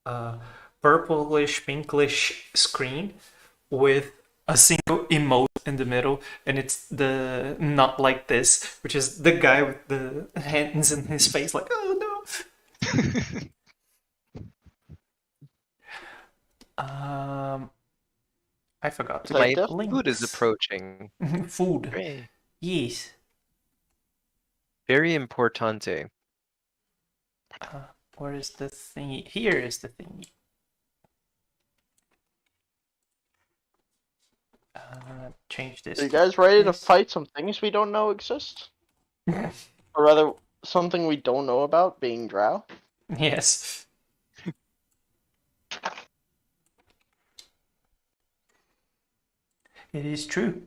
a purplish, pinkish screen with a single emote in the middle, and it's the not like this, which is the guy with the hands in his face, like, oh no. I forgot to My get Detective? food is links. approaching. Food. Hooray. Yes. Very importante. Where is the thingy? Here is the thingy. Change this Are you to guys ready to this. fight some things we don't know exist? Or rather, something we don't know about being Drow? Yes. It is true.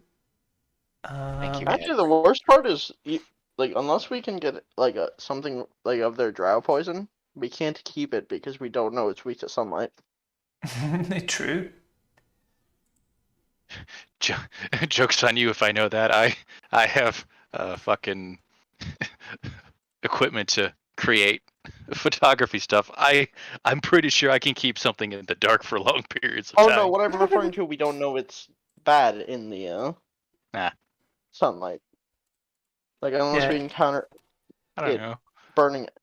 Thank you, Actually, the worst part is, like, unless we can get, like, something, like, of their Drow poison, we can't keep it because we don't know it's weak to sunlight. True. Joke's on you if I know that. I have fucking equipment to create photography stuff. I'm pretty sure I can keep something in the dark for long periods of Oh, time. no, what I'm referring to, we don't know it's bad in the, Nah, sunlight. Like, unless we Yeah. encounter I don't it know. burning it.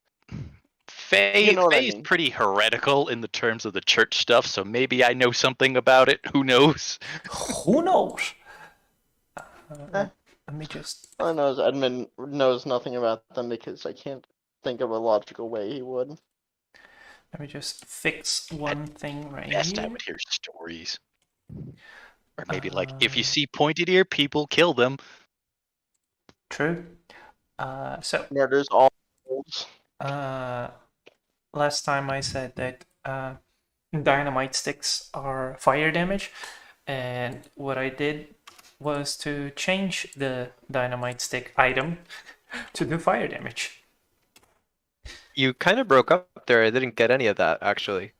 Faye, You know what I Faye's mean. pretty heretical in the terms of the church stuff, so maybe I know something about it. Who knows? Who knows? Eh. Let me just. All I know is Edmund knows nothing about them because I can't think of a logical way he would. Let me just fix one thing right Best I here. would hear stories. Or maybe like, if you Uh, see pointed ear people, kill them. True. So Murders all wolves. last time I said that dynamite sticks are fire damage, and what I did was to change the dynamite stick item to do fire damage. You kind of broke up there. I didn't get any of that, actually.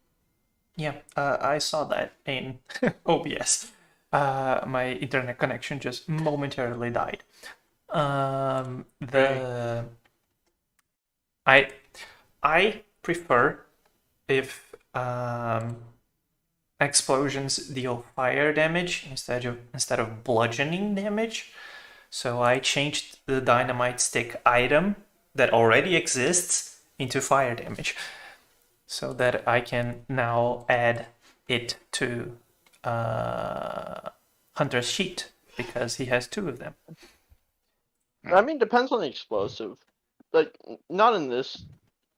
Yeah, I saw that in OBS. My internet connection just momentarily died. The I I prefer if explosions deal fire damage instead of bludgeoning damage. So I changed the dynamite stick item that already exists into fire damage, so that I can now add it to Hunter's sheet because he has two of them. I mean, depends on the explosive. Like, not in this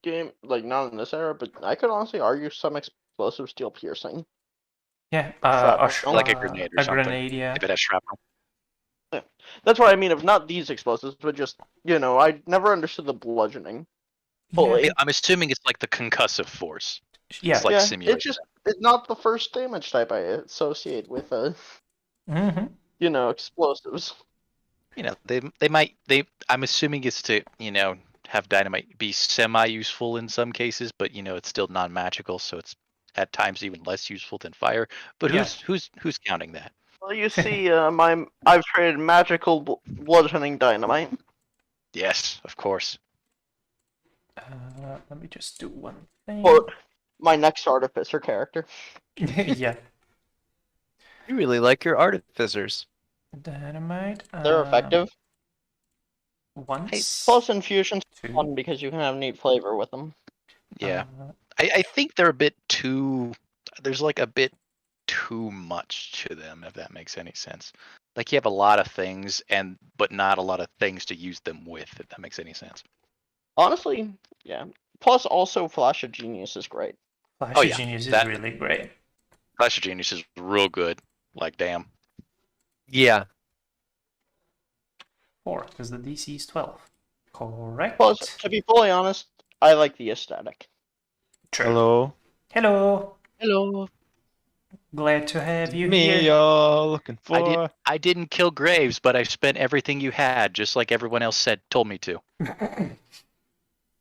game, like, not in this era, but I could honestly argue some explosives deal piercing. Yeah, Shrapnel. Like a grenade or a something. grenade, yeah. If it has shrapnel. Yeah. That's what I mean, if not these explosives, but just, I never understood the bludgeoning fully. I'm assuming it's like the concussive force. Yeah. It's like Yeah, simulated. it's not the first damage type I associate with, Mm-hmm. explosives. I'm assuming it's to, have dynamite be semi-useful in some cases, but it's still non-magical, so it's at times even less useful than fire. But Yeah. who's counting that? Well, you see, I've traded magical bludgeoning dynamite. Yes, of course. Let me just do one thing. For my next artificer character. Yeah. You really like your artificers. Dynamite. They're effective. Once. Plus, infusions are Two. fun because you can have neat flavor with them. Yeah. I think they're a bit too. There's like a bit too much to them, if that makes any sense. Like you have a lot of things, but not a lot of things to use them with, if that makes any sense. Honestly, yeah. Plus, also, Flash of Genius is great. Flash Oh, of yeah, Genius is that- really great. Clash of Genius is real good. Like, damn. Yeah. 4, because the DC is 12. Correct. Plus, to be fully honest, I like the aesthetic. True. Hello. Hello. Hello. Glad to have you Me, here. y'all looking for. I didn't kill Graves, but I spent everything you had, just like everyone else told me to.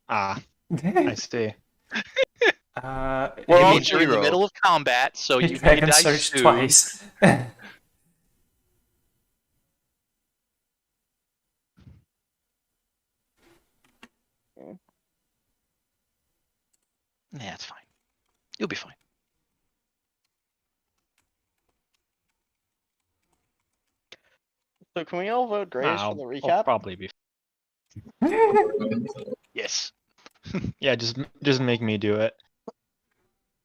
Ah, I see. Well, It I'll means you're in the zero. middle of combat, so you Dragon dice Surge soon. twice. Yeah, it's fine. You'll be fine. So can we all vote Grace for I'll, the I'll recap? probably be. Yes. Yeah, just make me do it.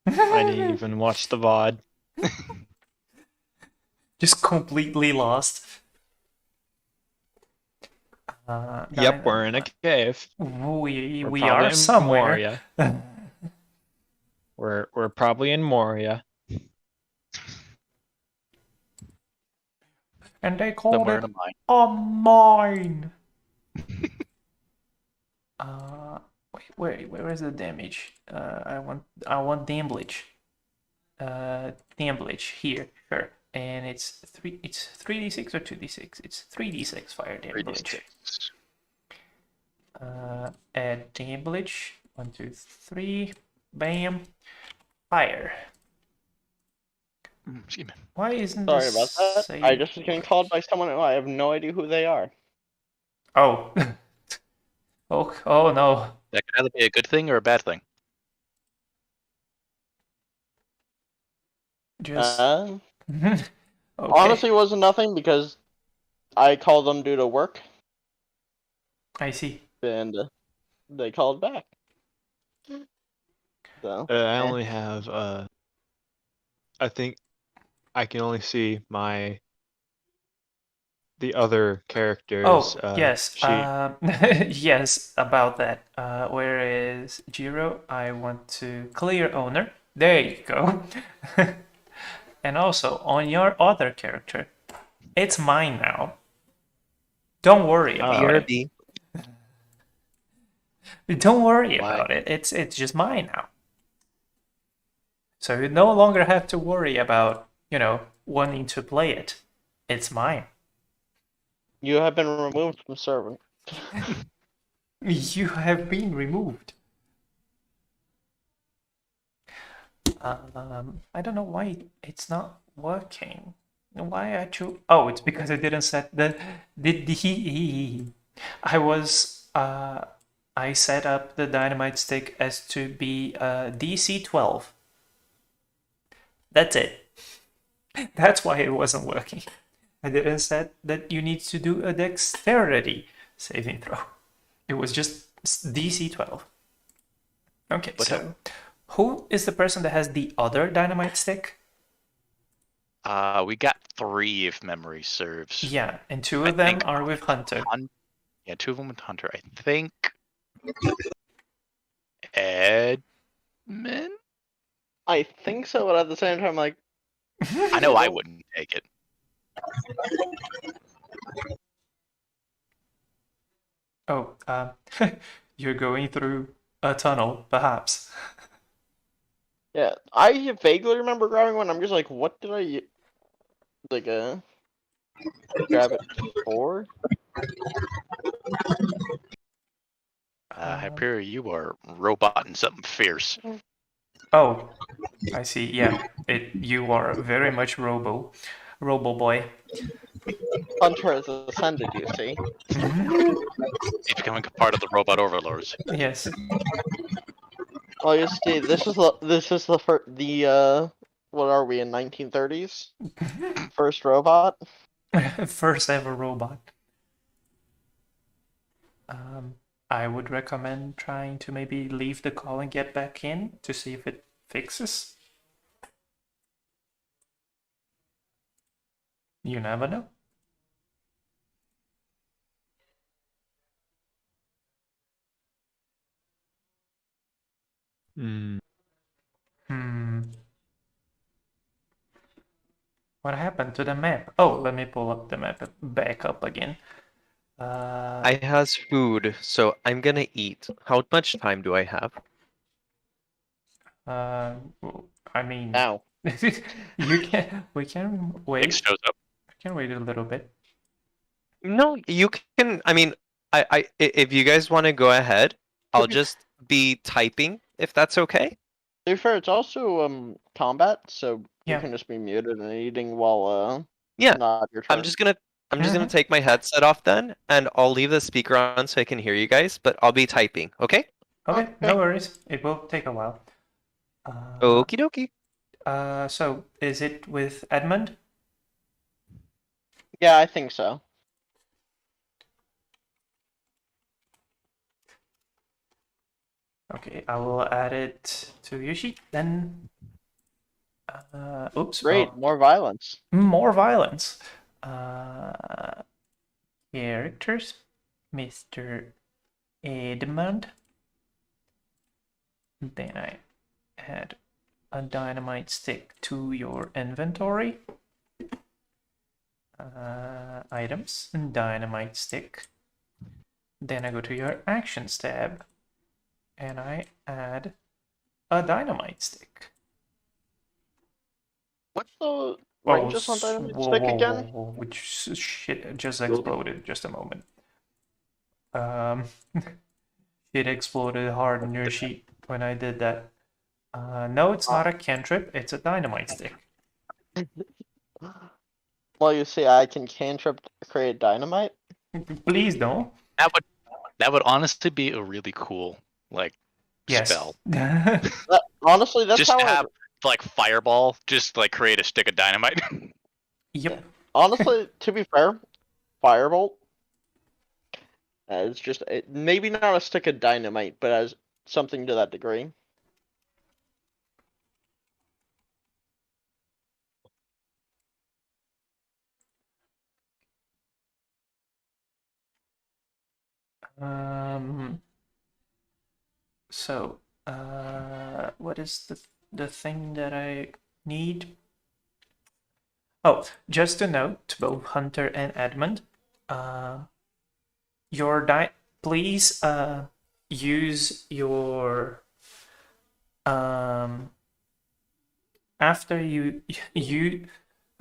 I didn't even watch the VOD. Just completely lost. Yep, we're in a cave. We We're we probably are in somewhere. Moria. We're probably in Moria. And they called Somewhere it in mine. a mine. Where is the damage? I want damage. Damage here, sure. And it's 3d6 or 2d6? It's 3d6 fire damage. 3d6. Add damage. 1, 2, 3. Bam. Fire. Excuse me. Why isn't Sorry this about that. save? I just was getting called by someone who I have no idea who they are. Oh. Oh no. That could either be a good thing or a bad thing. Just okay. Honestly, it wasn't nothing because I called them due to work, I see. and they called back. So I only have I think I can only see the other characters. Oh, yes. Yes, about that. Where is Jiro? I want to clear owner. There you go. And also, on your other character, it's mine now. Don't worry about it. BRB. Don't worry Why? about it. It's just mine now. So you no longer have to worry about, wanting to play it. It's mine. you have been removed from servant. You have been removed. I don't know why it's not working. Why I chose? Oh, it's because I didn't set the he. I set up the dynamite stick as to be DC 12. That's it. That's why it wasn't working. I didn't set that you need to do a dexterity saving throw. It was just DC 12. Okay, But so who is the person that has the other dynamite stick? We got 3 if memory serves. Yeah, and 2 I of them think are with Hunter. Yeah, 2 of them with Hunter. I think Edmund? I think so, but at the same time, like, I know I wouldn't take it. Oh, you're going through a tunnel, perhaps. yeah, I vaguely remember grabbing one. I'm just like, what did like grab it for? Hyperion, you are roboting something fierce. Oh, I see. Yeah, you are very much Robo Boy. Hunter has ascended, you see. He's becoming a part of the robot overlords. Yes. Well, you see, this is the what are we in 1930s? First robot. First ever robot. I would recommend trying to maybe leave the call and get back in to see if it fixes. You never know. What happened to the map? Oh, let me pull up the map back up again. I has food, so I'm gonna eat. How much time do I have? I mean, Ow. we can wait. Nick shows up. I can wait a little bit. No, you can. I mean, if you guys want to go ahead, I'll just be typing if that's okay. To be fair, it's also combat, so Yeah. you can just be muted and eating while Yeah, not your turn. I'm just gonna take my headset off then, and I'll leave the speaker on so I can hear you guys, but I'll be typing. Okay? Okay, no worries. It will take a while. Okie dokie. So is it with Edmund? Yeah, I think so. Okay, I will add it to your sheet then. Oops. Great, Oh, more violence. more violence. Uh, Characters, Mr. Edmund. Then I add a dynamite stick to your inventory. Items and dynamite stick. Then I go to your actions tab and I add a dynamite stick. What's the Whoa, ranges on dynamite stick again? whoa, which shit just exploded. Just a moment. It exploded hard in your sheet when I did that. No, it's not a cantrip, it's a dynamite stick. Well, you see, I can cantrip create dynamite. Please don't. That would honestly be a really cool Yes. spell. Honestly, that's Just how have like fireball, just like create a stick of dynamite. Yep. Honestly, to be fair, firebolt as just maybe not a stick of dynamite, but as something to that degree. So, what is the thing that I need? Oh, just a note to both Hunter and Edmund. Your please use your after you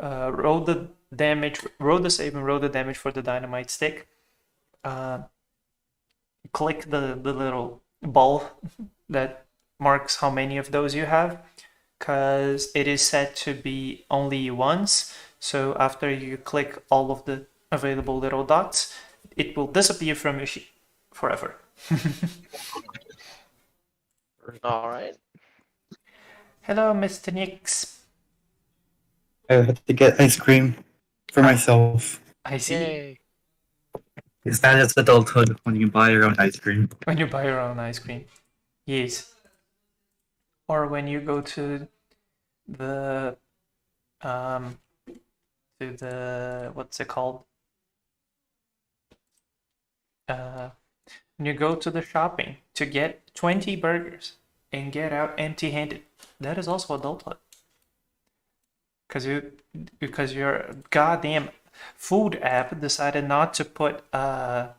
roll the damage, roll the save and roll the damage for the dynamite stick. Click the little ball that marks how many of those you have, because it is said to be only once. So after you click all of the available little dots, it will disappear from your sheet forever. All right. Hello, Mr. Nix. I had to get ice cream for myself. I see. Yay. Is that is adulthood when you buy your own ice cream? When you buy your own ice cream. Yes. Or when you go to the what's it called? When you go to the shopping to get 20 burgers and get out empty-handed. That is also adulthood. Because your goddamn food app decided not to put a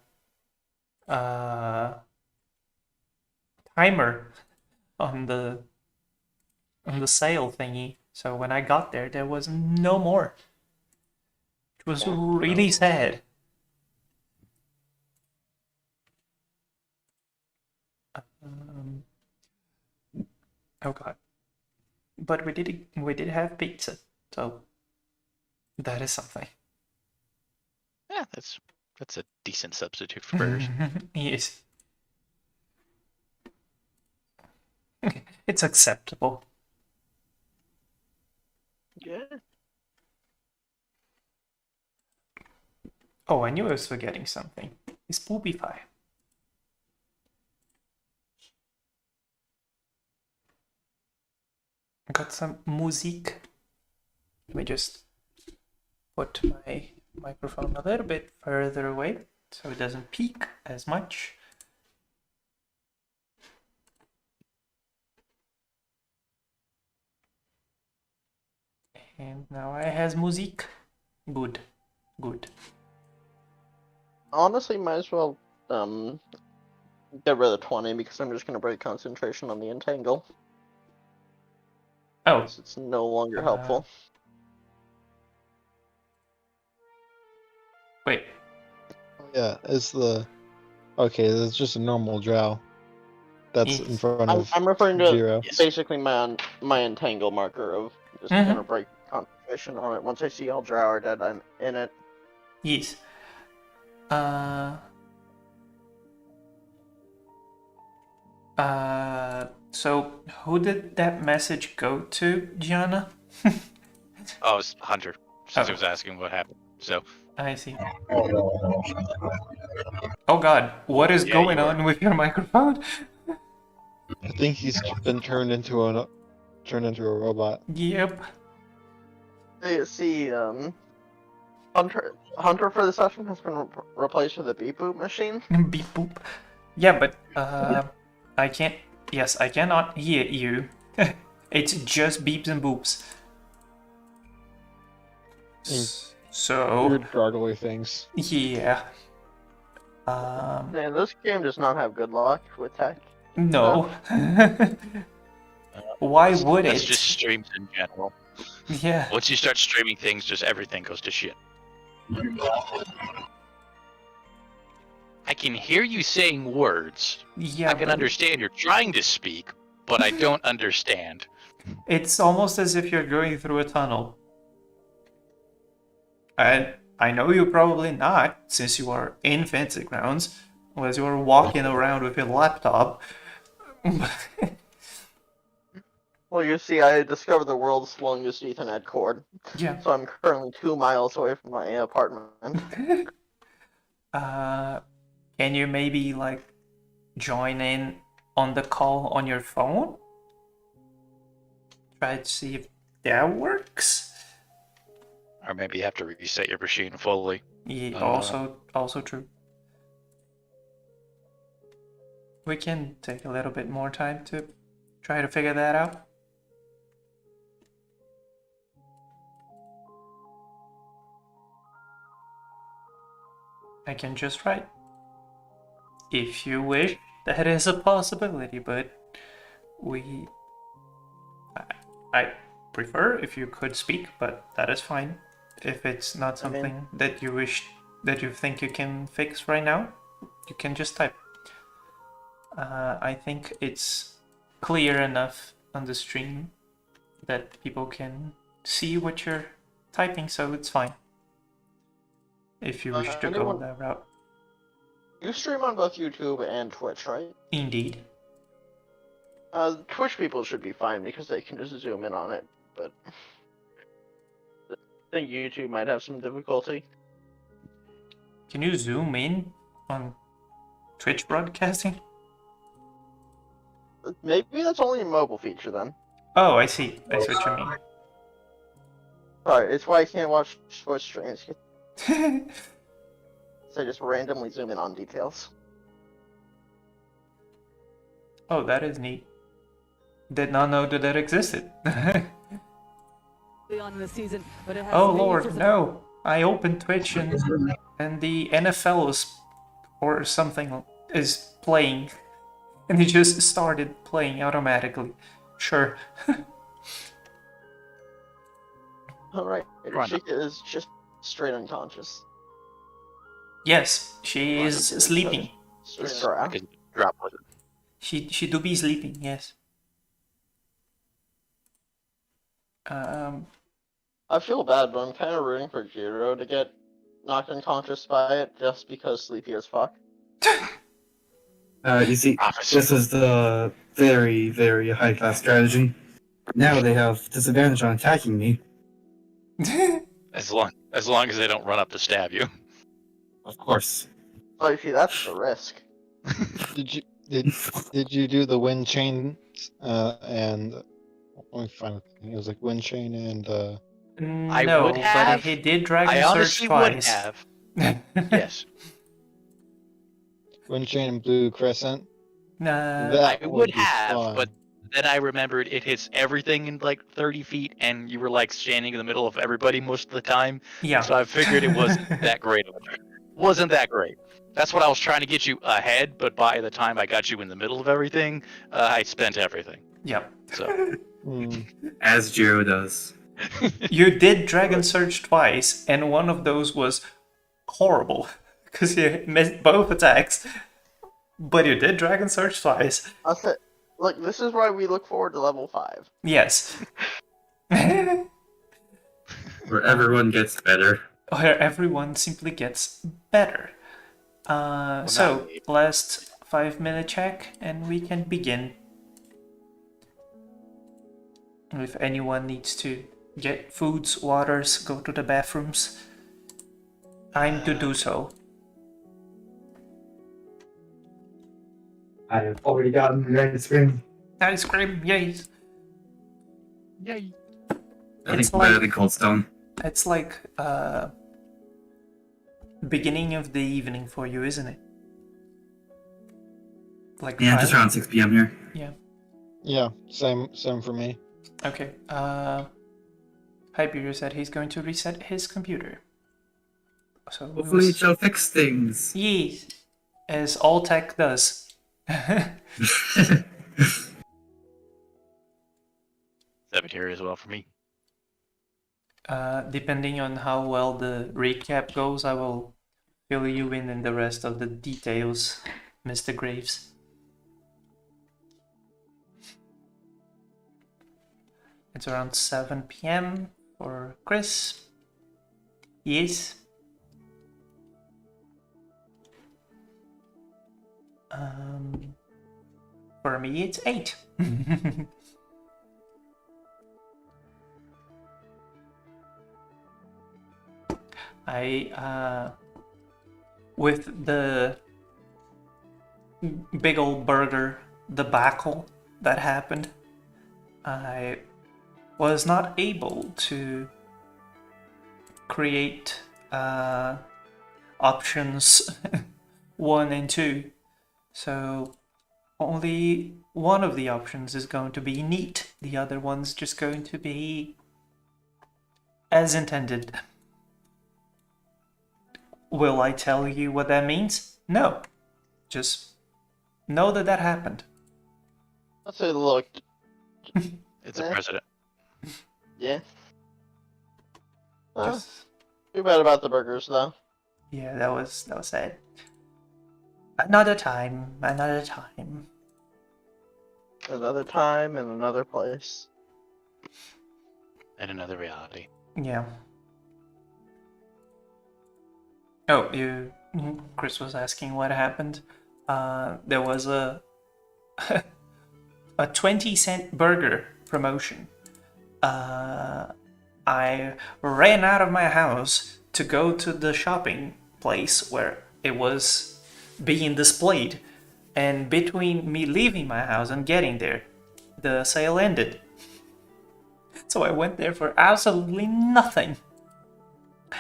timer on the sale thingy. So when I got there was no more. It was really sad. Oh god. But we did have pizza, so that is something. Yeah, that's a decent substitute for burgers. Yes. It's acceptable. Yeah. Oh, I knew I was forgetting something. It's Poopify. I got some music. Let me just put my microphone a little bit further away so it doesn't peak as much. And now I has music. Good. Good. Honestly, might as well get rid of 20 because I'm just gonna break concentration on the entangle. Oh, It's no longer helpful. wait. Yeah, it's the. Okay, it's just a normal drow. That's in Yes. front of I'm referring to zero. basically my entangle marker of just Mhm. gonna break concentration on it. Once I see all drow are dead, I'm in it. Yes. So who did that message go to, Gianna? Oh, it's Hunter, since he Oh. was asking what happened. So, I see. Oh god, what is Yeah, going you on with your microphone? I think he's been turned into a robot. Yep. You see, Hunter for the session has been replaced with a beep boop machine. Beep boop. Yeah, but I can't. Yes, I cannot hear you. It's just beeps and boops. So Weird gargly things. yeah. Man, this game does not have good luck with tech. No. Why would that's it? just streams in general. Yeah. Once you start streaming things, just everything goes to shit. I can hear you saying words. Yeah. I can but understand you're trying to speak, but I don't understand. It's almost as if you're going through a tunnel. And I know you're probably not, since you are in fancy grounds, unless you are walking around with your laptop. Well, you see, I discovered the world's longest Ethernet cord, Yeah. so I'm currently 2 miles away from my apartment. Can you maybe like join in on the call on your phone? Try to see if that works. Or maybe you have to reset your machine fully. Yeah, Uh, also true. We can take a little bit more time to try to figure that out. I can just write. If you wish, that is a possibility, but I prefer if you could speak, but that is fine. If it's not something that you think you can fix right now, you can just type. I think it's clear enough on the stream that people can see what you're typing, so it's fine. If you wish to go that route. You stream on both YouTube and Twitch, right? Indeed. Twitch people should be fine because they can just zoom in on it, but I think YouTube might have some difficulty. Can you zoom in on Twitch broadcasting? Maybe that's only a mobile feature then. Oh, I see. I see what you mean. Sorry, it's why I can't watch Twitch streams. So I just randomly zoom in on details. Oh, that is neat. Did not know that existed. On in the season, but it has Oh many lord, sorts of- no! I opened Twitch and the NFL is or something is playing, and it just started playing automatically. Sure. Alright, Why she is just straight unconscious. Yes, she is sleeping. Straight I drow. could drop with it. She do be sleeping. Yes. I feel bad, but I'm kind of rooting for Jiro to get knocked unconscious by it just because sleepy as fuck. You see, this is the very, very high-class strategy. Now they have disadvantage on attacking me. As long as they don't run up to stab you. Of course. So you see, that's the risk. Did you do the wind chain and let me find it. It was like wind chain and I no, would have. but he did Dragon I Surge honestly would twice. have. Yes. wind chain and blue crescent? Nah, That I would be have, fun. but then I remembered it hits everything in like 30 feet, and you were like standing in the middle of everybody most of the time. yeah. So I figured it wasn't that great. Wasn't that great. That's what I was trying to get you ahead, but by the time I got you in the middle of everything, I spent everything. Yeah. So As Jiro does. You did Dragon Surge twice, and one of those was horrible because you missed both attacks. But you did Dragon Surge twice. I'll say, look, this is why we look forward to level 5. Yes. Where everyone gets better. Where everyone simply gets better. So, not me. last 5-minute check and we can begin. If anyone needs to get foods, waters, go to the bathrooms, time to do so. I have already gotten the ice cream. Ice cream, yay! Yay. It's like than Cold Stone. it's like beginning of the evening for you, isn't it? Like Yeah, just 5? around 6 p.m. here. Yeah. Yeah, same for me. Okay. Hyperior said he's going to reset his computer. So Hopefully it shall fix things. yes, as all tech does. Cemetery as well for me. Depending on how well the recap goes, I will fill you in the rest of the details, Mr. Graves. It's around 7 p.m. for Chris. Yes. For me, it's 8. With the big old burger debacle that happened, I was not able to create options 1 and 2. So only one of the options is going to be neat. The other one's just going to be as intended. Will I tell you what that means? No. Just know that that happened. I'll say, look, It's a president. yeah. Just, Too bad about the burgers, though. yeah, that was sad. Another time, another time. Another time and another place. And another reality. Yeah. Oh, Chris was asking what happened. There was a 20-cent burger promotion. I ran out of my house to go to the shopping place where it was being displayed, and between me leaving my house and getting there, the sale ended. So I went there for absolutely nothing.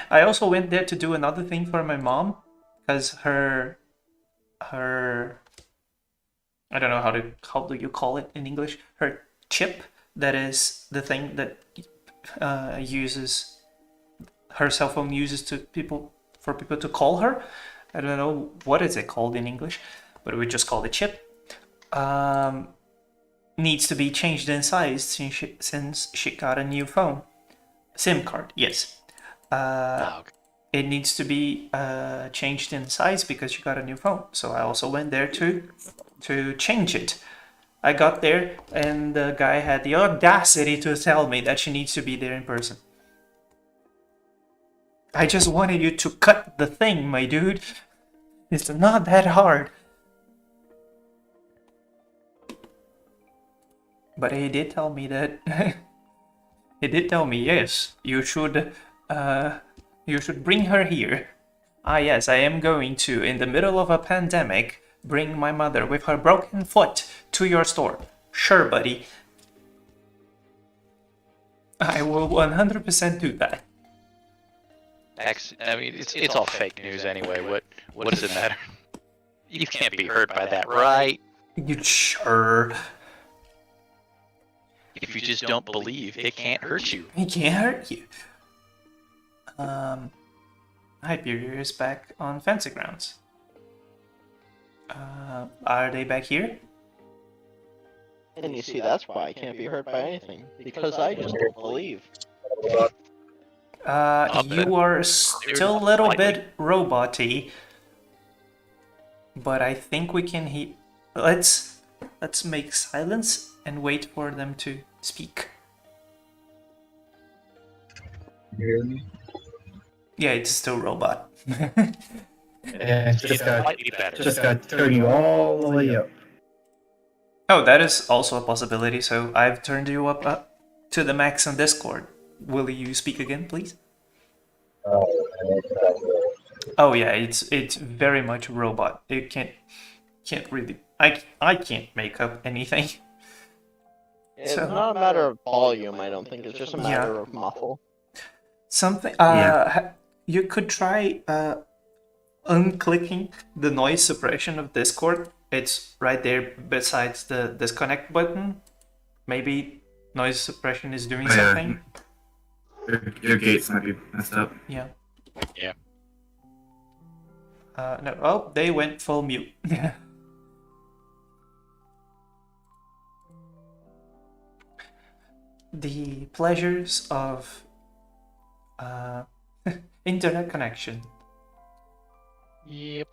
I also went there to do another thing for my mom, because her I don't know how do you call it in English? Her chip, that is the thing that uses her cell phone uses to people to call her. I don't know what is it called in English, but we just call it chip. Needs to be changed in size since she got a new phone. SIM card, yes. Okay. It needs to be changed in size because she got a new phone. So I also went there to change it. I got there and the guy had the audacity to tell me that she needs to be there in person. I just wanted you to cut the thing, my dude. It's not that hard. But he did tell me that he did tell me, yes, you should bring her here. Ah yes, I am going to, in the middle of a pandemic, bring my mother with her broken foot to your store. Sure, buddy. I will 100% do that. I mean, it's all fake news anyway. What does it matter? You can't be hurt by that, right? You sure? If you just don't believe, it can't hurt you. It can't hurt you. Hyperior is back on Fancy Grounds. Are they back here? And you see, that's why I can't be hurt by anything. Because I just don't believe. You are still a little bit robot-y, but I think we can let's make silence and wait for them to speak. You hear me? Yeah, it's still robot. And Slightly better. just got to turn you all the way up. Oh, that is also a possibility. So I've turned you up to the max on Discord. Will you speak again, please? Oh yeah, it's very much robot. It can't really. I can't make up anything. It's So- not a matter of volume, I don't think. It's just a Yeah. matter of muffle. Something. Yeah. You could try unclicking the noise suppression of Discord. It's right there besides the disconnect button. Maybe noise suppression is doing Oh, yeah. something. Your gates might be messed up. Yeah. Yeah. No. Oh, they went full mute. The pleasures of internet connection. Yep.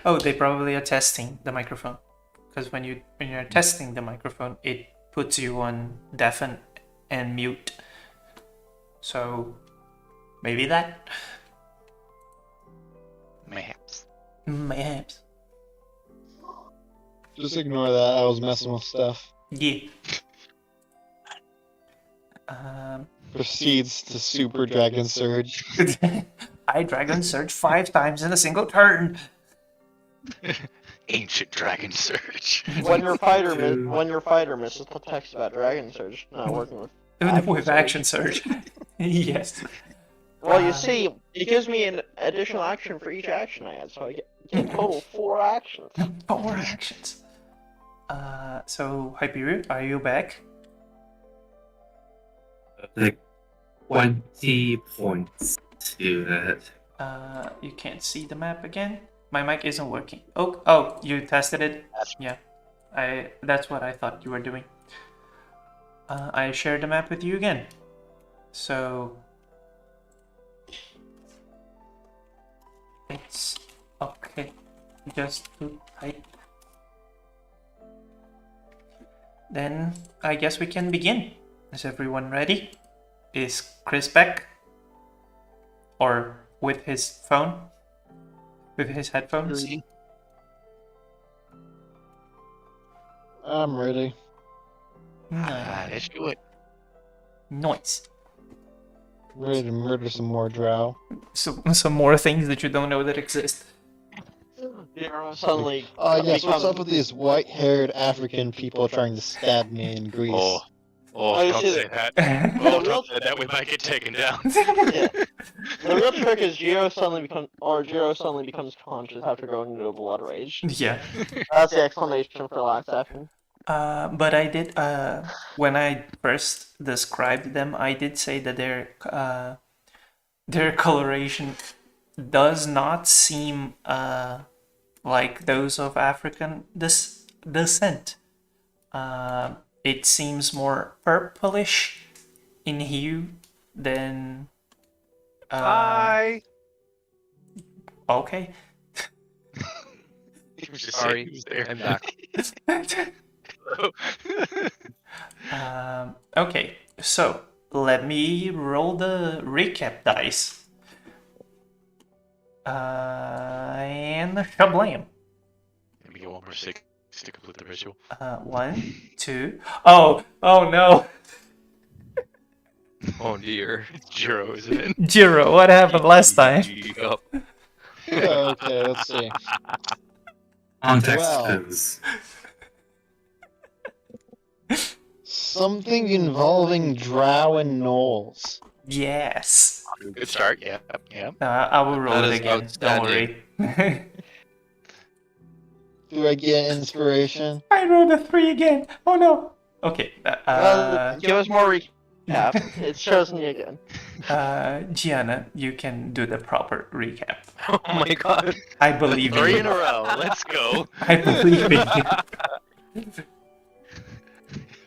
Oh, they probably are testing the microphone. Because when you're testing the microphone, it puts you on deafen and mute. So maybe that. Mayhaps. Mayhaps. Just ignore that. I was messing with stuff. Yeah. Proceeds to Super Dragon Surge. I Dragon Surge 5 times in a single turn. Ancient Dragon Surge. When your fighter misses the text about Dragon Surge, not working with. With action surge. Yes. Well, you see, it gives me an additional action for each action I add, so I get in total 4 actions. 4 actions. So Hyperion, are you back? Like 20 points to do that. You can't see the map again. My mic isn't working. Oh, you tested it? Yeah. That's what I thought you were doing. I shared the map with you again. So it's okay. Just to type. Then I guess we can begin. Is everyone ready? Is Chris back? Or with his phone? With his headphones? I'm ready. Let's do it. Nice. Ready to murder some more drow. So some more things that you don't know that exist. Suddenly. Yes, what's up with these white-haired African people trying to stab me in Greece? Oh, I don't see say that. Yeah. Oh, don't say that. We might get taken down. Yeah. The real trick is Jiro suddenly becomes conscious after going into a blood rage. That's the explanation for last session. But I did, when I first described them, I did say that their coloration does not seem like those of African descent. It seems more purplish in hue than. Hi. Okay. He was just Sorry, saying he was there. I'm back. Okay, so let me roll the recap dice. And shablam. Let me get 1 more stick to complete the ritual. 1, 2. Oh no. Oh dear. It's Jiro, isn't it? Jiro, what happened last time? Yup. Okay, let's see. Context Well. clues. Something involving drow and gnolls. Yes. Good start. Yeah. I will roll That it is again. Don't worry. Do I get inspiration? I rolled a 3 again. Oh no. Okay. Give us more recap. It's chosen you again. Gianna, you can do the proper recap. Oh my god. I believe in 3 in a you. row. Let's go. I believe in you.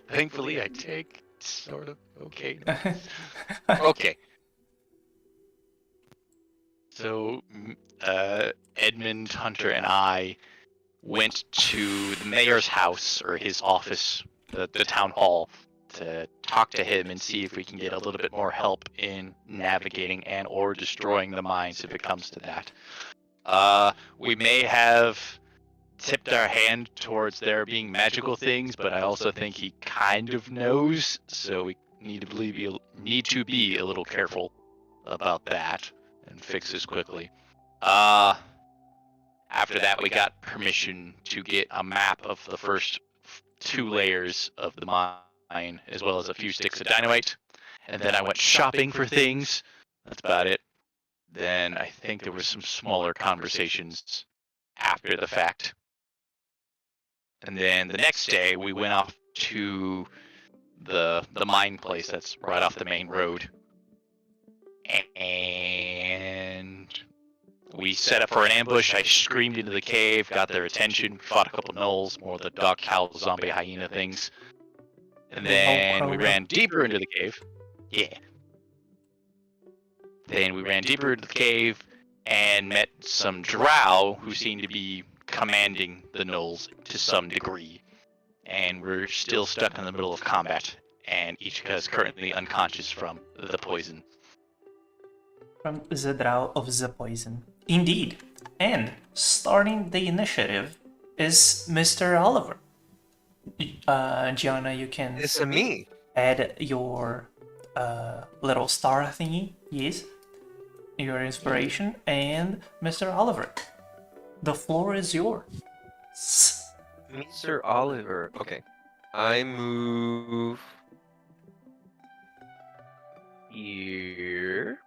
Thankfully, I take sort of okay. Okay. So, Edmund, Hunter, and I went to the mayor's house or his office, the town hall, to talk to him and see if we can get a little bit more help in navigating and or destroying the mines if it comes to that. We may have tipped our hand towards there being magical things, but I also think he kind of knows, so we need to be a little careful about that and fix this quickly. After that, we got permission to get a map of the first 2 layers of the mine, as well as a few sticks of dynamite. And then I went shopping for things. That's about it. Then I think there were some smaller conversations after the fact. And then the next day, we went off to the mine place that's right off the main road. And we set up for an ambush. I screamed into the cave, got their attention, fought a couple gnolls, more of the dog, cow, zombie, hyena things. And then we ran deeper into the cave. Yeah. Then we ran deeper into the cave and met some drow who seemed to be commanding the gnolls to some degree. And we're still stuck in the middle of combat. And Ichika is currently unconscious from the poison. From the Drow of the Poison. Indeed. And starting the initiative is Mr. Oliver. Gianna, you can It's a me. add your little star thingy, yes, your inspiration, and Mr. Oliver. The floor is yours. Mr. Oliver. Okay. I move here.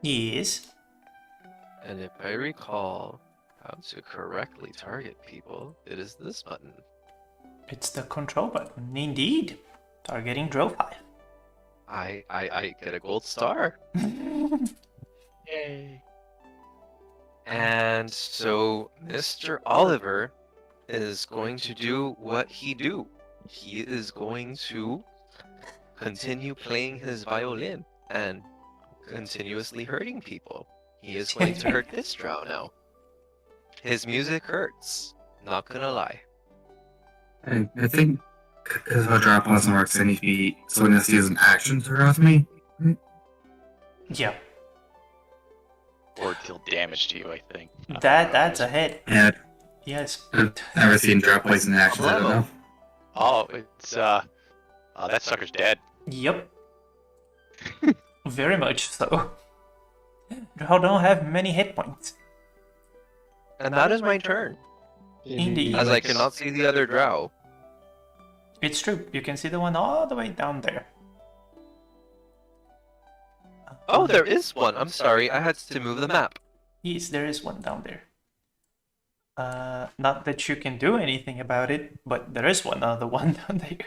Yes. And if I recall how to correctly target people, it is this button. It's the control button, indeed. Targeting Drow 5. I get a gold star. Yay. And so Mr. Oliver is going to do what he do. He is going to continue playing his violin and continuously hurting people. He is going to hurt this drow now. His music hurts. Not gonna lie. I think because how drop doesn't work, so I need to be someone has to use an action to harass me. Yeah, Or deal damage to you, I think. that's a hit. And Yes. I've never seen drop poison in action, so I don't know. Oh, it's that sucker's dead. Yep. Very much so. Drow don't have many hit points. And that is my turn. Indeed. As I cannot see the other drow. It's true. You can see the one all the way down there. Oh, there is one. I'm sorry. I had to move the map. Yes, there is one down there. Not that you can do anything about it, but there is one other one down there.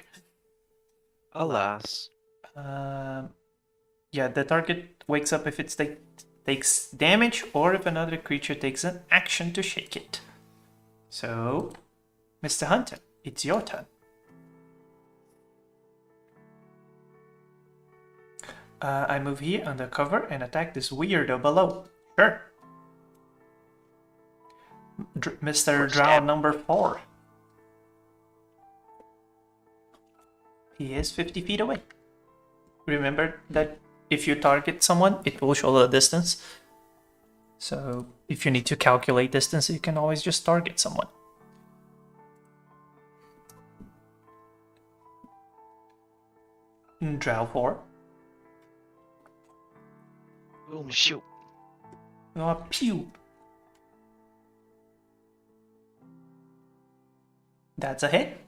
Alas. Yeah, the target wakes up if it takes damage or if another creature takes an action to shake it. So, Mr. Hunter, it's your turn. I move here under cover and attack this weirdo below. Sure. Mr. Drow number 4. He is 50 feet away. Remember that if you target someone, it will show the distance. So if you need to calculate distance, you can always just target someone. Drow 4. Boom, shoot. Oh, pew. That's a hit.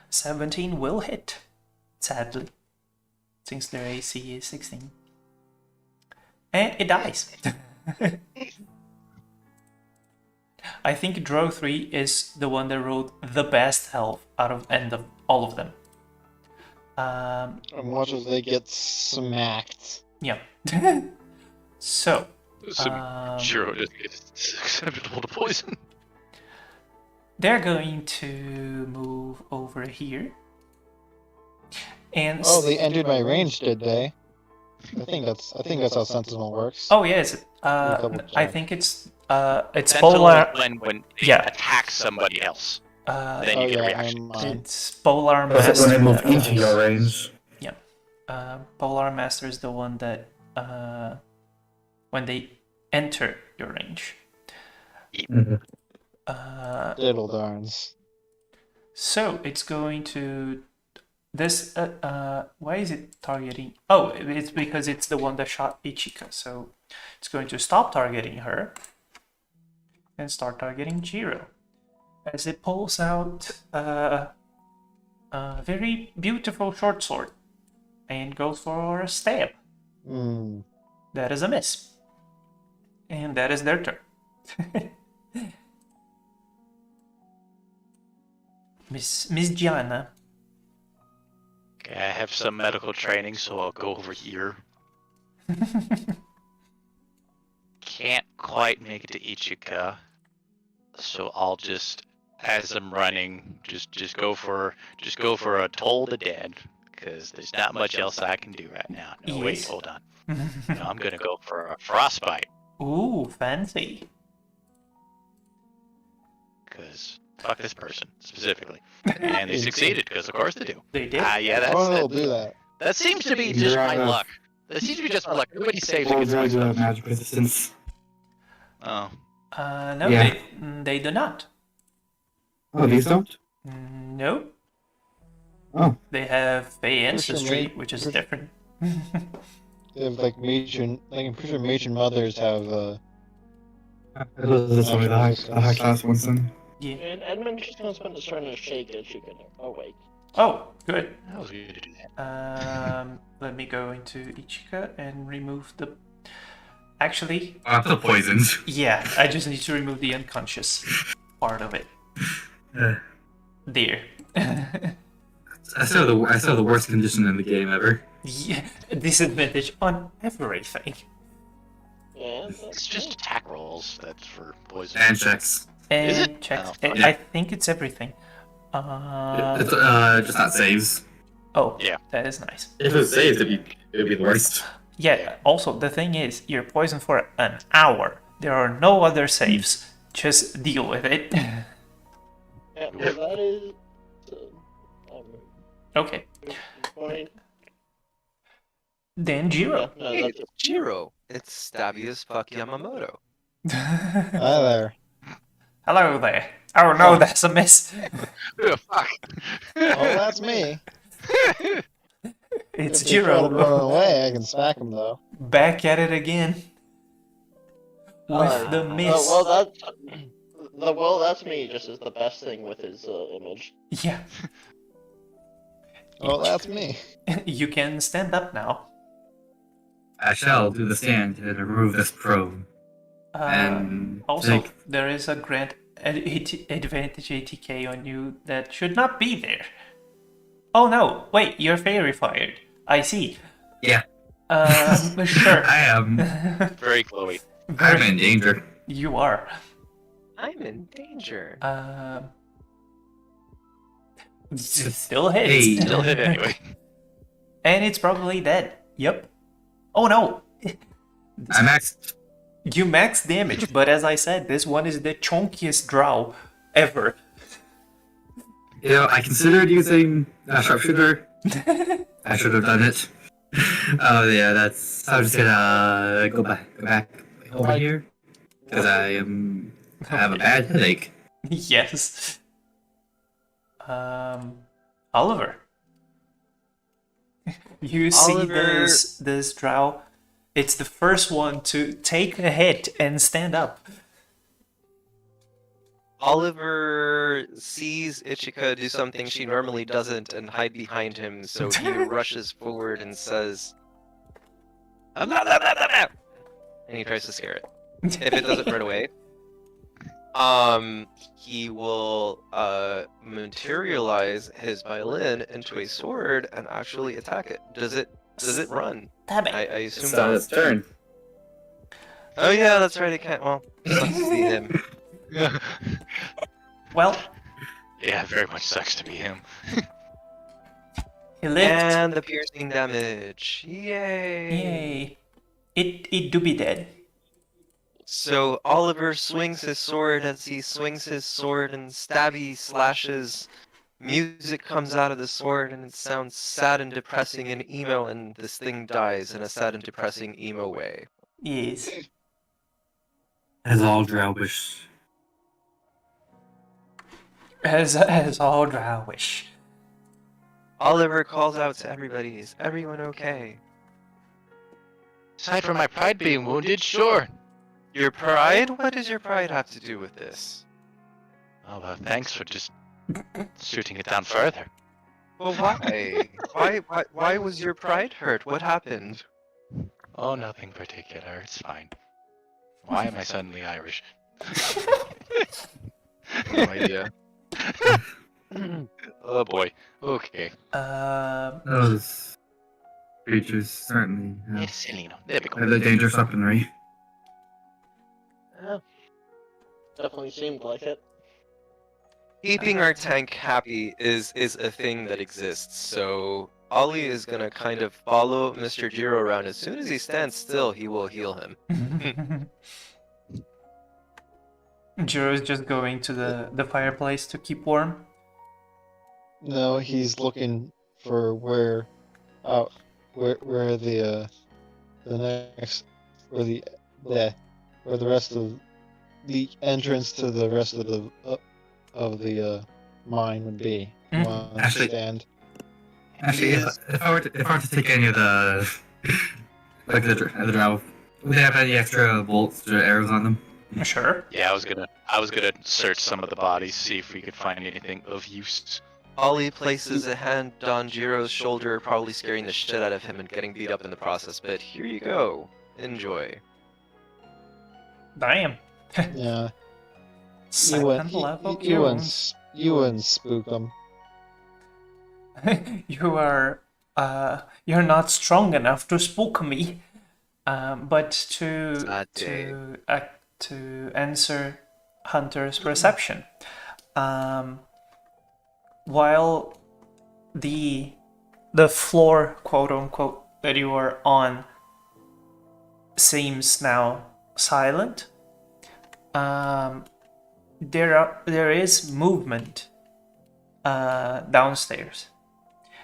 17 will hit, sadly, since their AC is 16. And it dies. I think Drow 3 is the one that rolled the best health out of all of them. And watch as they get smacked. Yeah. So. Shiro just gets susceptible to poison. They're going to move over here. And Oh, they entered my range, did they? I think that's how Sentinel works. oh yes, double I check. think it's Sentinel polar. when Yeah. it attacks somebody else. Then you get a yeah, reaction. It's Polar That's Master. when I move that into does- your range. Polar Master is the one that when they enter your range. Mhm. Diddle darns. So it's going to this. Why is it targeting? Oh, it's because it's the one that shot Ichika. So it's going to stop targeting her and start targeting Jiro as it pulls out a very beautiful short sword and goes for a stab. Hmm. That is a miss, and that is their turn. Miss Gianna. Okay, I have some medical training, so I'll go over here. Can't quite make it to Ichika, so I'll just, as I'm running, just go for a Toll the Dead, because there's not much else I can do right now. No, wait, Yes. hold on. No, I'm gonna go for a Frostbite, Ooh, fancy. because fuck this person specifically, and they succeeded, because of course they do. They did. Yeah, that's Oh, they'll do that. that seems to be You're just out my of- luck. That seems to be just my luck. Nobody saves All against drugs have myself. magic resistance. Oh. No, Yeah. they do not. Oh, these don't? No. Oh. They have Fey sure ancestry, may- which is for- different. They have like I'm pretty sure mage and mothers have Those are some of the high class ones then. Yeah. And Edmund's just gonna spend his turn to shake it. You can awake. Oh, good. That was good to do that. Let me go into Ichika and remove the. Actually, The poisons. yeah, I just need to remove the unconscious part of it. There. I saw the worst condition in the game ever. Yeah, disadvantage on everything. Yeah, It's just attack rolls. That's for poison. And checks. Is And it? checks. Oh, I think it's everything. It's just not saves. Oh, Yeah. that is nice. If it was saves, it'd be the worst. Yeah, also, the thing is, you're poisoned for an hour. There are no other saves. Just deal with it. yeah. Well, that is. Okay. Point. Then Jiro. Yeah, no, Hey, that's it's Jiro. It's stabby as fuck Yamamoto. Hi there. Hello there. Oh no, that's a miss. Fuck. Oh, that's me. It's If they try to run Jiro. away, I can smack him though. Back at it again. With the miss. Well, that's me. Just is the best thing with his image. Yeah. Oh, that's me. You can stand up now. I shall do the stand and remove this probe. And Also, take- there is a grant advantage ATK on you that should not be there. Oh no, wait, you're fairy fired. I see. Yeah. Sure. I am. Very Chloe. I'm in danger. You are. I'm in danger. Still hits. Hey. Still hit anyway. And it's probably dead. Yep. Oh no. I'm maxed. You max damage, but as I said, this one is the chunkiest drow ever. You know, I considered using a sharpshooter. I should have done it. Oh yeah, that's. I'm just gonna go back over here because I have a bad headache. Yes. Oliver. You see Oliver- this drow. It's the first one to take a hit and stand up. Oliver sees Ichika do something she normally doesn't and hide behind him, so he rushes forward and says, "Ah, blah, blah, blah, blah, blah," and he tries to scare it. If it doesn't run away, he will materialize his violin into a sword and actually attack it. Does it run? Damn it. I assume It's not. its turn. Oh yeah, that's right. It can't. Well, sucks to be him. Well, Yeah, very much sucks to be him. he lived. And the piercing damage. Yay! Yay. It do be dead. So Oliver swings his sword. As he swings his sword and stabby slashes, music comes out of the sword and it sounds sad and depressing and emo, and this thing dies in a sad and depressing emo way. Yes. As all Drow wish. As all Drow wish. Oliver calls out to everybody, "Is everyone okay?" Aside from my pride being wounded, sure. Your pride? What does your pride have to do with this? Oh, well, thanks for just shooting it down further. Well, why? Why was your pride hurt? What happened? Oh, nothing particular. It's fine. Why am I suddenly Irish? No idea. Oh boy. Okay. Those creatures certainly Yes, Selino. There we have the go. dangerous weaponry. Yeah. Definitely seemed like it. Keeping our tank happy is a thing that exists, so Ollie is gonna kind of follow Mr. Jiro around. As soon as he stands still, he will heal him. Jiro's just going to the fireplace to keep warm. No, he's looking for where the next where the rest of the entrance to the rest of the mine would be. He wants to Actually- stand. Actually, if I were to take any of the like the Drow, would they have any extra bolts or arrows on them? Sure. Yeah, I was gonna search some of the bodies, see if we could find anything of use. Ollie places a hand on Jiro's shoulder, probably scaring the shit out of him and getting beat up in the process, but here you go. Enjoy. Damn. Yeah, Second level you wounds. wouldn't spook him. You're not strong enough to spook me. But Sad day. to answer Hunter's perception, while the floor, quote unquote, that you are on seems now silent, there is movement downstairs.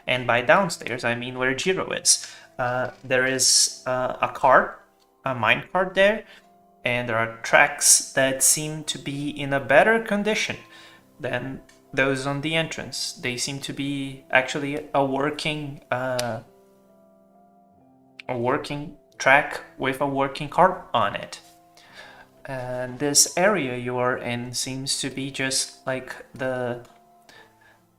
And by downstairs, I mean where Jiro is. There is a cart, a mine cart there, and there are tracks that seem to be in a better condition than those on the entrance. They seem to be actually a working track with a working cart on it. And this area you are in seems to be just like the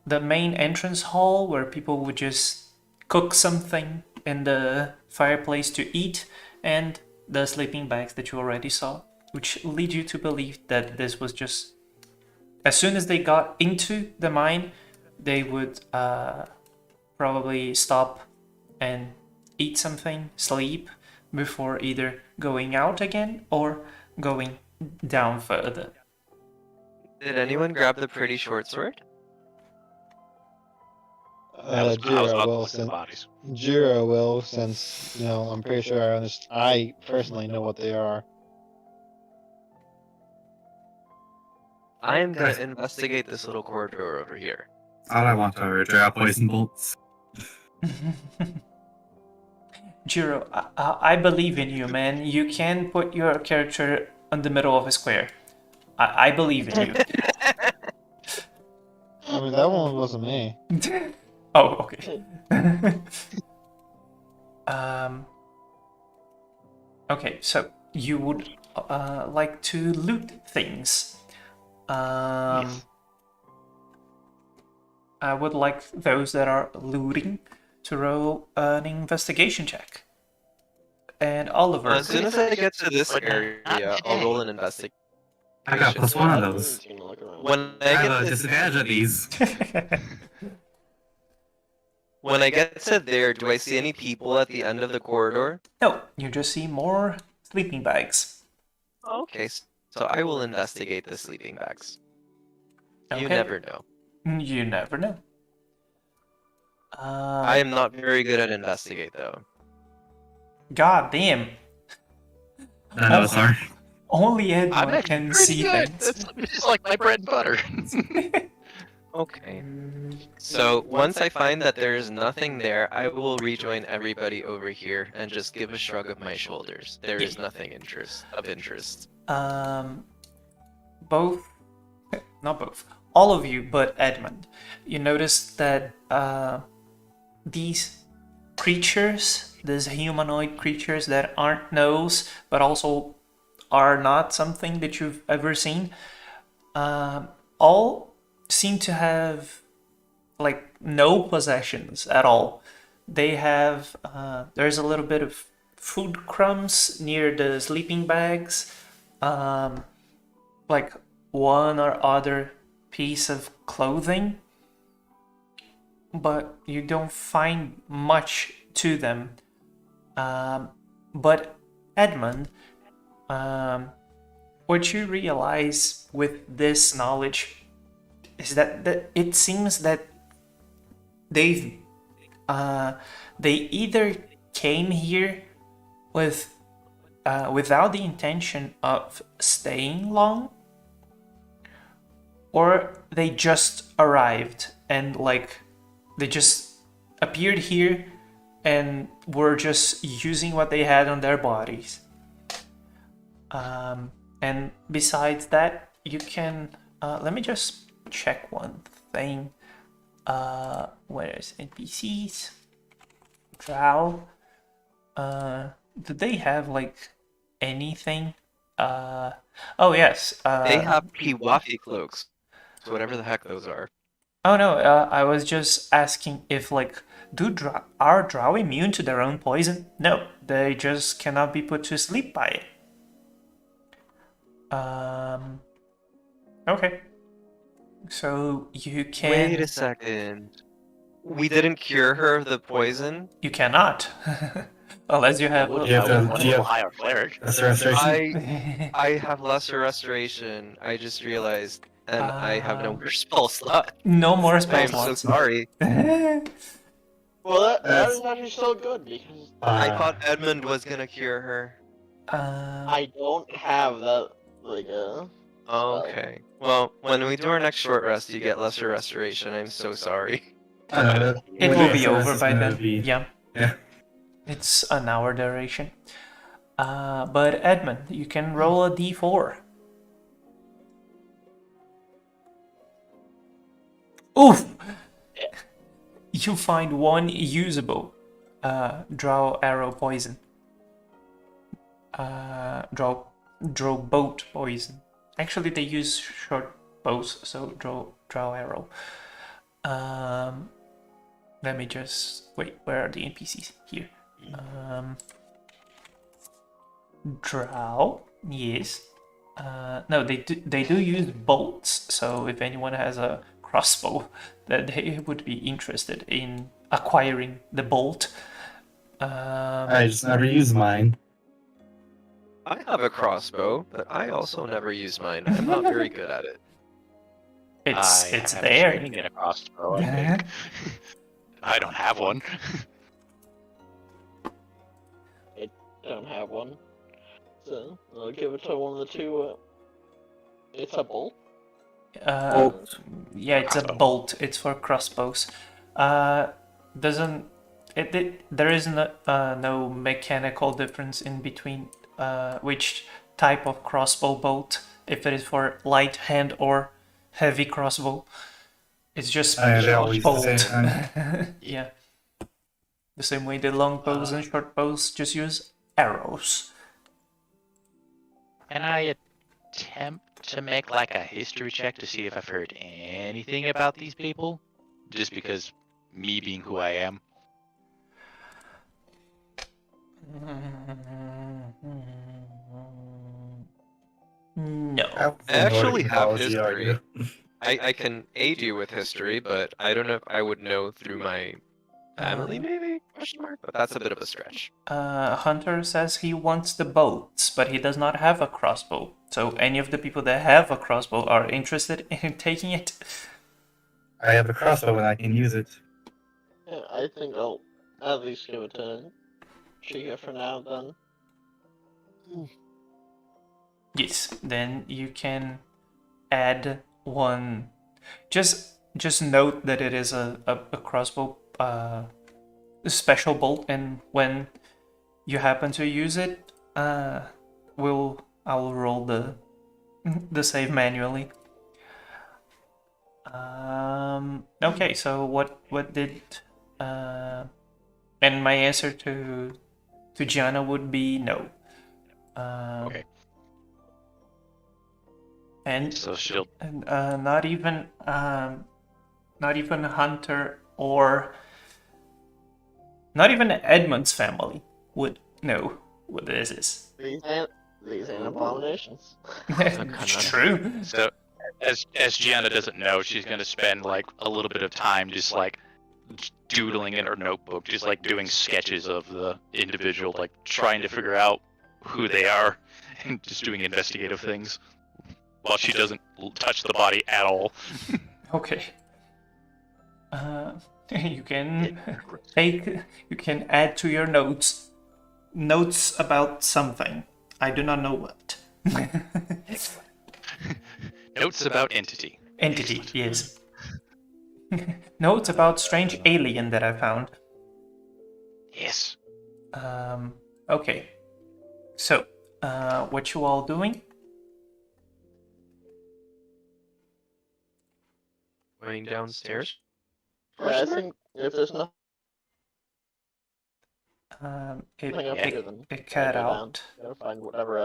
main entrance hall where people would just cook something in the fireplace to eat, and the sleeping bags that you already saw, which lead you to believe that this was just, as soon as they got into the mine, they would probably stop and eat something, sleep, before either going out again or going down further. Did anyone grab the pretty short sword? I was Jiro about to will, look at the since bodies. Jiro will, since I'm pretty sure I personally know what they are. I am gonna investigate this little corridor over here. All I want are Drow poison bolts. Jiro, I believe in you, man. You can put your character in the middle of a square. I believe in you. I mean, that one wasn't me. Oh, okay. Okay, so you would like to loot things. Yes. I would like those that are looting to roll an investigation check. And Oliver, As soon as I get to this area, I'll roll an investigation. I got +1 on those. Taking a look around. When I I have get a to disadvantage of these. when I get to there, do I see any people at the end of the corridor? no, you just see more sleeping bags. Okay, so I will investigate the sleeping bags. You Okay. never know. You never know. I am not very good at investigate though. God damn. I know, sorry. Only I'm Edmund actually can pretty see good. things. It's just like my bread and butter. Okay. So once I find that there is nothing there, I will rejoin everybody over here and just give a shrug of my shoulders. There is nothing of interest. Both, not both, all of you but Edmund, you notice that these creatures, these humanoid creatures that aren't gnolls, but also are not something that you've ever seen, all seem to have like no possessions at all. They have there's a little bit of food crumbs near the sleeping bags, like one or other piece of clothing, but you don't find much to them. But Edmund, what you realize with this knowledge is that it seems that they've they either came here with without the intention of staying long, or they just arrived and like they just appeared here and were just using what they had on their bodies. And besides that, you can let me just check one thing. Where is NPCs? Drow. Do they have like anything? Oh yes. They have Pewafi cloaks, so whatever the heck those are. Oh no. I was just asking if like are Drow immune to their own poison? No, they just cannot be put to sleep by it. Okay. So you can. Wait a second. We didn't cure her of the poison? You cannot, unless you have. Would You have to- one do you level have- higher cleric. That's the restoration. I have lesser restoration. I just realized, and I have no more spell slot. No more I spell am so slots. sorry. Well, that That's- is actually still good because I thought Edmund was gonna cure her. I don't have that like Okay. Well, when we do our next short rest, you get lesser restoration. I'm so sorry. It will be over by then. Yeah. Yeah. It's an hour duration. But Edmund, you can roll a d4. Oof! You find one usable drow arrow poison. Drow boat poison. Actually, they use short bows, so drow arrow. Let me just wait. Where are the NPCs? Here. Drow, yes. No, they do use bolts. So if anyone has a crossbow, that they would be interested in acquiring the bolt. I just never use mine. I have a crossbow, but I also never use mine. I'm not very good at it. It's have there. training in a crossbow, I think. I don't have one. I don't have one, so I'll give it to one of the two. It's a bolt. Yeah, it's a bolt. It's for crossbows. Doesn't there is no mechanical difference in between which type of crossbow bolt, if it is for light hand or heavy crossbow. It's just They all use the bolt. same kind. Yeah. The same way the long bows and short bows just use arrows. Can I attempt to make like a history check to see if I've heard anything about these people? Just because me being who I am. No. I actually have history. I can aid you with history, but I don't know if I would know through my family, maybe? Question mark? But that's a bit of a stretch. Hunter says he wants the bolts, but he does not have a crossbow. So any of the people that have a crossbow are interested in taking it. I have a crossbow and I can use it. Yeah, I think I'll at least give it to Chica for now then. Yes, then you can add one. Just note that it is a crossbow special bolt, and when you happen to use it, I'll roll the save manually. Okay, so what did and my answer to Gianna would be no. Okay. And So she'll. not even Hunter or not even Edmund's family would know what this is. These ain't abominations. True. So as Gianna doesn't know, she's gonna spend like a little bit of time just like doodling in her notebook, just like doing sketches of the individual, like trying to figure out who they are, and just doing investigative things while she doesn't touch the body at all. Okay. You can you can add to your notes about something. I do not know what. Notes about entity. Entity, yes. Notes about strange alien that I found. Yes. Okay. So, what you all doing? Going downstairs. Yeah, I think if there's nothing It, up it, here, then it cut go down. out. Gotta find whatever. I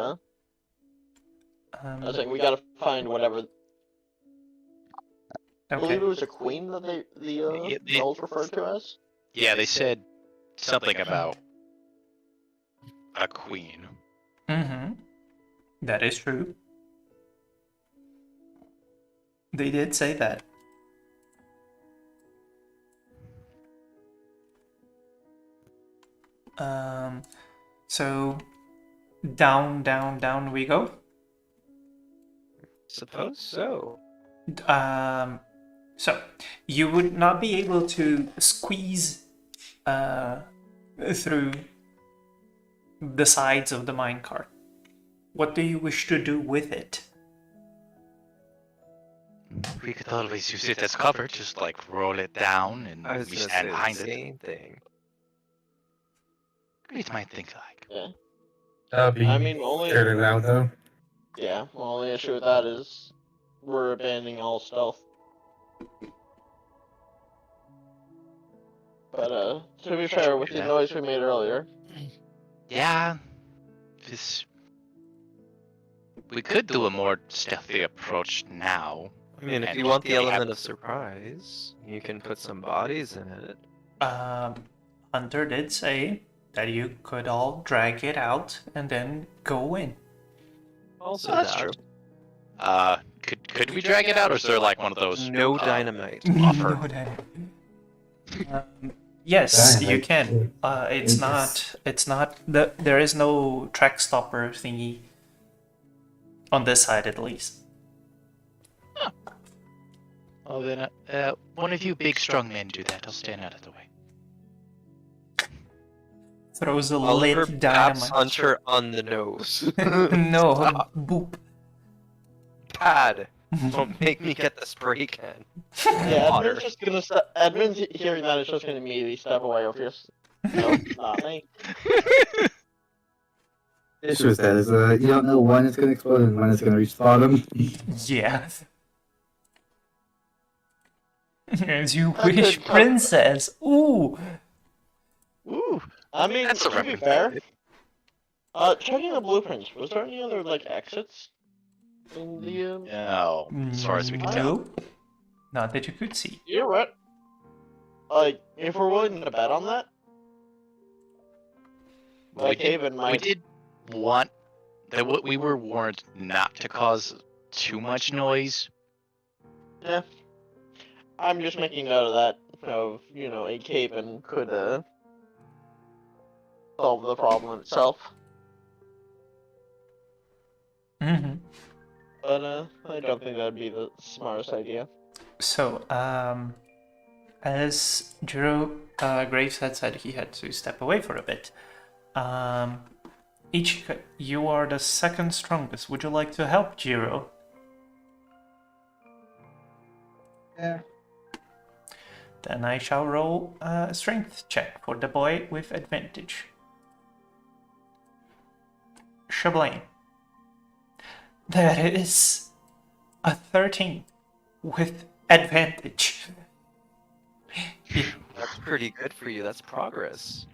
was Um, saying we gotta find whatever. I believe okay. it was a queen that the gnolls referred to as. Yeah, they said something about a queen. Mm-hmm. That is true. They did say that. So down we go. Suppose so. So you would not be able to squeeze through the sides of the minecart. What do you wish to do with it? We could always use it as cover, just like roll it down and I was we gonna stand say behind the it. same thing. It might think like. Yeah. That'll be I mean, only fairly loud though. yeah. Only issue with that is we're abandoning all stealth. But to be fair, with the noise we made earlier, Yeah, this. We could do a more stealthy approach now. I mean, if And you want the we have- element of surprise, you can put some bodies in it. Hunter did say that you could all drag it out and then go in. Also, That's that. true. Could we drag it out, or is there like one of those? No dynamite. Offer. No, yes, you can. It's not. There is no track stopper thingy on this side, at least. Oh, then one of you big strong men do that. I'll stand out of the way. Throws a Oliver lit taps dynamite. Hunter on the nose. No, Stop. boop. Pad. Don't make me get the spray can. yeah, Water. Edmund's just gonna step. Edmund's hearing that is just gonna immediately step away over here. No, not me. The issue with that is you don't know when it's gonna explode and when it's gonna reach the bottom. Yeah. As you That wish, could come- princess. Ooh. Ooh, I mean, that's a to be fair, checking the blueprints, was there any other like exits in the? no. As far as we can tell. No. Not that you could see. You're right. Like, if we're willing to bet on that, like Haven We might. did want that. We were warned not to cause too much noise. Yeah. I'm just making note of that. Of a Haven could solve the problem itself. Mm-hmm. But I don't think that'd be the smartest idea. So, as Drew Graves had said, he had to step away for a bit. Ichika, you are the second strongest. Would you like to help Jiro? Yeah. Then I shall roll a strength check for the boy with advantage. Shablain. That is a 13 with advantage. That's pretty good for you. That's progress.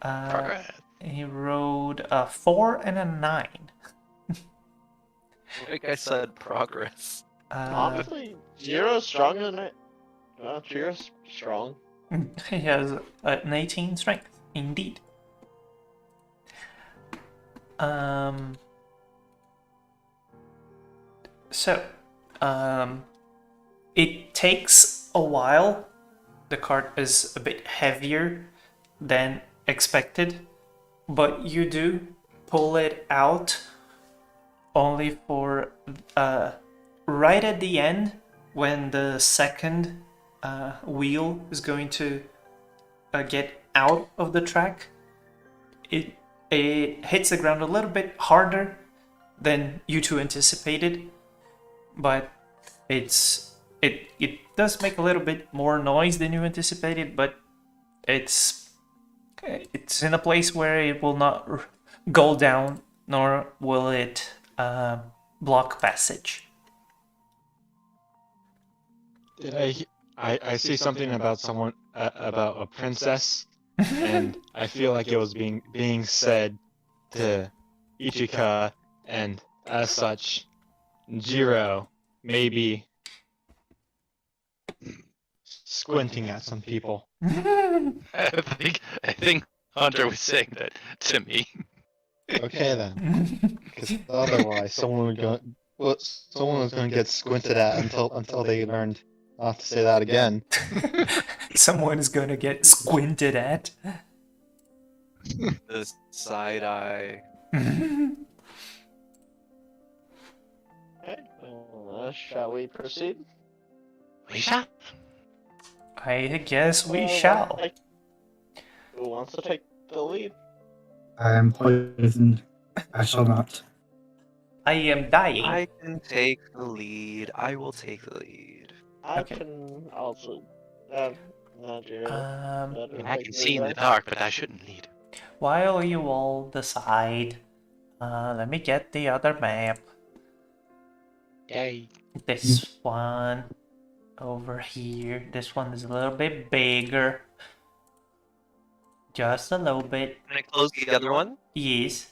Progress. He rolled a 4 and a 9. Like I said, progress. Honestly, Jiro's stronger than it. Jiro's strong. He has an 18 strength, indeed. So, it takes a while. The cart is a bit heavier than expected, but you do pull it out only for right at the end when the second wheel is going to get out of the track. It hits the ground a little bit harder than you two anticipated, but it does make a little bit more noise than you anticipated, but it's in a place where it will not go down, nor will it block passage. Did I see something about someone about a princess, and I feel like it was being said to Ichika, and as such, Jiro maybe squinting at some people. I think Hunter was saying that to me. Okay then, because otherwise someone was going to get squinted at until they learned not to say that again. Someone is gonna get squinted at. The side eye. Okay, shall we proceed? We shall. I guess we Well, shall. Who wants to take the lead? I am poisoned. I shall not. I am dying. I can take the lead. I will take the lead. I Okay. can also. No, Jiro. I can see in the dark, but I shouldn't lead. While you all decide, let me get the other map. Yay. This one over here. This one is a little bit bigger. Just a little bit. Can I close the other one? Yes.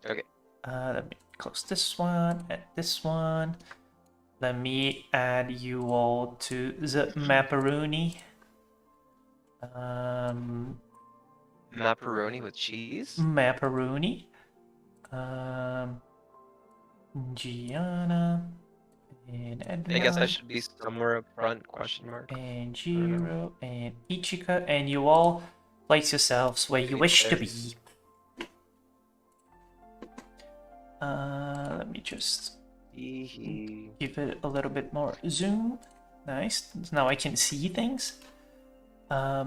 Okay. Let me close this one and this one. Let me add you all to the macaroni. Macaroni with cheese? Macaroni. Gianna. And Edwin. I guess I should be somewhere up front, question mark. And Jiro and Ichika, and you all place yourselves where you wish to be. Let me just give it a little bit more zoom. Nice. Now I can see things. Oh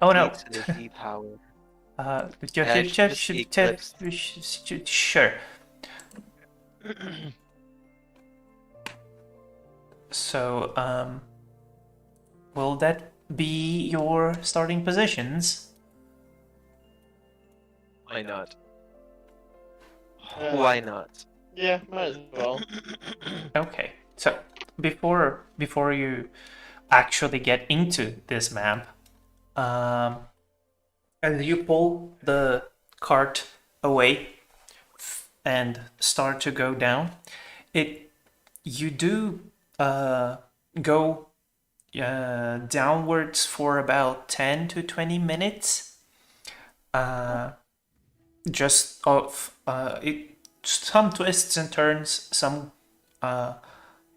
no. Power. Sure. So, will that be your starting positions? Why not? Why not? Yeah, might as well. Okay. So, before you actually get into this map, as you pull the cart away and start to go down, you do go downwards for about 10 to 20 minutes. Just of some twists and turns, some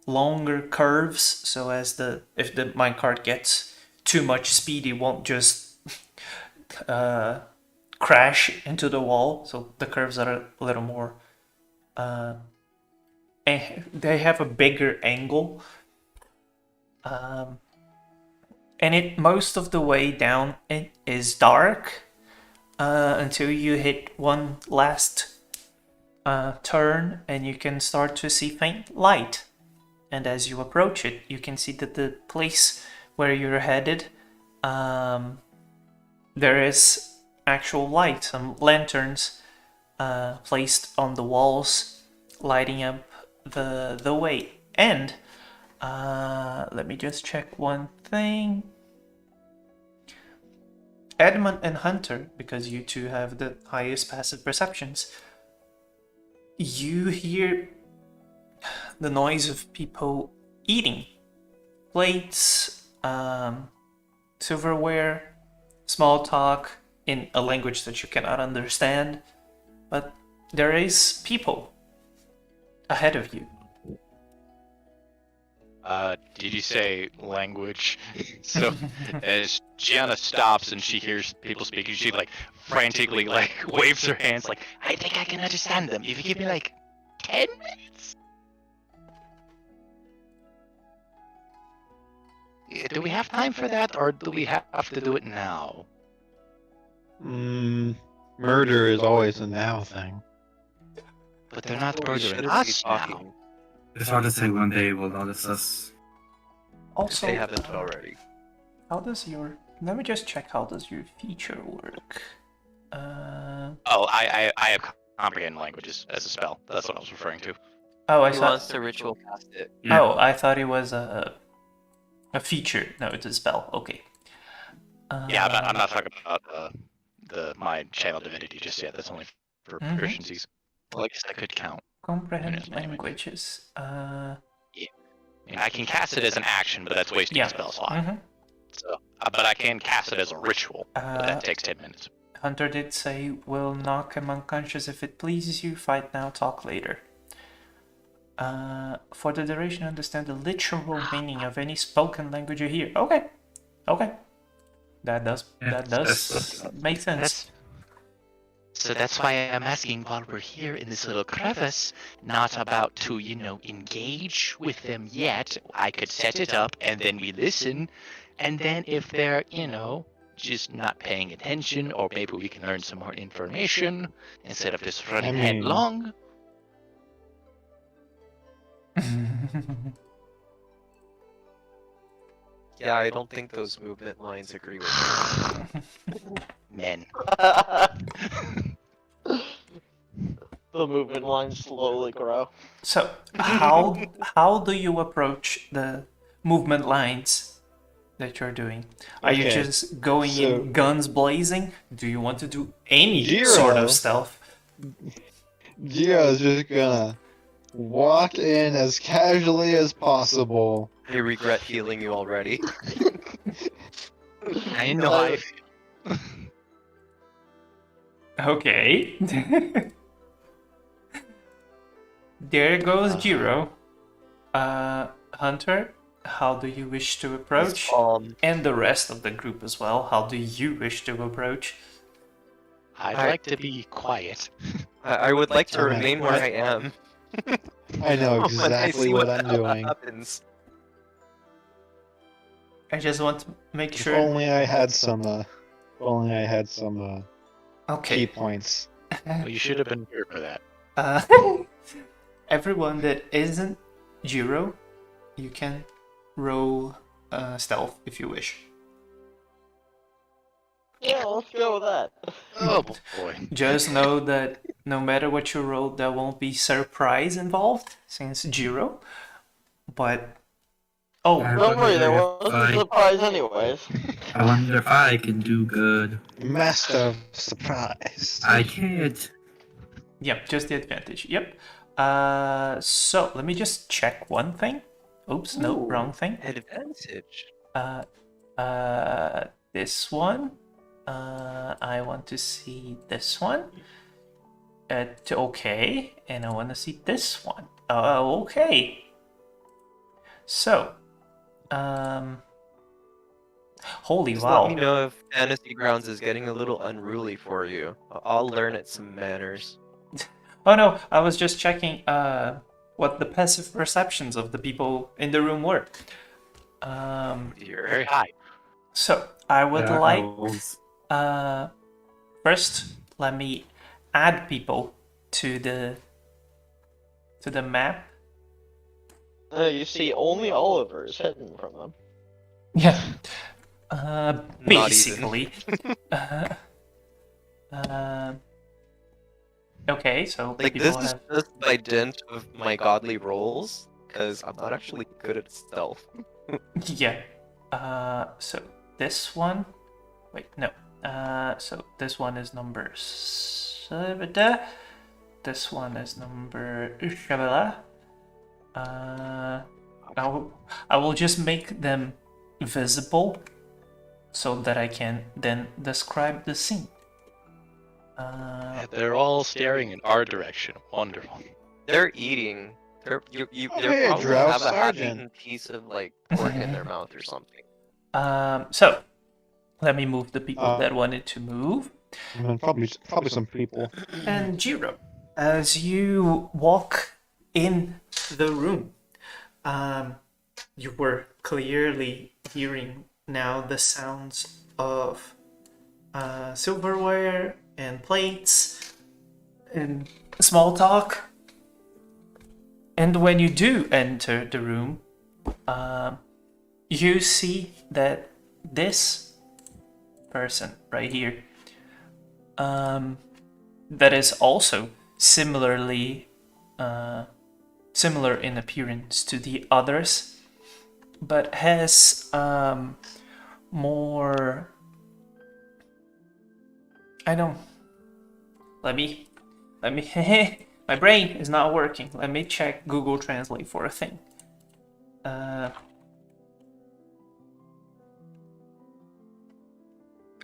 longer curves, so as if the minecart gets too much speed, it won't just crash into the wall. So the curves are a little more they have a bigger angle, and most of the way down it is dark, until you hit one last turn, and you can start to see faint light. And as you approach it, you can see that the place where you're headed, there is actual light, some lanterns placed on the walls, lighting up the way. And let me just check one thing. Edmund and Hunter, because you two have the highest passive perceptions, you hear the noise of people eating. Plates, silverware, small talk in a language that you cannot understand, but there is people ahead of you. Did you say language? So as Gianna stops and she hears people speaking, she like frantically like waves her hands like, I think I can understand them. If you give me like 10 minutes. Do we have time for that, or do we have to do it now? Murder is always a now thing. But they're not We murdering shouldn't be us now. talking. It's hard to say one day will notice us. If Also, they haven't already. how does your... Let me just check how does your feature work. Oh, I have comprehend languages as a spell. That's what I was referring to. Oh, I He thought... wants to ritual cast it. Yeah. Oh, I thought it was a feature. No, it's a spell. Okay. Yeah, I'm not talking about my channel divinity just yet. That's only for Mhm. proficiencies. Well, I guess that could count. Comprehend Yes, anyway. languages. I mean, I can cast it as an action, but that's wasting Yeah. a spell slot. Mhm. So, but I can cast it as a ritual, but Uh, that takes 10 minutes. Hunter did say, "We'll knock him unconscious if it pleases you. Fight now, talk later." For the duration, understand the literal meaning of any spoken language you hear. Okay, okay, that does make sense. So that's why I'm asking while we're here in this little crevice, not about to, engage with them yet. I could set it up and then we listen, and then if they're, just not paying attention, or maybe we can learn some more information instead of just running mean- headlong. Yeah, I don't think those movement lines agree with me. Men. The movement lines slowly grow. So, how do you approach the movement lines that you're doing? Are you Okay, just going so- in guns blazing? Do you want to do any Zero. sort of stealth? Gio's just gonna walk in as casually as possible. I regret healing you already. I know I feel. Okay. There goes Jiro. Hunter, how do you wish to approach? And the rest of the group as well. How do you wish to approach? I'd like to be quiet. I would like to Alright. remain where I am. I know When I exactly see what the I'm hell doing. happens. I just want to make If sure. only I had some. If only I had some key Okay. points. Well, you should have been here for that. Everyone that isn't Jiro, you can roll stealth if you wish. Yeah, let's go with that. Oh boy. Just know that no matter what you roll, there won't be surprise involved since Jiro. But oh, Don't worry, there wonder was if a I- surprise anyways. I wonder if I can do good. Master of surprise. I can't. yep, just the advantage. Yep. So let me just check one thing. Oops, no, Ooh. wrong thing. Advantage. This one. I want to see this one. Okay, and I want to see this one. Okay. So, holy Just wow. let me know if Fantasy Grounds is getting a little unruly for you. I'll learn it some manners. Oh no, I was just checking what the passive perceptions of the people in the room were. You're very high. So I would Yeah, like I was- first, let me add people to the map. You see, only Oliver is hidden from them. Yeah. Not even. Basically. Okay, so Like, people this is have. just by dint of my godly rolls, because I'm not actually good at stealth. Yeah. So this one. Wait, no. So this one is number 7. This one is number Shabala. I will just make them visible so that I can then describe the scene. They're all staring in our direction. Wonderful. They're eating. They're Oh, they're hey, probably Drow have a Sergeant. half-eaten piece of like pork in their mouth or something. So let me move the people Uh, that wanted to move. And probably some people. And Jiro, as you walk in the room, you were clearly hearing now the sounds of silverware and plates and small talk. And when you do enter the room, you see that this person right here, that is also similarly similar in appearance to the others, but has more. I don't. Let me. My brain is not working. Let me check Google Translate for a thing.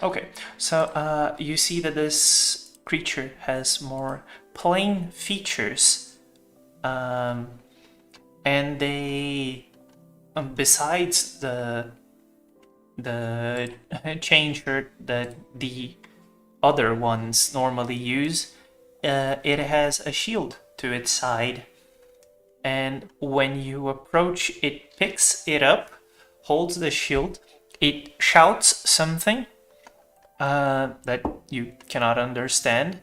Okay, so you see that this creature has more plain features, and they, besides the chain shirt that the other ones normally use, it has a shield to its side, and when you approach, it picks it up, holds the shield, it shouts something that you cannot understand,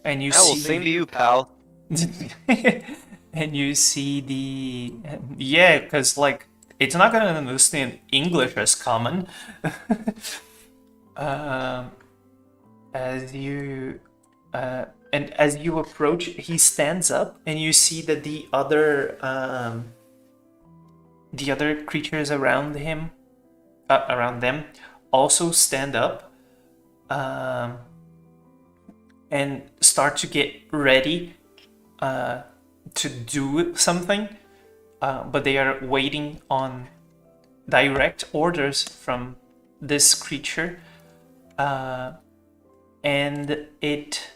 and you I will see. sing to you, pal. And you see the because like it's not gonna understand English as common. As you and as you approach, he stands up, and you see that the other creatures around him, around them, also stand up and start to get ready to do something, but they are waiting on direct orders from this creature, and it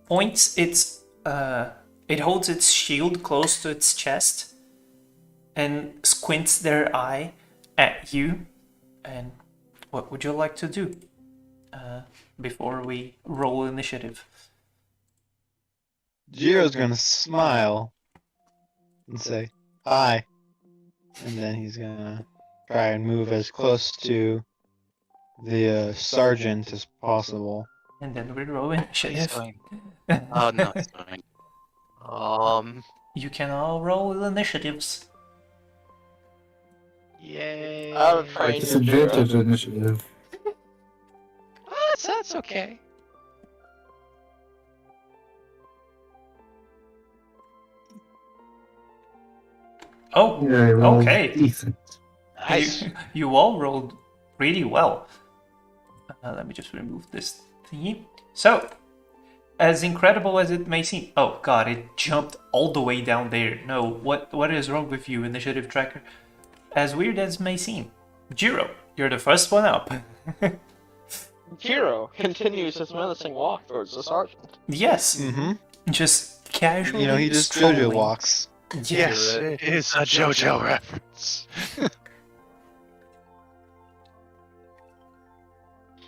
points its it holds its shield close to its chest and squints their eye at you. And what would you like to do before we roll initiative? Jiro's gonna smile and say, "Hi," and then he's gonna try and move as close to the sergeant as possible. And then we roll He's initiative. going. Oh no, he's going. You can all roll initiatives. Yay! I have a train to Disadvantage initiative. That's okay. Oh, Yeah, well, okay. decent. Nice. You all rolled really well. Let me just remove this thingy. So, as incredible as it may seem, oh god, it jumped all the way down there. No, what is wrong with you, initiative tracker? As weird as it may seem, Jiro, you're the first one up. Jiro continues his menacing walk towards the sergeant. Yes, Mm-hmm. just casually. You know, he just strolling. JoJo walks. Yes. It is a JoJo reference.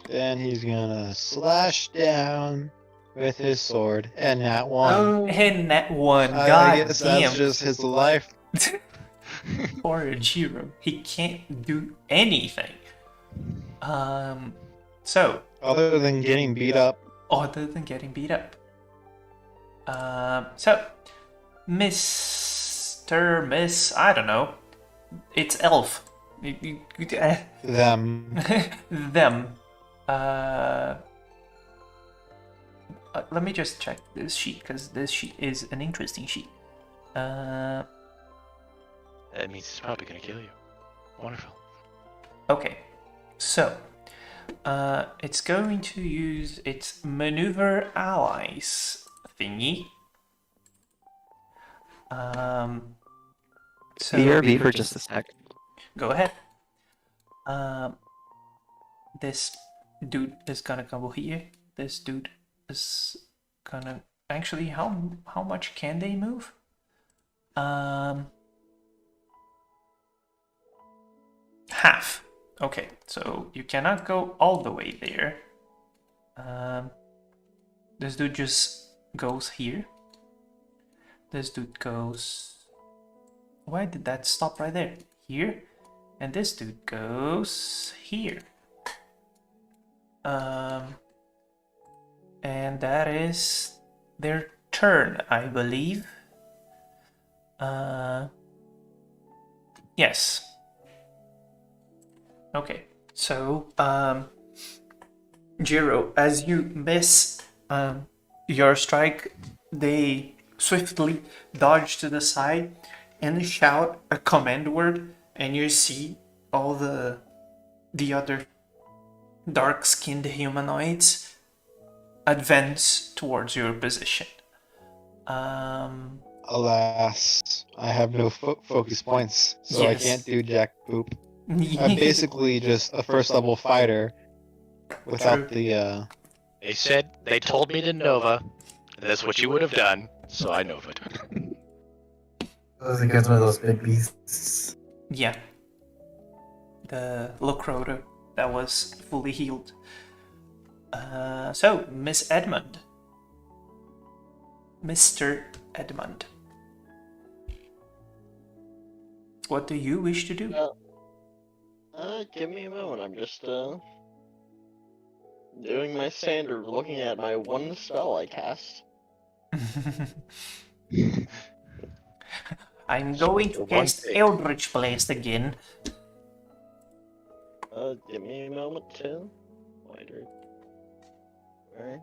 Then he's gonna slash down with his sword, and that one. Oh, And that one, I god guess damn. that's just his life. Poor Jiro, he can't do anything. So, Other than getting beat up, other than getting beat up. So, Mr. Miss, I don't know. It's Elf. them. Them. Let me just check this sheet, because this sheet is an interesting sheet. That means it's probably gonna kill you. Wonderful. Okay, so it's going to use its maneuver allies thingy. So BRB for just a sec. go ahead. This dude is gonna come here. This dude is gonna actually how much can they move? Half. Okay, so you cannot go all the way there. This dude just goes here. This dude goes. Why did that stop right there? Here. And this dude goes here. And that is their turn, I believe. Yes. Okay, so Jiro, as you miss your strike, they swiftly dodge to the side and shout a command word, and you see all the other dark-skinned humanoids advance towards your position. Alas, I have no focus points, so Yes. I can't do jack poop. I'm basically just a first level fighter without the They told me to Nova. That's what you would have done, so I Nova'd. I think it's one of those big beasts. Yeah. The Locroto that was fully healed. So, Miss Edmund. Mr. Edmund. What do you wish to do? Give me a moment. I'm just doing my standard, looking at my one spell I cast. I'm going to cast Eldritch Blast again. Give me a moment to wider. Alright.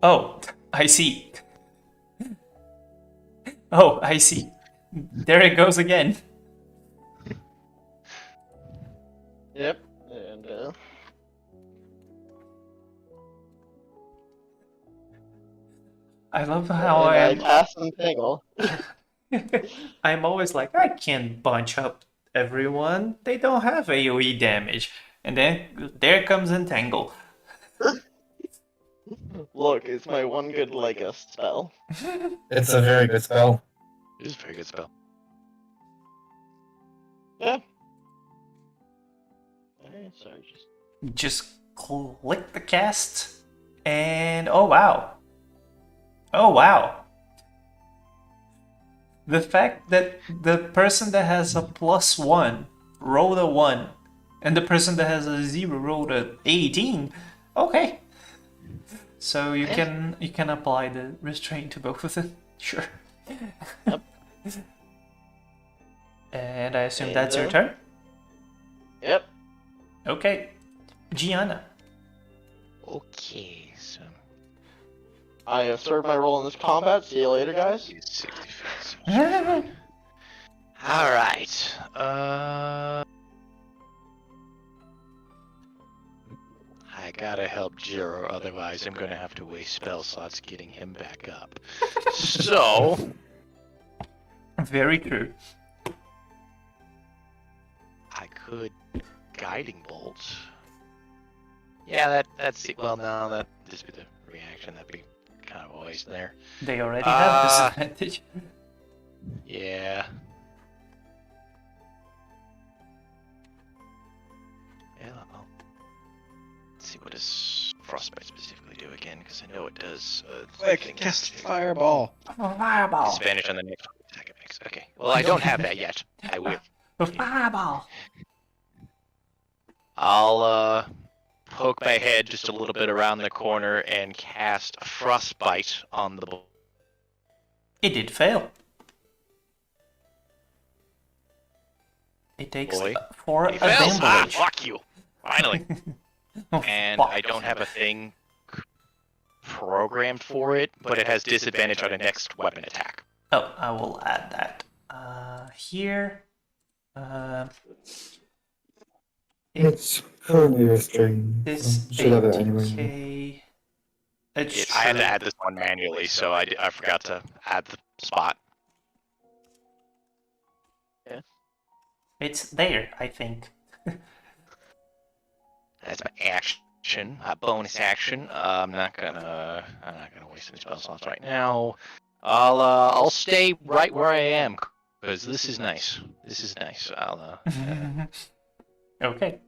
Oh, I see. Oh, I see. There it goes again. Yep, and I love how I cast Entangle. I'm always like, I can't bunch up everyone. They don't have AoE damage. And then there comes Entangle. Look, it's my one good spell. It's a very good spell. It is a very good spell. Yeah. Alright, sorry, Just click the cast, and oh wow. Oh wow. The fact that the person that has a +1 rolled a 1, and the person that has a 0 rolled a 18. Okay. So you can apply the restraint to both of them. Sure. Yep. And I assume And, that's your turn? Yep. Okay. Gianna. Okay, so I have served my role in this combat. See you later, guys. he's 60 feet. All right. I gotta help Jiro, otherwise I'm gonna have to waste spell slots getting him back up. So Very true. I could guiding bolt. Yeah, that's well. No, that just be the reaction. That'd be kind of a waste there. They already have disadvantage. Yeah. Yeah. Well, let's see what does frostbite specifically do again, because I know it does. quick cast fireball. Fireball. Disadvantage on the next attack it makes. Okay. Well, I don't have that yet. I will. Fireball. I'll poke my head just a little bit around the corner and cast Frostbite on the boy. It did fail. It takes Boy. 4 He fails! Ah, damage. fuck you! Finally! Oh, And fuck. I don't have a thing programmed for it, but it has disadvantage on a next weapon attack. Oh, I will add that. Here. It's currently restrained. This So should have it anyway. 80k. It I had to should- add this one manually, so I forgot to add the spot. It's there, I think. That's my action, my bonus action. I'm not gonna waste any spell slots right now. I'll stay right where I am because this is nice. This is nice. Okay.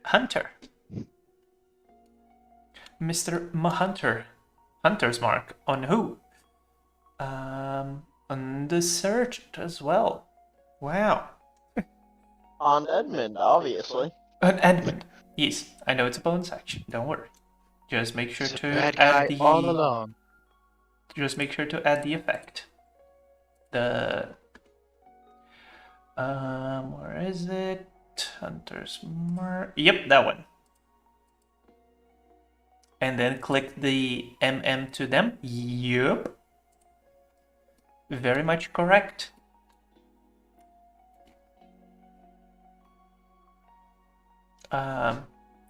Hunter. Mr. Hunter. Hunter's mark. On who? On the search as well. Wow. On Edmund, obviously. On Edmund. Yes, I know it's a bonus action. Don't worry. Just make sure to bad guy add the. all along. Just make sure to add the effect. The. Where is it? Hunter's mark. Yep, that one. And then click the MM to them. Yup. Very much correct.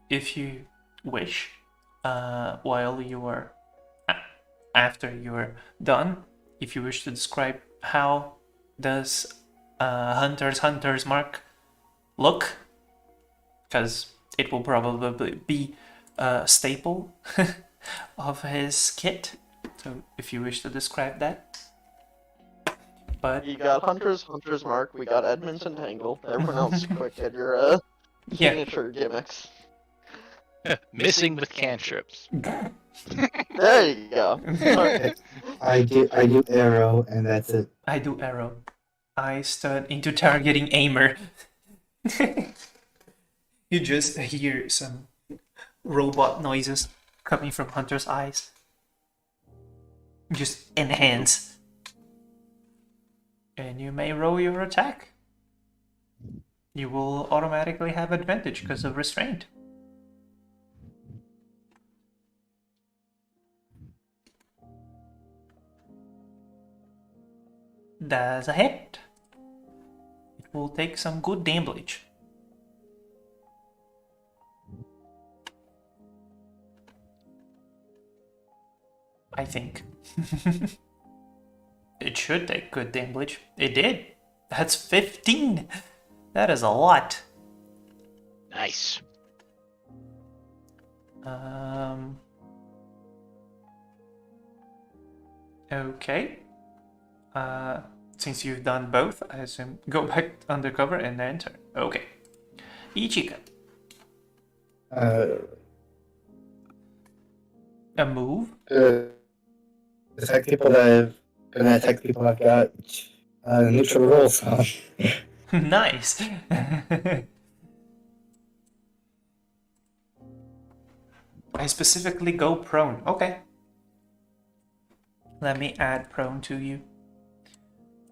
If you wish, while you are after you're done, if you wish to describe how does Hunter's mark look, because it will probably be a staple of his kit. So if you wish to describe that. But You got Hunter's mark, we got Edmund's entangle. Everyone else, quick, get your yeah, signature gimmicks. Missing with cantrips. There you go. Alright. I do arrow, and that's it. I do arrow. I turn into targeting aimer. You just hear some robot noises coming from Hunter's eyes. Just enhance. And you may roll your attack. You will automatically have advantage because of restraint. That's a hit. It will take some good damage. I think. It should take good damage. It did. That's 15. That is a lot. Nice. Okay. Since you've done both, I assume go back undercover and enter. Okay. Ichika. A move. Attack people that I've gonna attack people I've got neutral rolls on. Nice. I specifically go prone. Okay. Let me add prone to you.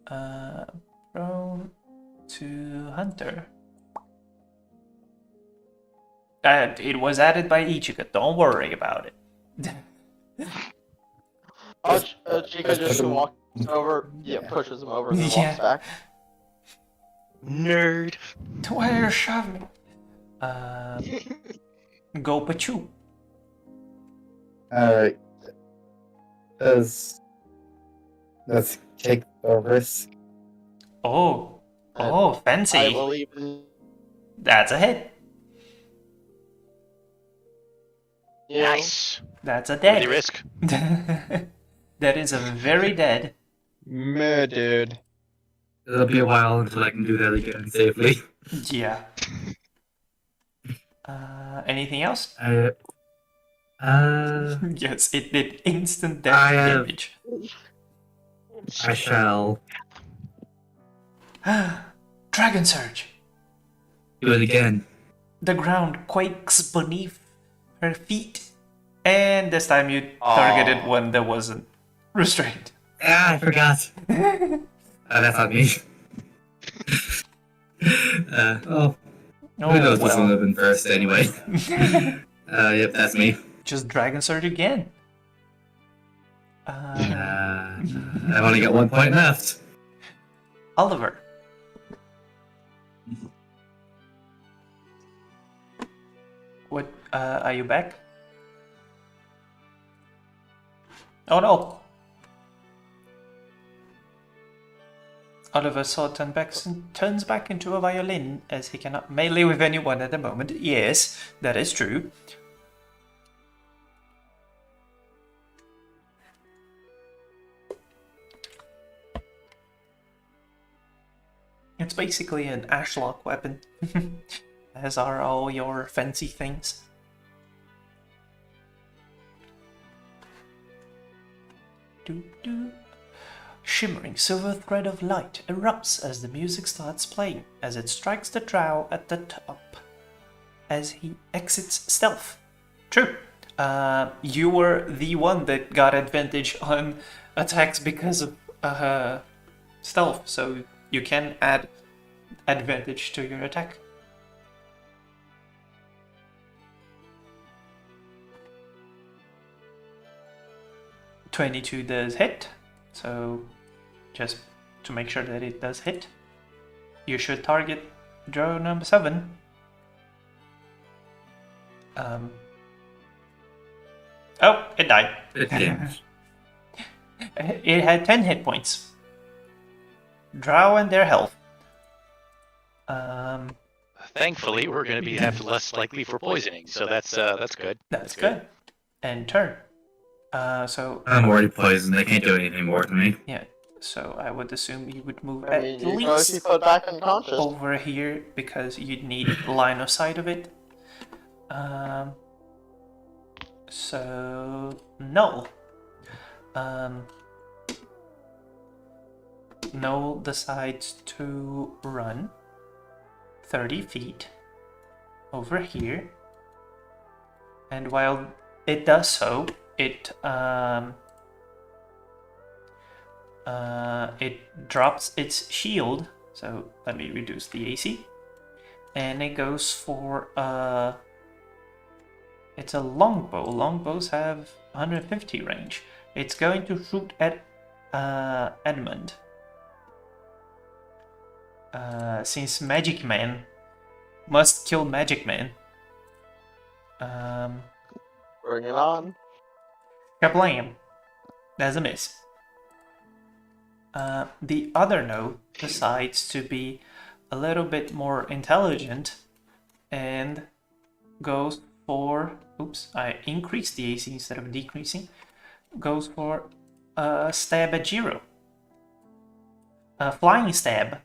Prone to Hunter. It was added by Ichika. Don't worry about it. Chica just walks over, pushes him over and then Yeah. walks back. Nerd. Why are you shoving? Go Pachu. Alright. Let's take the risk. Oh, I fancy. believe in That's a hit. you. Nice. That's a What do you dead. risk? That is a very dead. Meh, dude. It'll be a while until I can do that again safely. Yeah. Anything else? Yes, it did instant death I have- damage. I shall Dragon Surge. do it again. the ground quakes beneath her feet. And this time you targeted Aw. one that wasn't restrained. Ah, I forgot. That's not me. Oh, who knows which one would have been first anyway. Yep, that's me. Just Dragon Sword again. I've only got 1 point left. Oliver. What, are you back? Oh no! Oliver Sword turns back into a violin as he cannot melee with anyone at the moment. Yes, that is true. It's basically an ashlock weapon, as are all your fancy things. Doo-doo. Shimmering silver thread of light erupts as the music starts playing, as it strikes the drow at the top, as he exits stealth. True. You were the one that got advantage on attacks because of stealth, so you can add advantage to your attack. $22 does hit, so just to make sure that it does hit, you should target Drow number 7. Oh, it died. It damaged. It had 10 hit points. Drow and their health. Thankfully, we're going to be less likely for poisoning, so that's good. That's good. And turn. So I'm already poisoned. They can't do anything more to me. yeah. So I would assume you would move I at mean, you can least keep it back unconscious. over here because you'd need line of sight of it. So Null. Null decides to run 30 feet over here, and while it does so, it drops its shield. So let me reduce the AC, and it goes for it's a longbow. Longbows have 150 range. It's going to shoot at Edmund. Since Magic Man must kill Magic Man. Bring it on. Kablam! That's a miss. The other node decides to be a little bit more intelligent and goes for... Oops, I increased the AC instead of decreasing. Goes for a stab at Jiro. A flying stab.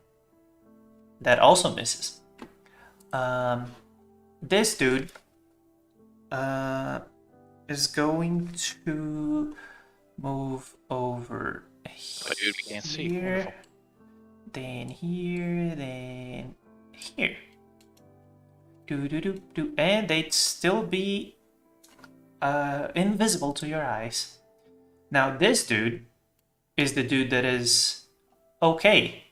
That also misses. This dude is going to move over But dude, we can't see. here, Wonderful. then here, then here. Do, and they'd still be invisible to your eyes. Now this dude is the dude that is okay.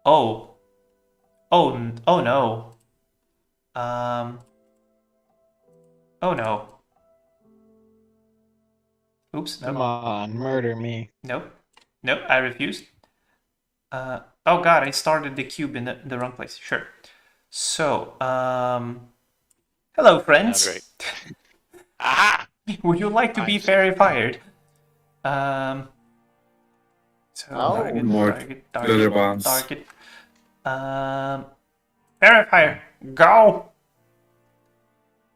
Oh no. Oh no. Oops, Come no. on, murder me. Nope. Nope, I refused. Oh god, I started the cube in the wrong place. Sure. So, hello friends. Great. Aha! Would you like to be Nice. fairy fired? So Oh, more glitter bombs. target. Fairy fire, go!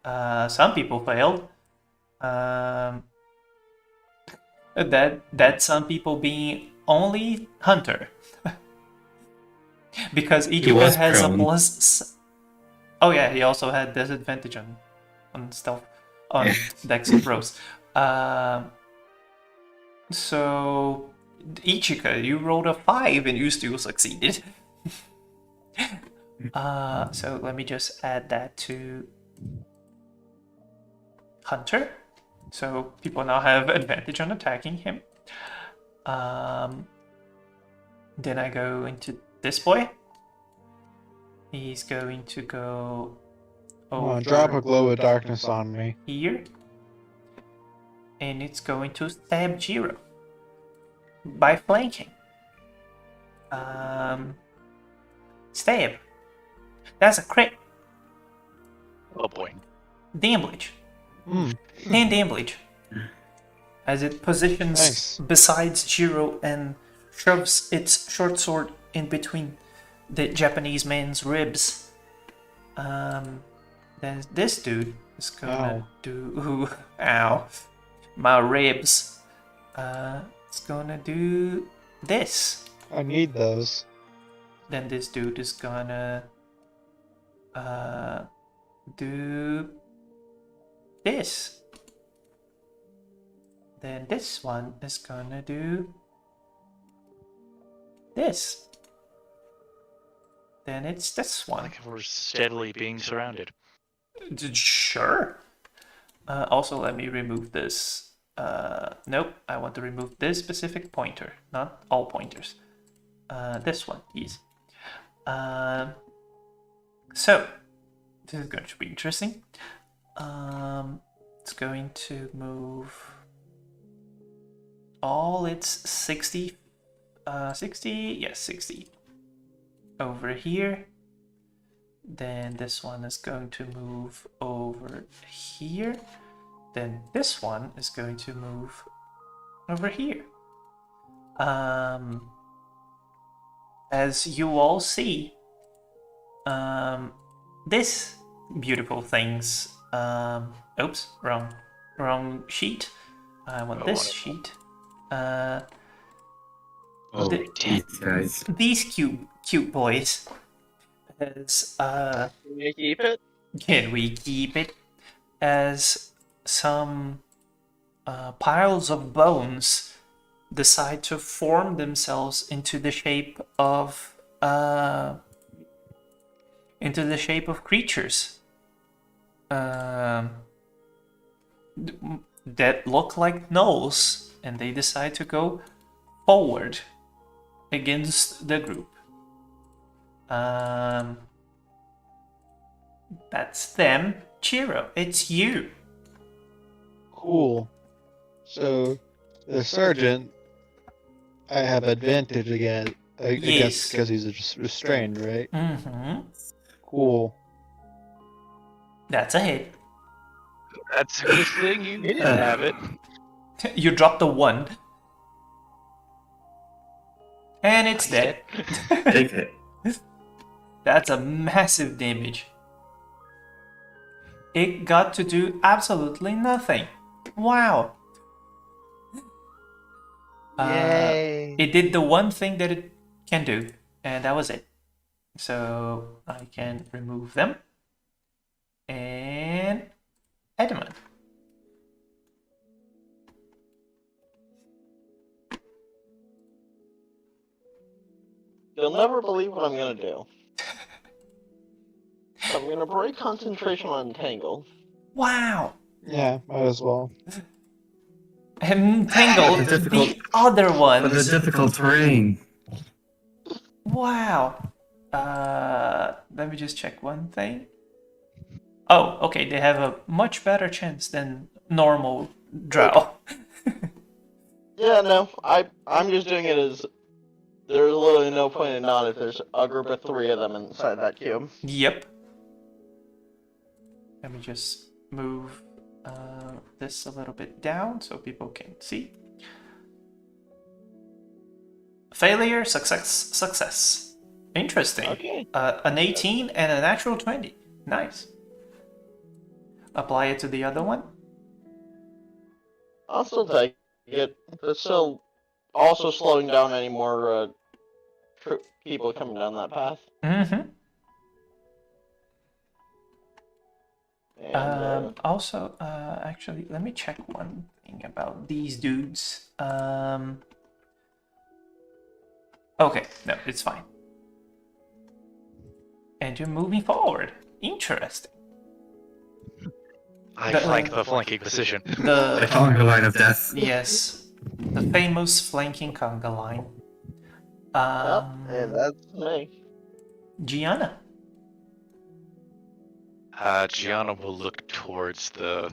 Some people failed. That some people being only hunter. Because Ichika was has prone. a plus. Oh yeah, he also had disadvantage on stealth on Dex and Bros. So Ichika, you rolled a 5 and you still succeeded. So let me just add that to Hunter. So people now have advantage on attacking him. Then I go into this boy. He's going to go over Drop a glow of darkness on me. here. And it's going to stab Jiro by flanking. Stab. That's a crit. Oh boy. Damage. Hmm. 10 damage. As it positions Nice. besides Jiro and shoves its short sword in between the Japanese man's ribs. Then this dude is gonna do. Ow. My ribs. It's gonna do this. I need those. Then this dude is gonna do this. Then this one is gonna do this. Then it's this one. Like we're steadily being surrounded. Sure. Also, let me remove this. Nope, I want to remove this specific pointer, not all pointers. This one, yes. So, this is going to be interesting. It's going to move all its 60, 60 over here. Then this one is going to move over here. Then this one is going to move over here. As you all see, this beautiful things. Oops, wrong sheet. I want this sheet. Oh, these guys. These cute boys. As Can you keep it? can we keep it? As some piles of bones decide to form themselves into the shape of creatures that look like gnolls, and they decide to go forward against the group. That's them. Chiro, it's you. Cool. So, the sergeant, I have advantage against Yes. because he's restrained, right? Mm-hmm. Cool. That's a hit. That's a good thing you didn't have it. You dropped the 1. And it's dead. Big hit. That's a massive damage. It got to do absolutely nothing. Wow. Yay. It did the one thing that it can do, and that was it. So I can remove them. And Edmund. You'll never believe what I'm gonna do. I'm gonna break concentration on Entangle. Wow. Yeah, might as well. And Tangled, The difficult- the other For the ones. difficult terrain. Wow. Let me just check one thing. Oh, okay. They have a much better chance than normal Drow. Yeah, no, I'm just doing it as there's literally no point in not if there's a group of 3 of them inside that cube. Yep. Let me just move this a little bit down so people can see. Failure, success. Interesting. Okay. An 18 and a natural 20. Nice. Apply it to the other one. I'll still take it. It's still also slowing down any more people coming down that path. Mm-hmm. And, Also, actually, let me check one thing about these dudes. Okay, no, it's fine. And you're moving forward. Interesting. I The- flank the flanking position. The The conga line of death. yes, the famous flanking conga line. And that's me. Gianna. Gianna will look towards the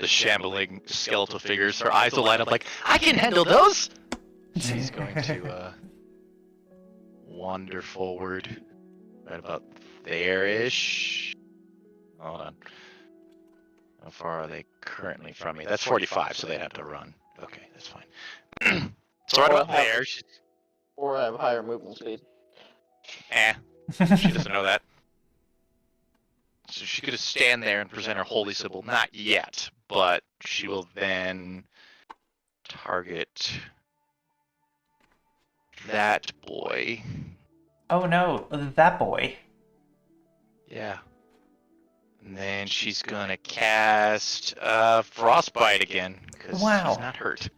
shambling skeletal figures. Her eyes will light up like, I can handle those! She's going to wander forward. Right about there-ish. Hold on. How far are they currently from me? That's 45, so they'd have to run. Okay, that's fine. So right about there, she's... Or I have higher movement speed. She doesn't know that. So she could just stand there and present her holy symbol. Not yet, but she will then target that boy. Oh no, that boy. Yeah. And then she's gonna cast Frostbite again, because Wow. he's not hurt.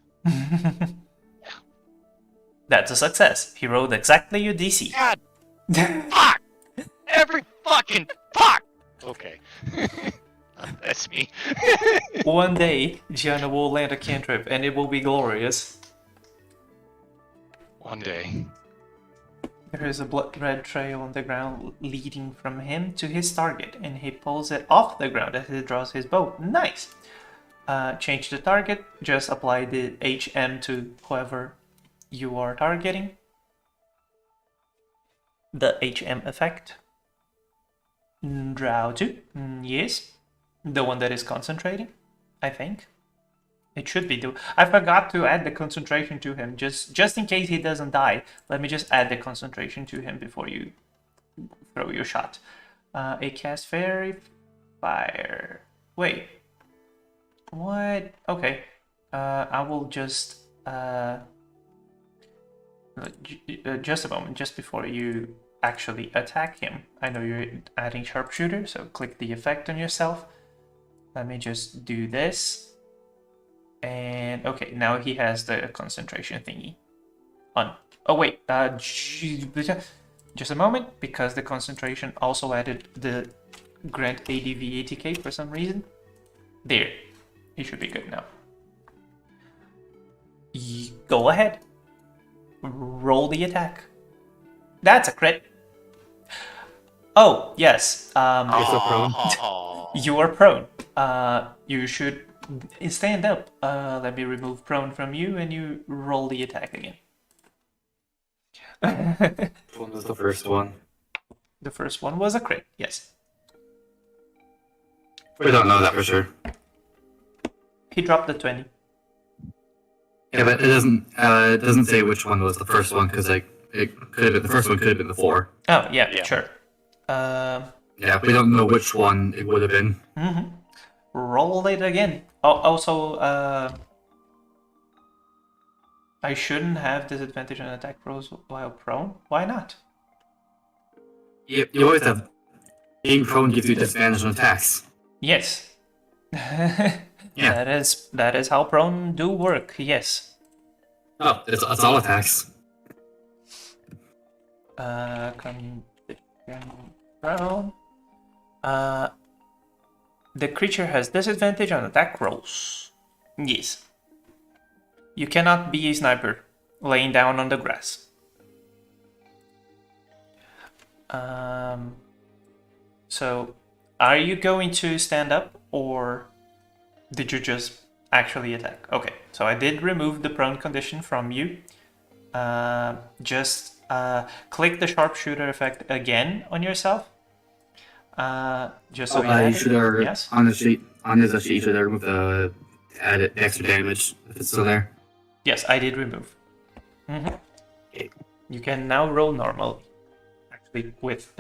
That's a success. He rolled exactly your DC. God fuck! Every fucking fuck! Okay. That's me. One day, Gianna will land a cantrip and it will be glorious. One day. There is a blood-red trail on the ground leading from him to his target, and he pulls it off the ground as he draws his bow. Nice! Change the target, just apply the HM to whoever you are targeting. The HM effect. Drow 2, yes. The one that is concentrating, I think. It should be. I forgot to add the concentration to him, just in case he doesn't die. Let me just add the concentration to him before you throw your shot. A cast fairy fire. Wait. What? Okay. I will just a moment, just before you actually attack him. I know you're adding sharpshooter, so click the effect on yourself. Let me just do this. And okay, now he has the concentration thingy on. Oh wait, just a moment, because the concentration also added the grant ADV 80k for some reason. There, he should be good now. Go ahead, roll the attack. That's a crit. Oh yes, you are prone. You should stand up. Let me remove prone from you, and you roll the attack again. What was the first one? The first one was a crit. Yes. We don't know that for sure. He dropped the 20. Yeah, but it doesn't say which one was the first one, because like it could have been the first one, could have been the 4. Oh yeah, Yeah. sure. Yeah, we don't know which one it would have been. Roll it again. Oh, also, I shouldn't have disadvantage on attack rolls while prone. Why not? You always have being prone gives you disadvantage on attacks. Yes. Yeah. That is how prone do work. Yes. Oh, it's all attacks. Condition prone. The creature has disadvantage on attack rolls. Yes. You cannot be a sniper laying down on the grass. So, are you going to stand up, or did you just actually attack? Okay, so I did remove the prone condition from you. Just click the sharpshooter effect again on yourself. Just so You should have yes. on the sheet. On this sheet, you should have removed the added extra damage if it's still there. Yes, I did remove. Okay. You can now roll normally. Actually, with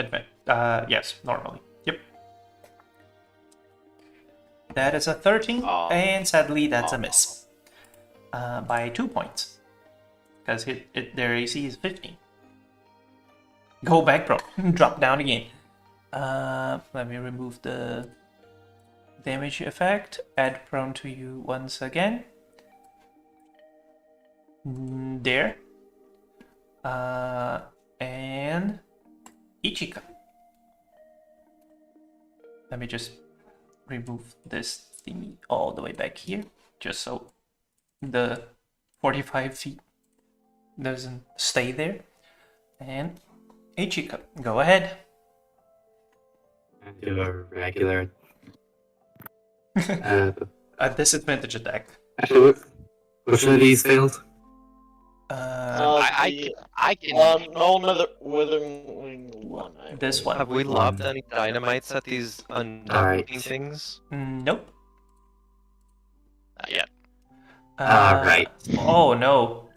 yes, normally. Yep. That is a 13, and sadly, that's a miss. By 2 points. Because their AC is 15. Go back, bro. Drop down again. Let me remove the damage effect. Add prone to you once again. There. And Ichika. Let me just remove this thingy all the way back here, just so the 45 feet doesn't stay there. And Ichika, go ahead. Do a regular. A disadvantage attack. Actually, which one of these failed? I can. No, withering one. This one. Have we lobbed any dynamites at these undead-looking things? Nope. Not yet. Alright. Oh no.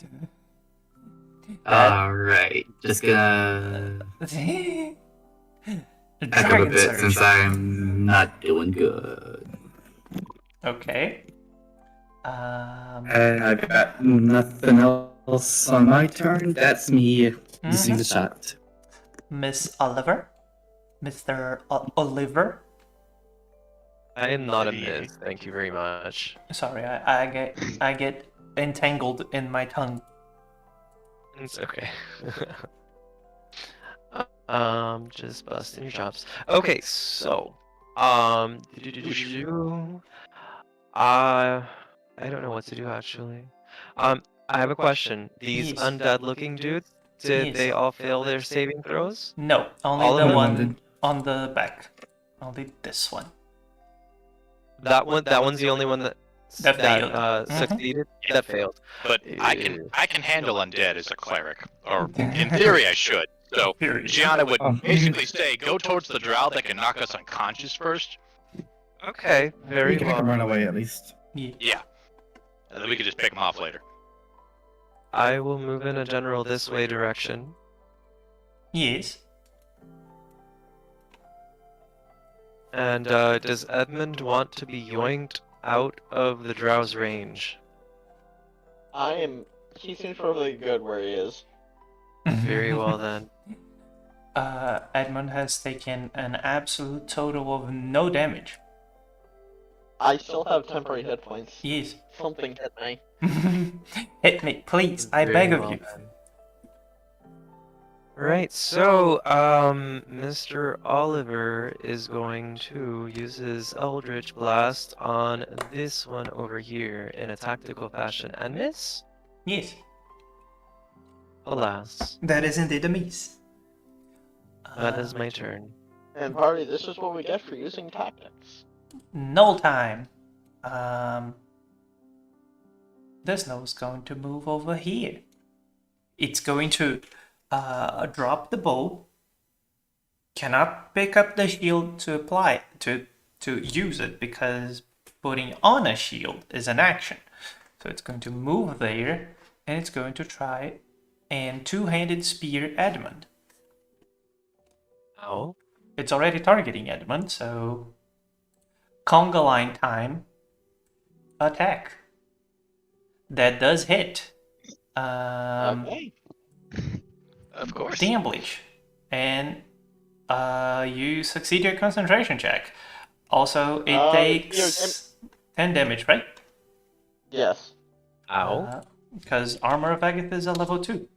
Alright. Just gonna The back up a dragon bit surge. since I'm not doing good. Okay. And I've got nothing else on my turn. That's me using the shot. Miss Oliver. Mr. Oliver. I am not a miss, thank you very much. Sorry, I get entangled in my tongue. It's okay. Just busting your chops. Okay, so, I don't know what to do actually. I have a question. These Yes. undead-looking dudes, did Yes. they all fail their saving throws? No, only All of the them one did. on the back. Only this one. That one's the only one that That failed. succeeded. That failed. But I can handle undead as a cleric, or in theory I should. So Period. Gianna would Oh. basically say, go towards the drow that can knock us unconscious first. Okay, very You can well. run away at least. Yeah. Yeah. And then we could just pick them off later. I will move in a general this way direction. Yes. And does Edmund want to be yoinked out of the Drow's range? He seems perfectly good where he is. Very well then. Edmund has taken an absolute total of no damage. I still have temporary hit points. Yes. Something hit me. Hit me, please. I Very beg of well you. then. Right, so, Mr. Oliver is going to use his Eldritch Blast on this one over here in a tactical fashion and miss? Yes. Alas, That is indeed a miss. that is my turn. And party, this is what we get for using tactics. Null time. This gnoll is going to move over here. It's going to drop the bow. Cannot pick up the shield to apply to use it because putting on a shield is an action. So it's going to move there and it's going to try and two-handed spear Edmund. Oh, It's already targeting Edmund, so conga line time attack. That does hit. Okay. Of course. Damn bleach. And you succeed your concentration check. Also, it takes 10 damage, right? Yes. ow. Because Armor of Agath is a level 2.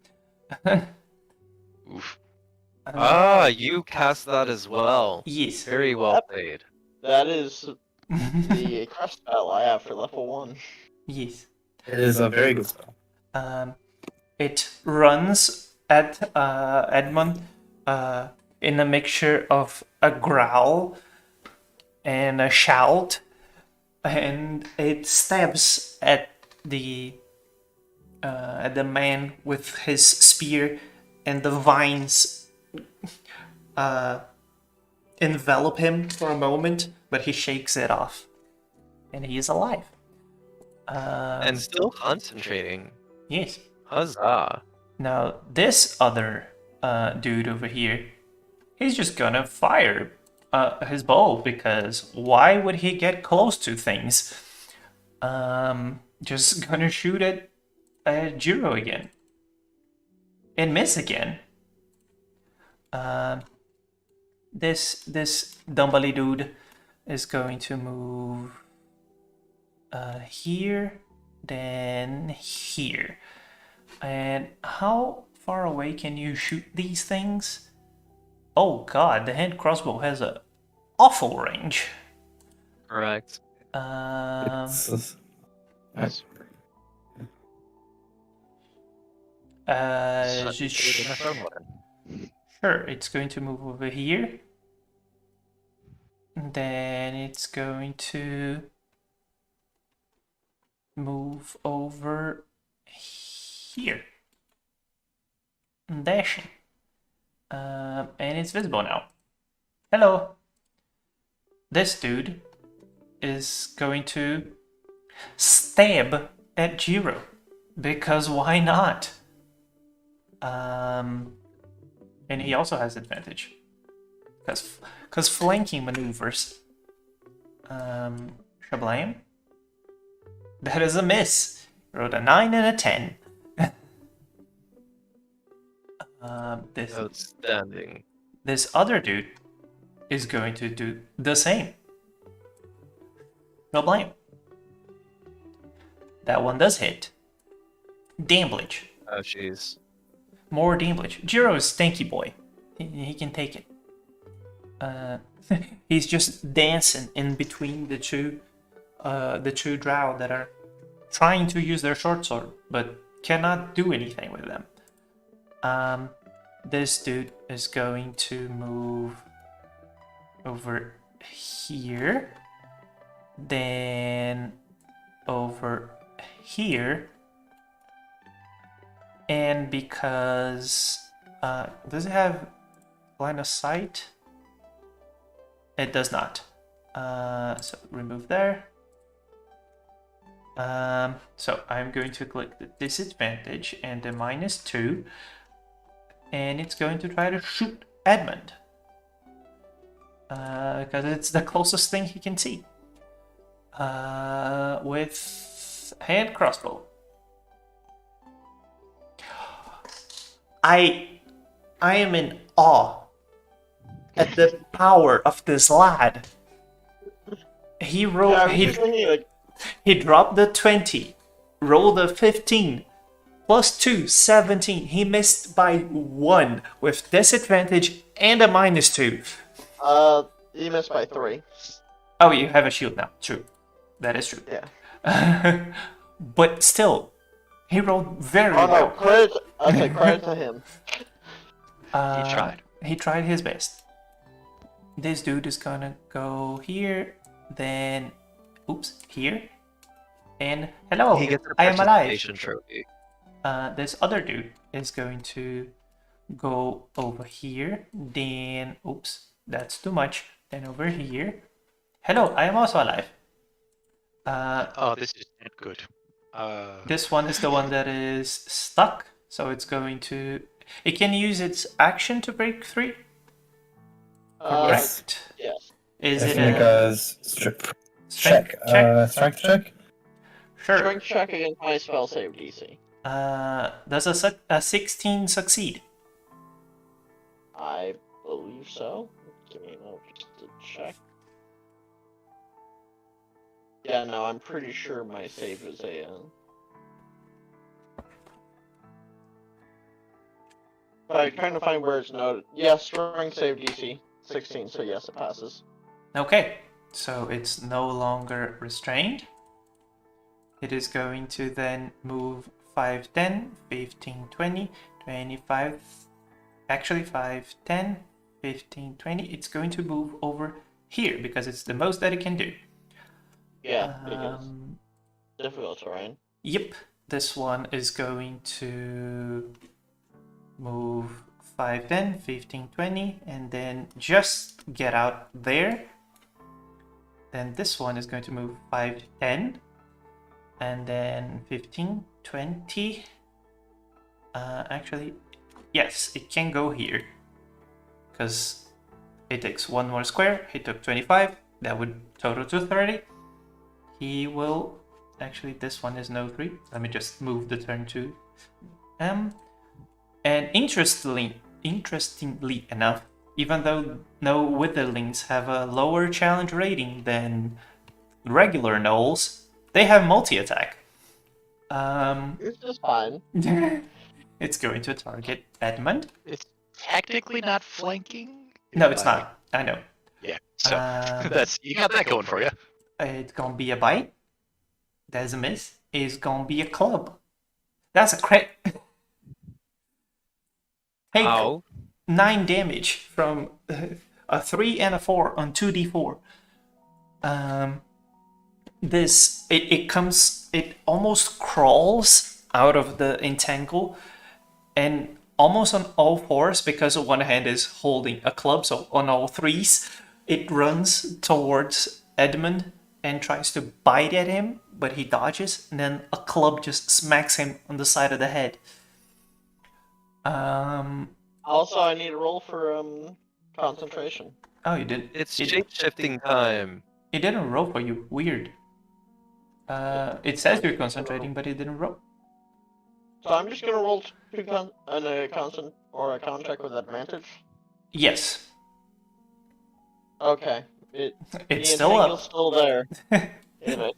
Oof. Ah, you cast that as well. Yes. Very well played. That is the crush spell I have for level 1. Yes. It is a very good spell. It runs at Edmund in a mixture of a growl and a shout, and it stabs at the man with his spear, and the vines envelop him for a moment, but he shakes it off, and he is alive. And still concentrating. Yes. Huzzah. Now, this other dude over here, he's just gonna fire his bow because why would he get close to things? Just gonna shoot at Jiro again. And miss again. This Dumbly dude is going to move here, then here. And how far away can you shoot these things? Oh god, the hand crossbow has a awful range. Correct. It's- That's sure, it's going to move over here. Then it's going to move over here. Dashing. And it's visible now. Hello. This dude is going to stab at Jiro. Because why not? And he also has advantage. Because flanking maneuvers. Shablam. That is a miss. Rolled a 9 and a 10. Outstanding. This other dude is going to do the same. No blame. That one does hit. Damage. Oh, jeez. More damage. Jiro is stanky boy. He can take it. He's just dancing in between the two drow that are trying to use their short sword, but cannot do anything with them. This dude is going to move over here, then over here, and because does it have line of sight? It does not. So remove there. So I'm going to click the disadvantage and the -2, and it's going to try to shoot Edmund. Because it's the closest thing he can see. With hand crossbow. I am in awe at the power of this lad. He rolled. Yeah, I was just thinking, like, He dropped the 20, rolled a 15, plus 2, 17. He missed by 1 with disadvantage and a -2. he missed by 3. Oh, you have a shield now. True. That is true. Yeah. But still, he rolled very Oh no, well. credit to him. he tried. He tried his best. This dude is gonna go here, then, oops, here, and hello, He gets a I am alive. participation trophy. This other dude is going to go over here, then, oops, that's too much, then over here. Hello, I am also alive. Oh, this is not good. This one is the one that is stuck, so it's going to, it can use its action to break free. Correct. Yes. Is I it think a strength strength check. check? Strength check. Sure. Strength check against my spell save DC. Does a 16 succeed? I believe so. Give me a moment just to check. Yeah, no, I'm pretty sure my save is a. But I'm trying to find where it's noted. Yes, strength save DC 16, so yes, it passes. Okay, so it's no longer restrained. It is going to then move 5, 10, 15, 20, 25, actually 5, 10, 15, 20. It's going to move over here because it's the most that it can do. Yeah, because difficult terrain. Yep, this one is going to move 5, 10, 15, 20, and then just get out there. Then this one is going to move 5, 10, and then 15, 20. Actually, yes, it can go here because it takes 1 more square. He took 25. That would total to 30. He will. Actually, this one is no 3. Let me just move the turn to M. And interestingly enough, even though no witherlings have a lower challenge rating than regular gnolls, they have multi-attack. It's just fine. It's going to target Edmund. It's technically not flanking. No, it's not. I know. Yeah. So Um, that's you got that going for you. It's gonna be a bite. That's a miss. It's gonna be a club. That's a crit. Take How? 9 damage from a 3 and a 4 on 2d4. It almost crawls out of the entangle and almost on all fours, because one hand is holding a club, so on all threes, it runs towards Edmund and tries to bite at him, but he dodges, and then a club just smacks him on the side of the head. Also, I need a roll for concentration. Oh, you didn't. It's shape-shifting time. It didn't roll for you. Weird. It says you're concentrating, but it didn't roll. So I'm just gonna roll a contract with advantage. Yes, Okay. it's The still entangle's up. still there.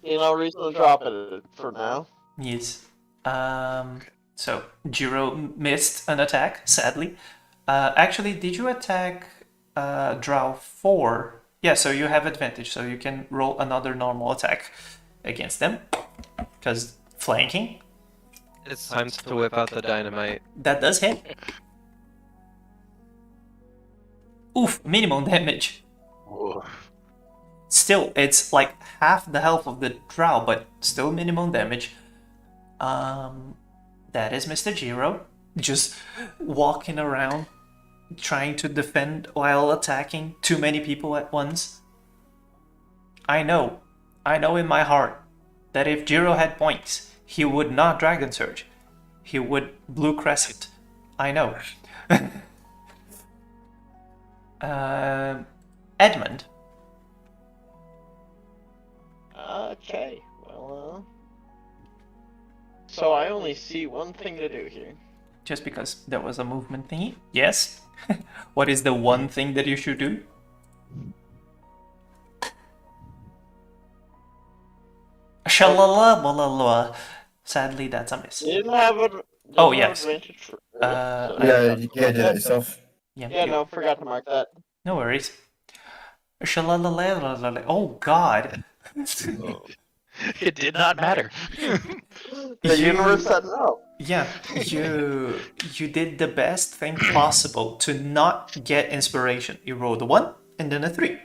No reason to drop it for now. Yes. So Jiro missed an attack, sadly. Actually, did you attack Drow 4? Yeah, so you have advantage, so you can roll another normal attack against them. Because flanking, It's time to whip out the dynamite. that does hit. Oof, minimum damage. Ooh. Still, it's like half the health of the Drow, but still minimum damage. That is Mr. Jiro, just walking around, trying to defend while attacking too many people at once. I know in my heart that if Jiro had points, he would not Dragon Surge. He would Blue Crescent. I know. Edmund. Okay, well, so I only see one thing to do here. Just because there was a movement thingy? Yes. What is the one thing that you should do? Shalala. Sadly, that's a miss. You didn't have it. Oh, yes. Advantage for Uh, Yeah, you can't do that yourself. Yeah, no, forgot to mark that. No worries. Shalala. Oh God. It did not matter. The universe said no. Yeah, you did the best thing possible to not get inspiration. You rolled a 1 and then a 3.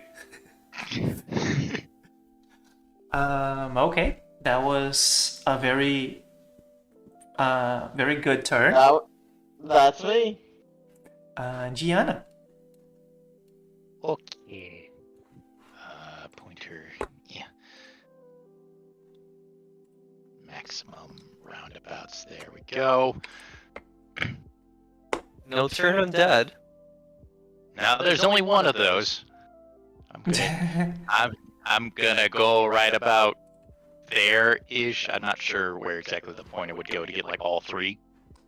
Okay, that was a very good turn. That's me. Gianna. Okay. Pointer. Yeah. Maximum roundabouts. There we go. No turn undead. Now there's only one of those. I'm gonna go right about there-ish. I'm not sure where exactly the pointer would go to get like all three.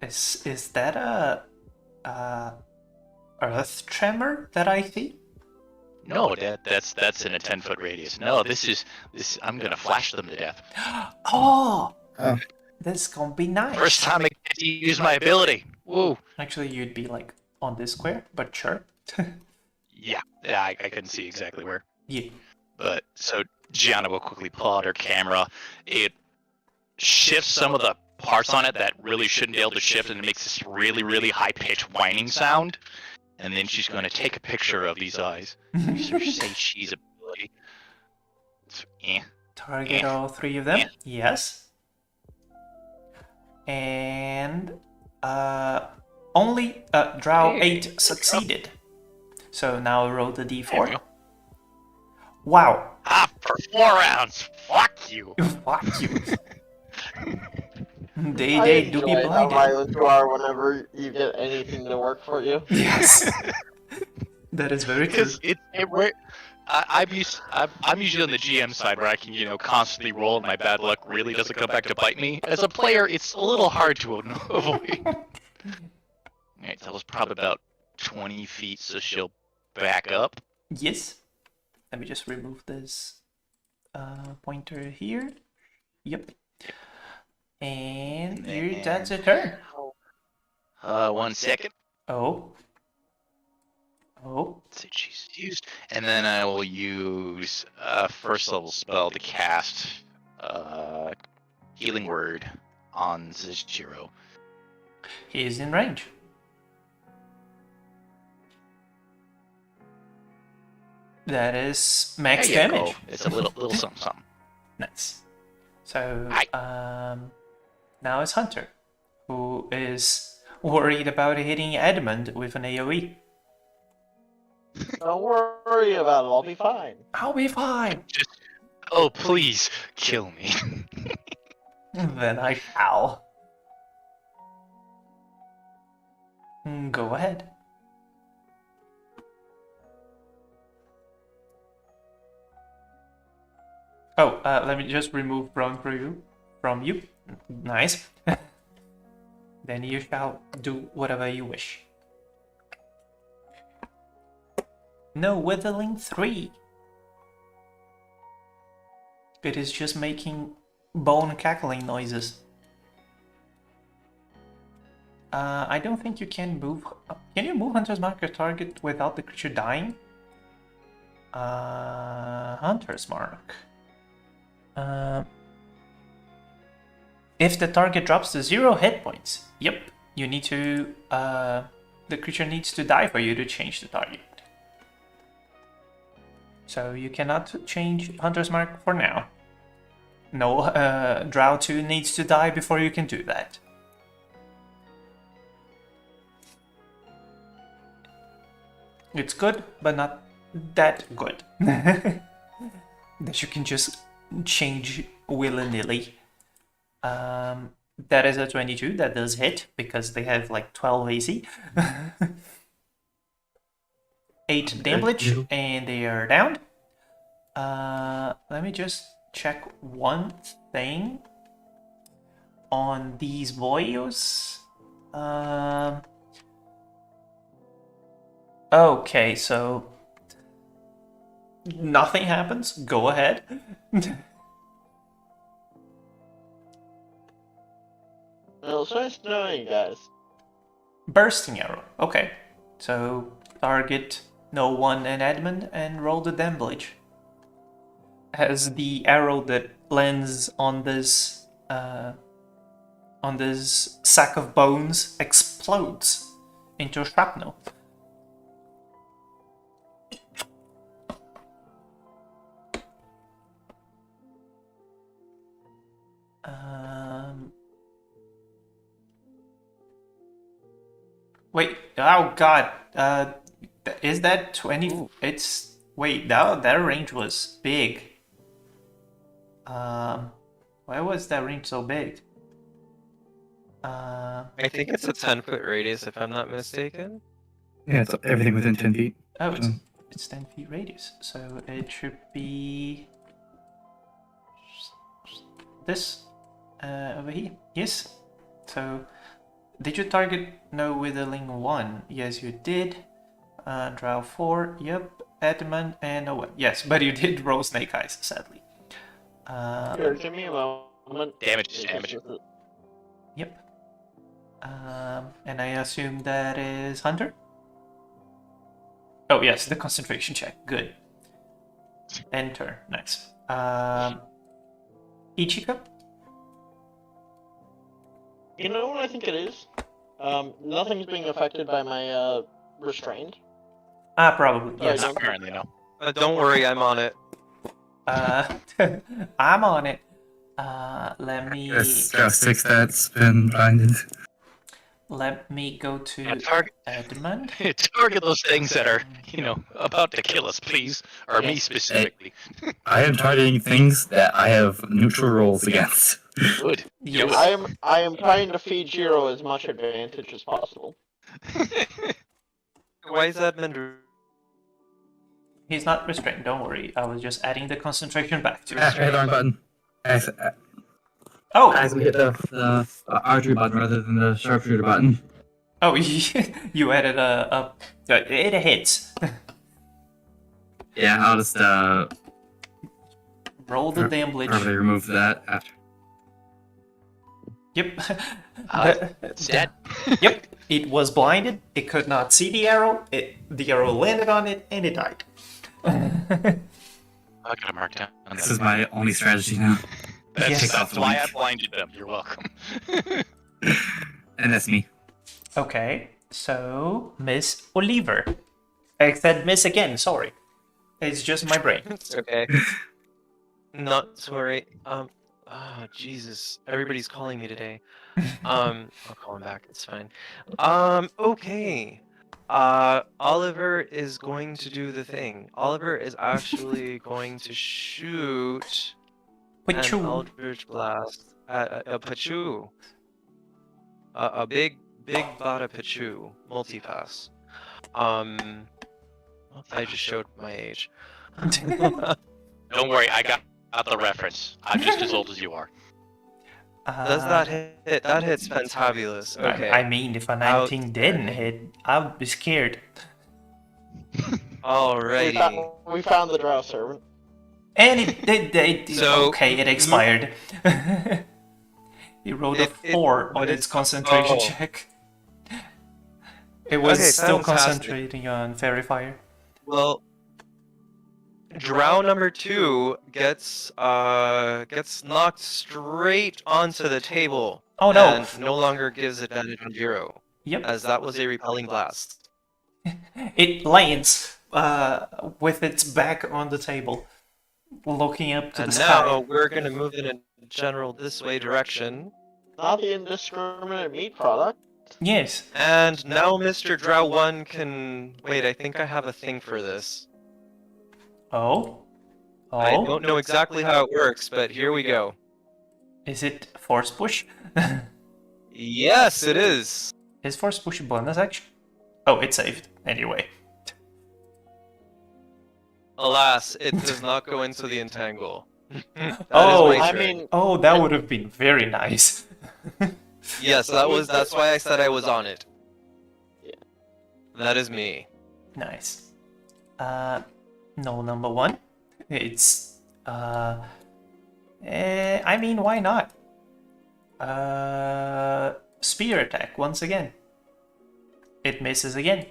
Is that a earth tremor that I see? No, that's in a 10-foot radius. No, this. I'm gonna flash them to death. Oh, Oh. this gonna be nice. First time I get to use my ability. Woo. Actually, you'd be like on this square, but sure. Yeah, I couldn't see exactly where. Yeah. But so Gianna will quickly pull out her camera. It shifts some of the parts on it that really shouldn't be able to shift, and it makes this really, really high-pitched whining sound. And then she's going to take a picture of these eyes. So say she's ability. Target all 3 of them. Yes. And only Drow 8 succeeded. So now roll the d4. Wow. For 4 rounds. Fuck you. Fuck you. I They do be enjoy how blinded. violent you are whenever you get anything to work for you. Yes. That is very true. Because I'm usually on the GM side where I can, constantly roll and my bad luck really doesn't come back to bite me. As a player, it's a little hard to avoid. Alright, that was probably about 20 feet, so she'll back up. Yes. Let me just remove this pointer here. Yep. And here, that's a turn. 1 second. Oh. Oh, Say she's used, and then I will use a first level spell to cast Healing Word on Zishiro. he is in range. That is max There you damage. go. It's a little something something. Nice. So, Aye. now it's Hunter, who is worried about hitting Edmund with an AoE. Don't worry about it. I'll be fine. I'll be fine. Oh please kill me. Then I shall. Go ahead. Oh, let me just remove Brown from you. Nice. Then you shall do whatever you wish. No, Withering 3. It is just making bone cackling noises. I don't think you can move. Can you move Hunter's Mark your target without the creature dying? Hunter's Mark. If the target drops to 0 hit points, yep, you need to. The creature needs to die for you to change the target. So you cannot change Hunter's Mark for now. No, Drow 2 needs to die before you can do that. It's good, but not that good. That you can just change willy-nilly. That is a 22, that does hit, because they have like 12 AC. 8 damage, and they are down. Let me just check one thing on these boys. Okay, so nothing happens. Go ahead. Well, it's nice knowing you guys. Bursting arrow. Okay, so target no one and Edmund and roll the damage. As the arrow that lands on this sack of bones explodes into shrapnel. Wait, oh god, is that 20? Ooh. It's, wait, that range was big. Why was that range so big? I think it's a 10-foot radius, if I'm not mistaken. Yeah, it's everything within 10 feet. Oh, it's 10 feet radius, so it should be this over here. Yes. So, did you target no Withering 1? Yes, you did. Drow 4, yep. Edmund and no one. Yes, but you did roll Snake Eyes, sadly. Here, give me a moment. Damage. Yep. And I assume that is Hunter? Oh, yes, the concentration check. Good. Enter. Nice. Ichika? You know what I think it is? Nothing's being affected by my restraint. Probably, Oh, yes. don't- Apparently no. Don't worry, I'm on it. I'm on it. Let me... There's Drow 6 that's been blinded. Let me go to Target Edmund. target those things that are, about to kill us, please. Or me Yes. specifically. I am targeting things that I have neutral rolls against. Good. Yes. I am trying to feed Jiro as much advantage as possible. Why is Edmund? He's not restrained, don't worry. I was just adding the concentration back to I hit the wrong button. I Oh! accidentally hit the archery button rather than the sharpshooter button. Oh, you added it hits. Yeah, I'll just Roll the damage. probably remove that after. Yep. It's dead. Yep. It was blinded. It could not see the arrow. The arrow landed on it, and it died. I gotta mark down. This is my only strategy now. Yes. Takes off That's the why I weak. blinded them. You're welcome. And that's me. Okay, so Miss Oliver. I said Miss again. Sorry, it's just my brain. It's okay. Not sorry. Oh, Jesus. Everybody's calling me today. I'll call him back. It's fine. Okay. Oliver is going to do the thing. Oliver is actually going to shoot an Pachu. Eldritch Blast at a Pachu. A big Bada Pachu multipass. I just showed my age. Don't worry, I got the reference. I'm just as old as you are. Does that hit? That hits fantabulous. Okay. I mean, if a 19 didn't hit, I would be scared. Alrighty. We found the Drow servant. And it So- okay, it expired. He rolled a It- 4 on but its it's- concentration oh. check. It was Okay, still fantastic. concentrating on Fairy Fire. Well, Drow number 2 gets knocked straight onto the table. Oh no! And no longer gives advantage on Jiro, Yep, as that was a repelling blast. it lands with its back on the table, looking up to And the now sky. we're gonna move in a general this way direction. Not the indiscriminate meat product. Yes. And now Mr. Drow 1 can... Wait, I think I have a thing for this. Oh? I Oh? don't know exactly how it works, but here we go. Is it Force Push? Yes, it is! Is Force Push a bonus action? Oh, it saved. Anyway. Alas, it does not go into the entangle. That is Oh, my I turn. mean, Oh, that would have been very nice. Yes, that's why I said I was on it. Yeah. That is me. Nice. No, number 1. It's, I mean, why not? Spear attack once again. It misses again.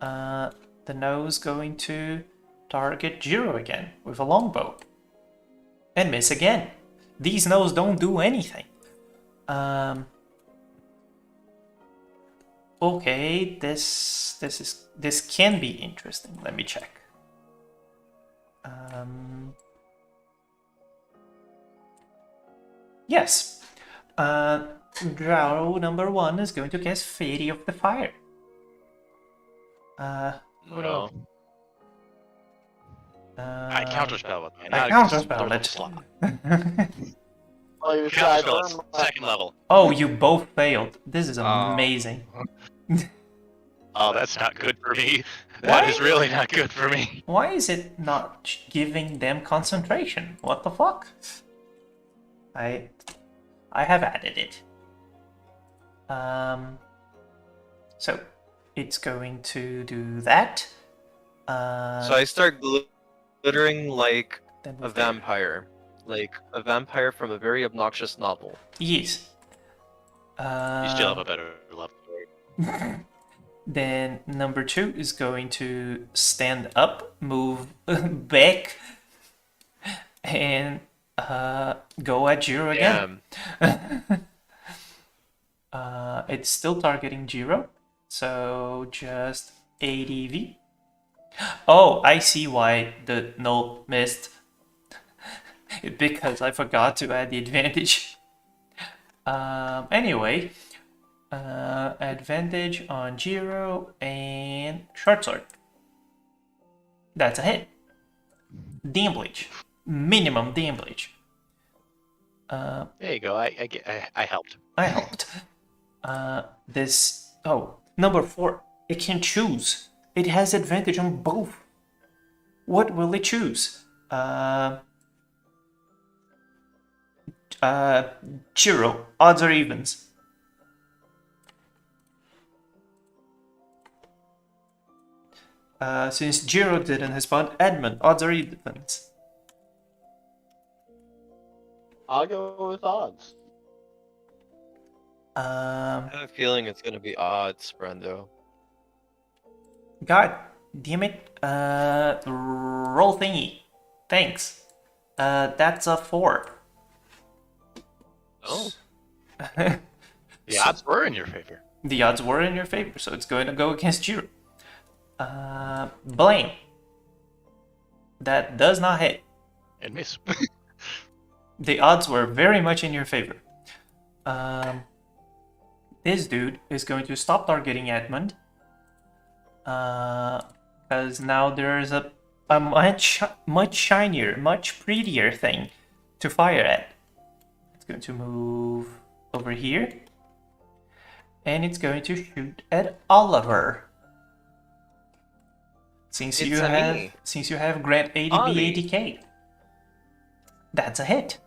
The nose going to target Jiro again with a longbow. And miss again. These nose don't do anything. Okay, this can be interesting. Let me check. Yes. Drow number 1 is going to cast Fairy of the Fire. Oh no. I counterspell it. I counterspell it. oh, you try Counterspell burn it. Second level. Oh, you both failed. This is Oh. amazing. Oh, that's not good for me. That Why? is really not good for me. Why is it not giving them concentration? What the fuck? I have added it. So it's going to do that. So I start glittering like Then a with vampire. Like a vampire from a very obnoxious novel. Yes. You still have a better level. Then number 2 is going to stand up, move back, and go at Jiro again. Damn. It's still targeting Jiro, so just ADV. Oh, I see why the null missed. Because I forgot to add the advantage. Anyway, advantage on Jiro and short sword. That's a hit. Damage. Minimum damage. There you go. I helped. I helped. Number 4. It can choose. It has advantage on both. What will it choose? Jiro, odds or evens? Since Jiro didn't respond, Edmund, odds or evens? I'll go with odds. I have a feeling it's gonna be odds, Brendo. God damn it. Roll thingy. Thanks. That's a 4. Oh, The odds were in your favor. The odds were in your favor, so it's going to go against Jiro. Blame. That does not hit. And miss. The odds were very much in your favor. This dude is going to stop targeting Edmund. Because now there's a much shinier, much prettier thing to fire at. It's going to move over here. And it's going to shoot at Oliver. Since It's you a have me. grant ADB Ollie. ADK. That's a hit.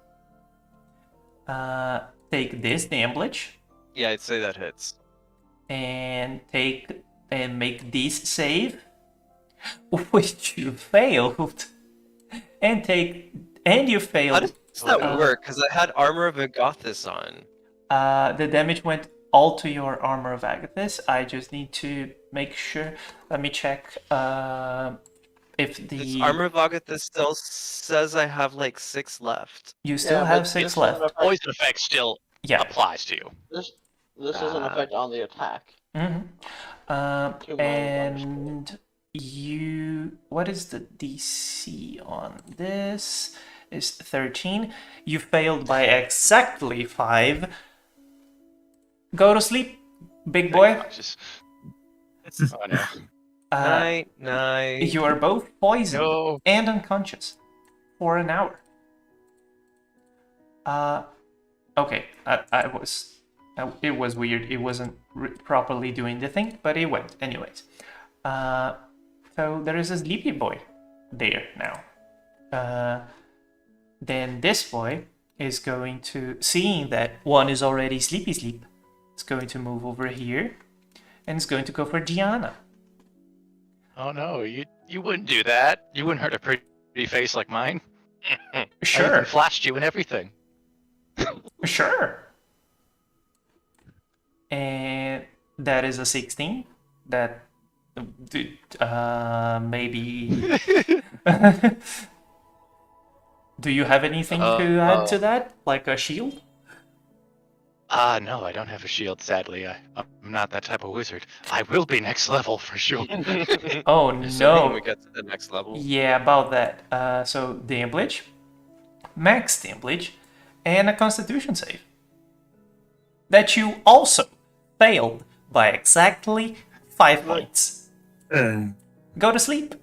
Take this damage yeah, I'd say that hits. and make this save, which you failed, and you How failed. does that work? Because I had Armor of Agathis on. The damage went all to your Armor of Agathis. I just need to make sure. Let me check if This the Armor of Agathis still says I have like 6 left. you still Yeah, have but 6 this left. doesn't affect- Poison effect still Yeah. applies to you. This doesn't affect on the attack. Mm-hmm. To my And you, what is the DC on this? Is 13. You failed by exactly 5. Go to sleep, big boy. Just... Oh no. Night. You are both poisoned No. and unconscious for an hour. Okay, it was weird. It wasn't properly doing the thing, but it went anyways. So there is a sleepy boy there now. Then this boy is going to, seeing that one is already sleep, it's going to move over here, and it's going to go for Gianna. Oh no, you wouldn't do that. You wouldn't hurt a pretty face like mine. I Sure, even flashed you and everything. sure. And that is a 16. That maybe. Do you have anything to add to that, like a shield? No, I don't have a shield, sadly. I'm not that type of wizard. I will be next level for sure. Oh Assuming we no. get to the next level. Yeah, about that. So damage, max damage, and a Constitution save. That you also failed by exactly 5 points. Go to sleep.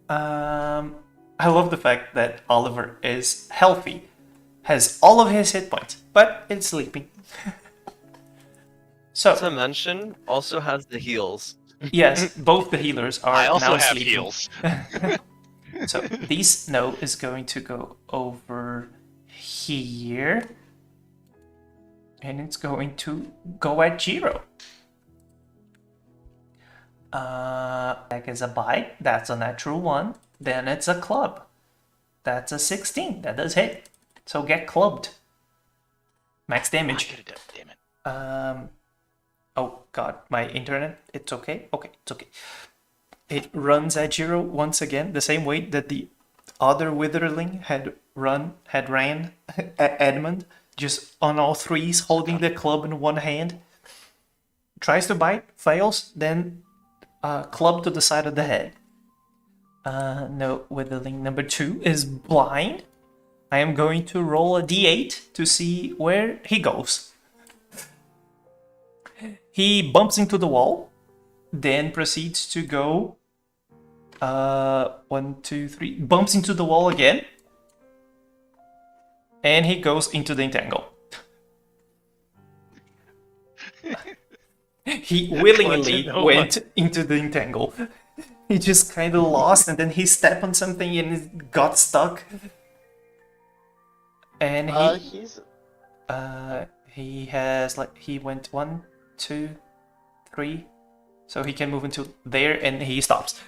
I love the fact that Oliver is healthy, has all of his hit points, but it's sleeping. To So mention, also has the heals. yes, both the healers are I also now have sleeping. heals. So this snow is going to go over here. And it's going to go at Jiro. That is a bite. That's a natural 1. Then it's a club. That's a 16. That does hit. So get clubbed. Max I damage. could have done it, damn it. Oh god, my internet. It's okay. Okay, it's okay. It runs at Jiro once again, the same way that the other Witherling had ran at Edmund, just on all threes, holding the club in one hand. Tries to bite, fails, then club to the side of the head. No, Witherling number 2 is blind. I am going to roll a d8 to see where he goes. He bumps into the wall, then proceeds to go 1, 2, 3, bumps into the wall again, and he goes into the entangle. He willingly went into the entangle. He just kind of lost, and then he stepped on something and it got stuck. And he has like he went 1, 2, 3, so he can move into there, and he stops.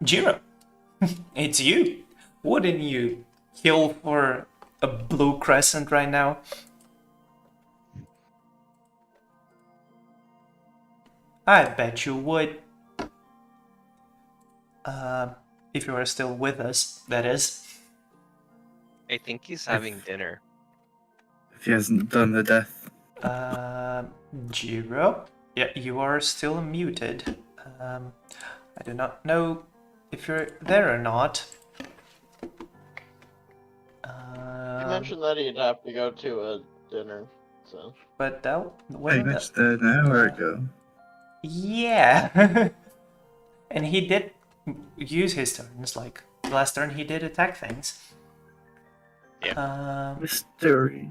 Jiro, it's you. Wouldn't you kill for a blue crescent right now? I bet you would. If you are still with us, that is. I think he's having dinner. If he hasn't done the death. Jiro? Yeah, you are still muted. I do not know if you're there or not. He mentioned that he'd have to go to a dinner, so. But that I wasn't mentioned that an hour ago. Yeah. And he did use his turns, like the last turn he did attack things. Yeah. Mystery.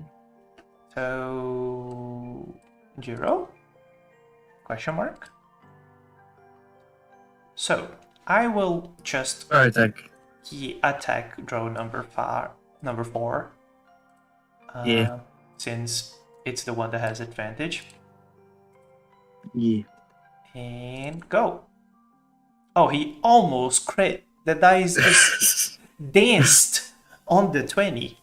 So Jiro? Question mark? So I will just Alright, Tech. attack draw number 4. Yeah. Since it's the one that has advantage. Yeah. And go. Oh, he almost crit. The dice just danced on the 20.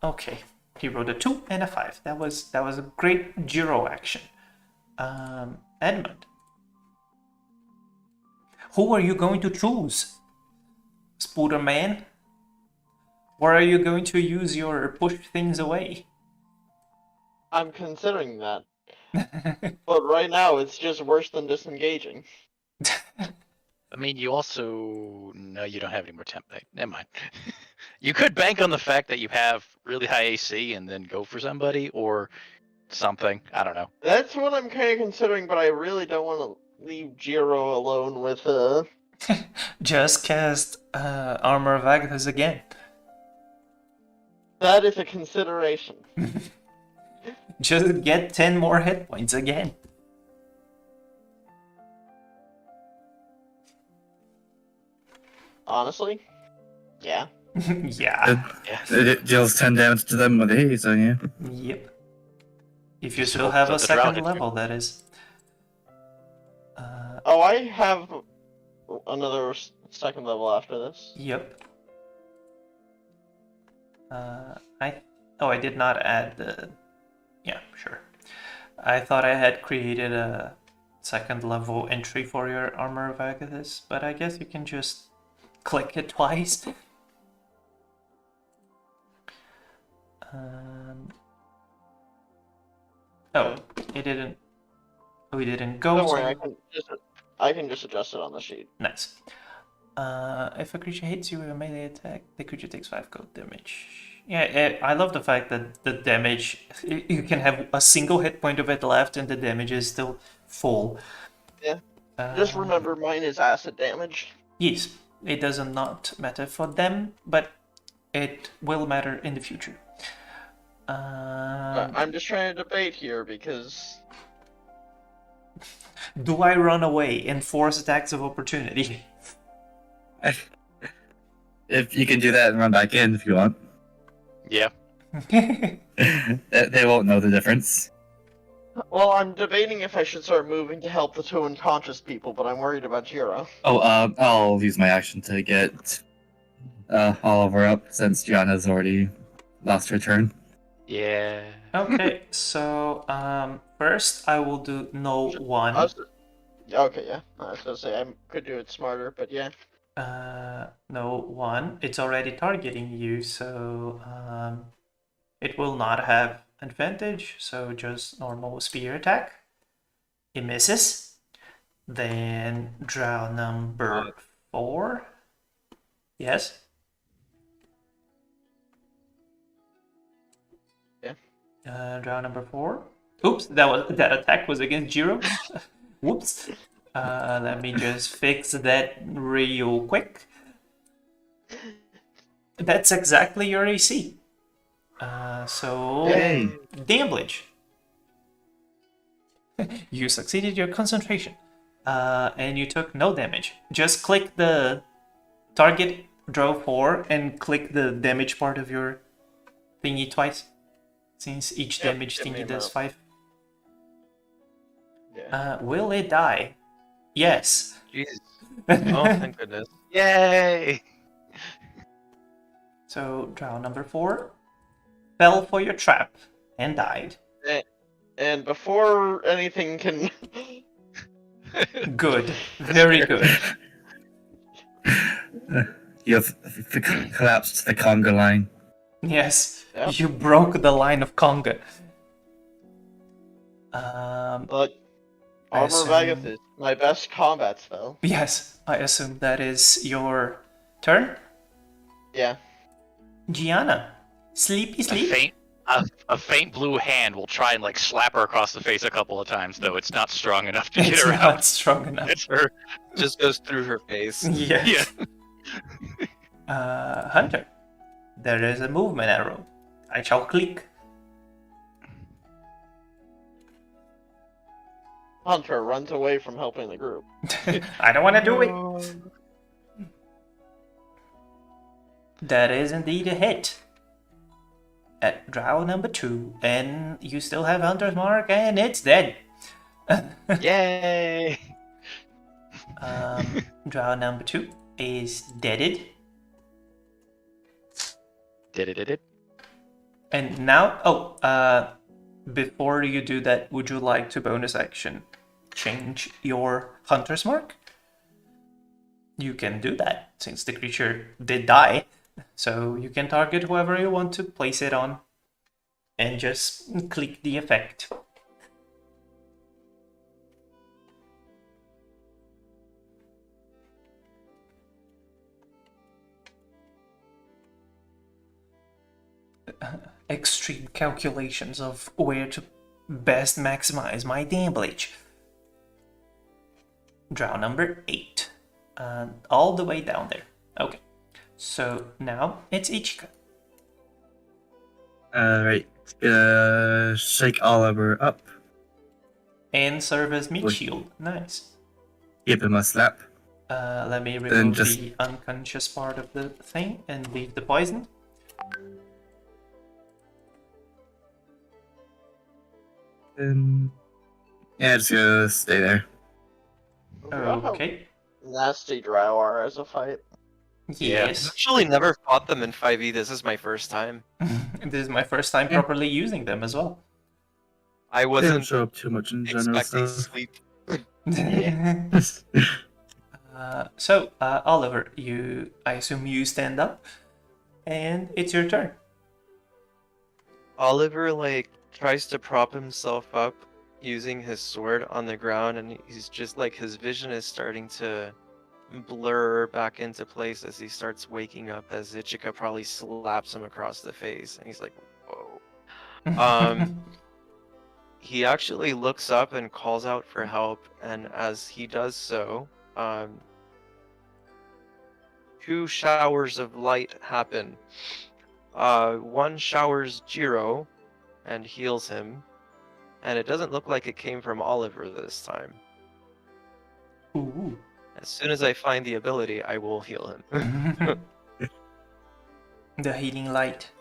Okay. He rolled a 2 and a 5. That was a great Jiro action. Edmund. Who are you going to choose? Spooderman? Or are you going to use your push things away? I'm considering that. But right now, it's just worse than disengaging. I mean, you also no, you don't have any more temp. Never mind. You could bank on the fact that you have really high AC and then go for somebody or something. I don't know. That's what I'm kind of considering, but I really don't want to leave Jiro alone with Just cast Armor of Agathis again. That is a consideration. Just get 10 more hit points again. Honestly, yeah. Yeah. It deals 10 damage to them with haze on you. Yep. If you Just still hope have that a the drow second hits you. level, that is. Oh, I have another second level after this. Yep. I did not add the. Yeah, sure. I thought I had created a second level entry for your Armor of Agathis, but I guess you can just click it twice. Oh, it didn't. We didn't go. Don't so- worry, I can just adjust it on the sheet. Nice. If a creature hits you with a melee attack, the creature takes 5 cold damage. Yeah, I love the fact that the damage, you can have a single hit point of it left and the damage is still full. Yeah. Just remember, mine is acid damage. Yes, it does not matter for them, but it will matter in the future. I'm just trying to debate here because Do I run away and force attacks of opportunity? If you can do that and run back in if you want. Yeah. They won't know the difference. well, I'm debating if I should start moving to help the two unconscious people, but I'm worried about Jiro. Oh, I'll use my action to get Oliver up since Gianna's already lost her turn. Yeah. Okay, so first I will do no one. Okay, yeah. I was gonna say I could do it smarter, but yeah. No one. It's already targeting you, so it will not have advantage. So just normal spear attack. It misses. Then drow number 4. Yes. Yeah. Drow number 4. Oops, that attack was against Jiro. Whoops. Let me just fix that real quick. That's exactly your AC. So Yay! damage. You succeeded your concentration. And you took no damage. Just click the target draw 4 and click the damage part of your thingy twice. Since each Yep, damage give me thingy a does minute. 5. Yeah. Will it die? Yes. Jesus. Oh, thank goodness. Yay! So drow number 4 fell for your trap and died. And before anything can. Good. Very good. You have collapsed the conga line. Yes, Yeah. you broke the line of conga. But I Armor of assume- Agath is my best combat spell. Yes, I assume that is your turn. Yeah. Gianna, sleepy A sleep. faint, a faint blue hand will try and like slap her across the face a couple of times, though it's not strong enough to get It's her not out. strong enough. It's her. Just goes through her face. Yes. Yeah. Hunter, there is a movement arrow. I shall click. Hunter runs away from helping the group. I don't want to do it. That is indeed a hit. At drow number 2, and you still have Hunter's Mark, and it's dead. Yay! Drow number 2 is deaded. Did it. And now, before you do that, would you like to bonus action change your Hunter's Mark? You can do that, since the creature did die. So you can target whoever you want to place it on, and just click the effect. Extreme calculations of where to best maximize my damage. Drow number 8. All the way down there. Okay. So now it's Ichika. Alright. Shake Oliver up. And serve as meat Wait. shield. Nice. Give him a slap. Let me Then remove just- the unconscious part of the thing and leave the poison. And yeah, just gonna stay there. Okay. Nasty Drow are as a fight. I've Yes. actually never fought them in 5e. This is my first time. This is my first time Yeah. properly using them as well. I They don't wasn't show up too much in general expecting stuff. sleep. So, Oliver, I assume you stand up, and it's your turn. Oliver tries to prop himself up using his sword on the ground, and he's just his vision is starting to blur back into place as he starts waking up, as Ichika probably slaps him across the face, and he's like, whoa. He actually looks up and calls out for help, and as he does so, 2 showers of light happen. One showers Jiro and heals him, and it doesn't look like it came from Oliver this time. Ooh. As soon as I find the ability, I will heal him. The healing light.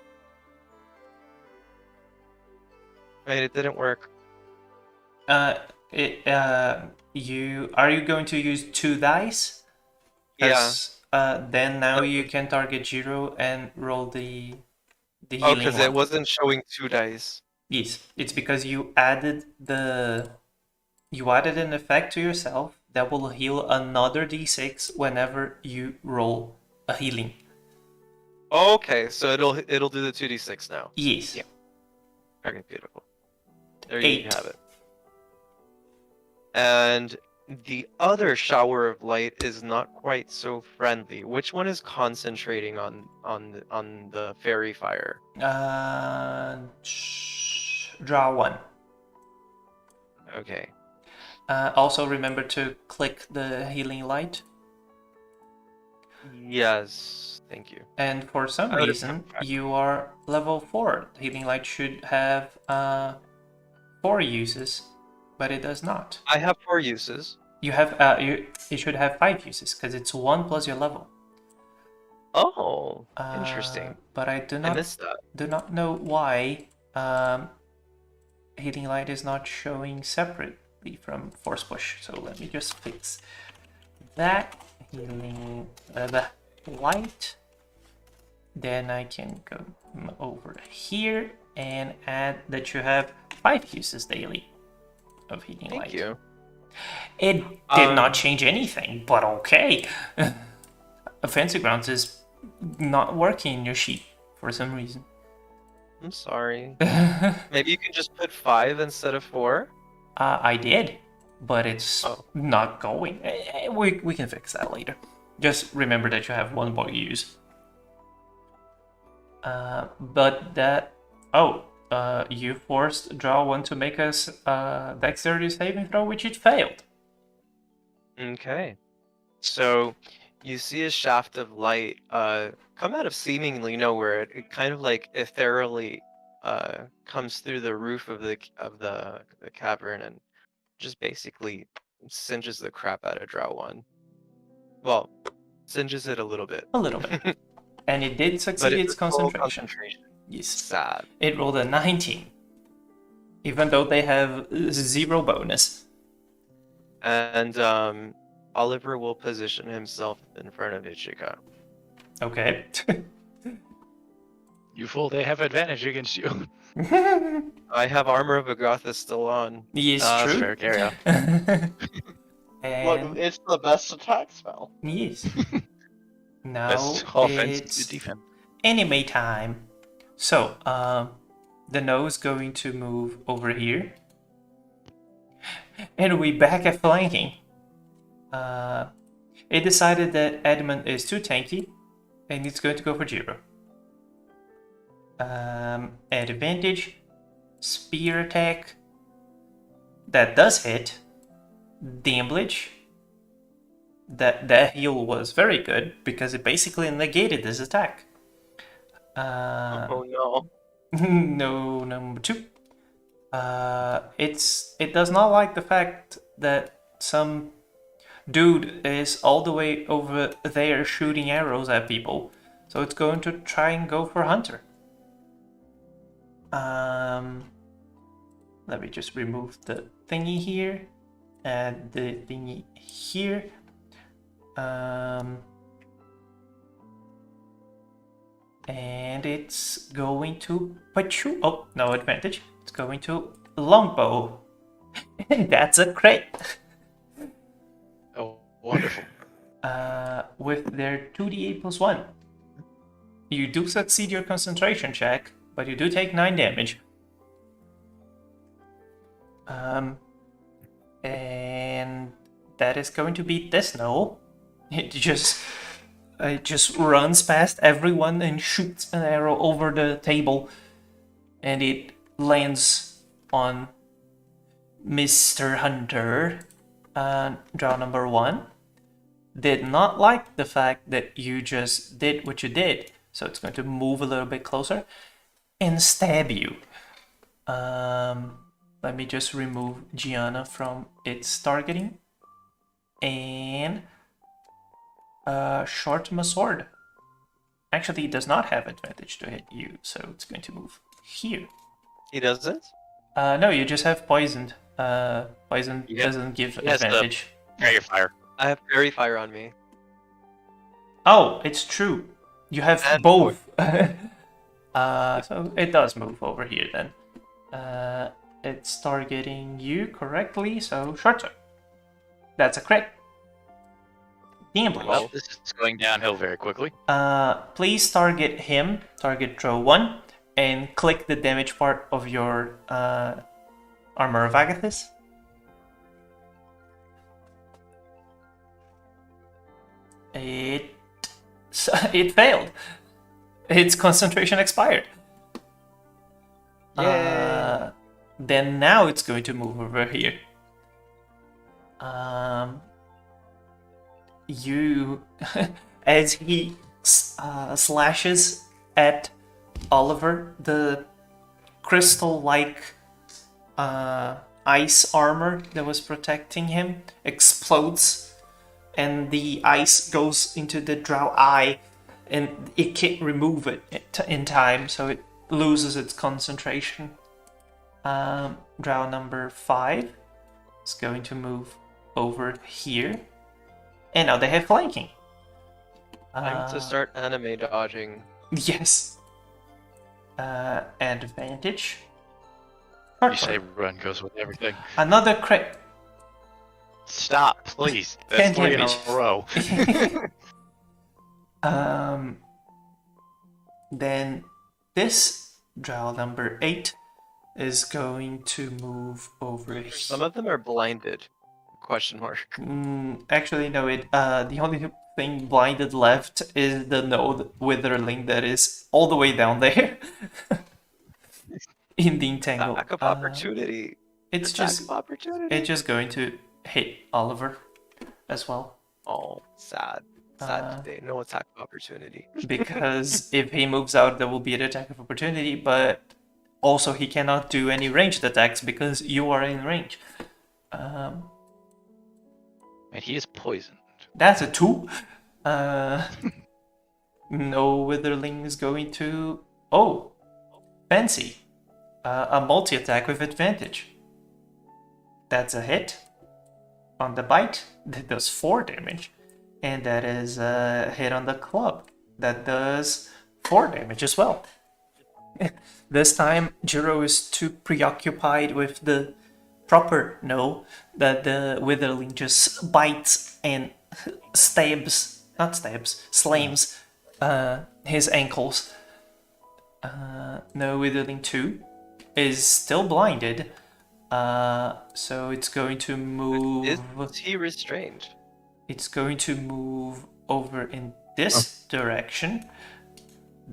Right, it didn't work. Are you going to use 2 dice? Yeah. 'Cause, then now you can target Jiro and roll the Oh, healing because one. it wasn't showing 2 dice. Yes, it's because you added an effect to yourself that will heal another d6 whenever you roll a healing. Okay, so it'll do the 2d6 now. Yes. Yeah. Okay, beautiful. There 8. you have it. And the other shower of light is not quite so friendly. Which one is concentrating on the fairy fire? Draw 1. Okay. Also remember to click the healing light. Yes, thank you. And for some I would've reason, kept track. you are level 4. The healing light should have 4 uses, but it does not. I have 4 uses. You have it should have 5 uses because it's 1 plus your level. Oh, interesting. But I do I not missed that. know why healing light is not showing separately from force push. So let me just fix that. Healing the light. Then I can go over here and add that you have 5 uses daily of healing light. Thank you. It did not change anything, but okay. Fancy Grounds is not working in your sheet for some reason. I'm sorry. Maybe you can just put 5 instead of 4? I did, but it's Oh. not going. We can fix that later. Just remember that you have 1 more use. But that... Oh, you forced Drow 1 to make us dexterity saving throw, which it failed. Okay. So you see a shaft of light come out of seemingly nowhere. It kind of like ethereally comes through the roof of the cavern and just basically singes the crap out of Drow 1. Well, singes it a little bit. A little bit. And it did But succeed it's its a full concentration. concentration. Yes. Sad. It rolled a 19. Even though they have 0 bonus. And Oliver will position himself in front of Ichika. Okay. You fool, they have advantage against you. I have Armor of Agrathis still on. Yes, That's true. fair, carry on. Look, And it's the best attack spell. yes. Now Best offense it's to defense. anime time. So, the nose going to move over here. And we back at flanking. It decided that Edmund is too tanky, and it's going to go for Jiro. Advantage, spear attack. That does hit. Damage. That heal was very good because it basically negated this attack. Oh no. No, number 2. It does not like the fact that some dude is all the way over there shooting arrows at people, so it's going to try and go for Hunter. Let me just remove the thingy here, add the thingy here. And it's going to Pachu. Oh, no advantage. It's going to Longbow. And that's a crit. Oh, wonderful. With their 2d8 plus 1. You do succeed your concentration check, but you do take 9 damage. And that is going to be this gnoll. It just runs past everyone and shoots an arrow over the table, and it lands on Mr. Hunter. Draw number 1 did not like the fact that you just did what you did, so it's going to move a little bit closer and stab you. Let me just remove Gianna from its targeting and short my sword. Actually, it does not have advantage to hit you, so it's going to move here. He doesn't? No, you just have poisoned. Poison Yeah. doesn't give Yes, advantage. Carry your fire. I have Fairy Fire on me. Oh, it's true. You have And both. So it does move over here then. It's targeting you correctly, so short sword. That's a crit. Damage. Well, this is going downhill very quickly. Please target him, target Drow 1, and click the damage part of your Armor of Agathis. It failed. Its concentration expired. Yay! Then now it's going to move over here. You, as he slashes at Oliver, the crystal-like ice armor that was protecting him explodes, and the ice goes into the Drow eye, and it can't remove it in time, so it loses its concentration. Drow number 5 is going to move over here. And now they have flanking. Time to start anime dodging. Yes. Advantage. You say run goes with everything. Another crit. Stop, please. 10 That's 3 in damage. a row. Then this drow number 8 is going to move over here. Some of them are blinded. Question mark. Actually, no. The only thing blinded left is the node witherling that is all the way down there in the entangle. Attack of opportunity. It's Attack just of opportunity. it's just going to hit Oliver as well. Oh, sad. Sad today. No attack of opportunity. Because if he moves out, there will be an attack of opportunity, but also he cannot do any ranged attacks because you are in range. And he is poisoned. That's a 2. No witherling is going to... Oh, fancy. A multi-attack with advantage. That's a hit. On the bite, that does 4 damage. And that is a hit on the club. That does 4 damage as well. This time, Jiro is too preoccupied with the proper no that the witherling just bites and slams his ankles. No witherling 2 is still blinded, so it's going to move. Is he restrained? It's going to move over in this direction.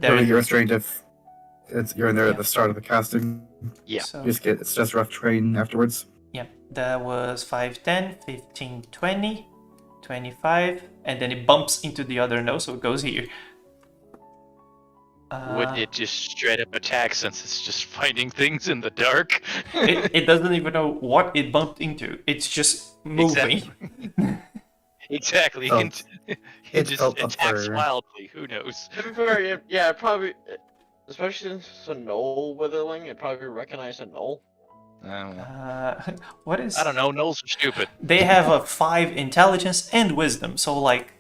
You're restrained if you're in there at the start of the casting. Yeah. So, It's just rough terrain afterwards. yeah, that was 5, 10, 15, 20, 25, and then it bumps into the other nose, so it goes here. Would it just straight up attack since it's just finding things in the dark? It doesn't even know what it bumped into. It's just moving. Exactly. Oh, It just felt up attacks for- wildly. Who knows? To be fair, yeah, probably, especially since it's a gnoll witherling, it probably recognize a gnoll. I don't know. What is? I don't know. Gnolls are stupid. They have a 5 intelligence and wisdom, so like.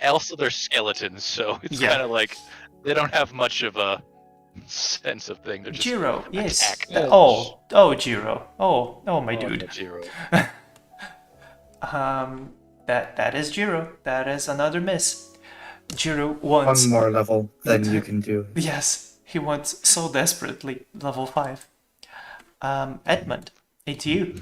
Also, they're skeletons, so it's Yeah. kind of like they don't have much of a sense of thing. They're just Jiro, yes. attack. Oh, Jiro. Oh, my dude. Zero. That is Jiro. That is another miss. Jiro wants. One more level than you can do. Yes, he wants so desperately level 5. Edmund, it's you.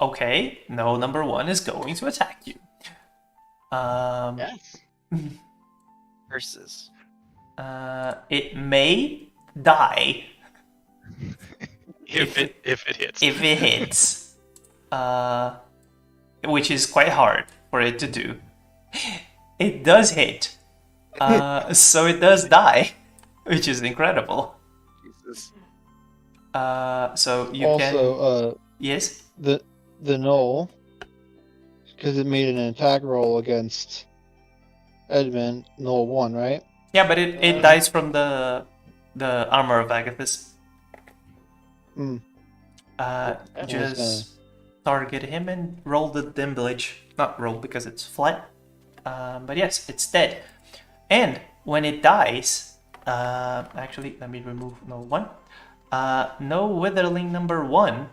Okay, no, number 1 is going to attack you. Yes. Versus. It may die If it hits. if it hits, which is quite hard for it to do. It does hit, so it does die, which is incredible. Jesus. So you can Also, yes. the gnoll, because it made an attack roll against Edmund, gnoll 1, right? Yeah, but it dies from the armor of Agathis. Hmm. Just target him and roll the dimblage. Not roll because it's flat. But yes, it's dead. And when it dies, actually, let me remove no 1. No witherling number 1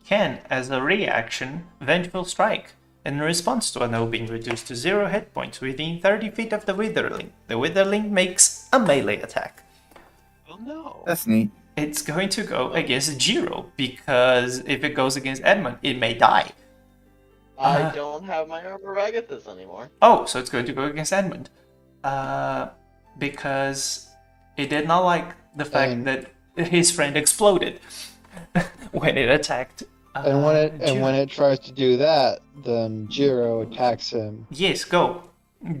can, as a reaction, vengeful strike. In response to a no being reduced to 0 hit points within 30 feet of the witherling, the witherling makes a melee attack. Oh no. That's neat. It's going to go against Jiro, because if it goes against Edmund, it may die. I don't have my armor of Agathis anymore. Oh, so it's going to go against Edmund. Because it did not like the fact that his friend exploded when it attacked. And when Jiro. it tries to do that, then Jiro attacks him. Yes, go.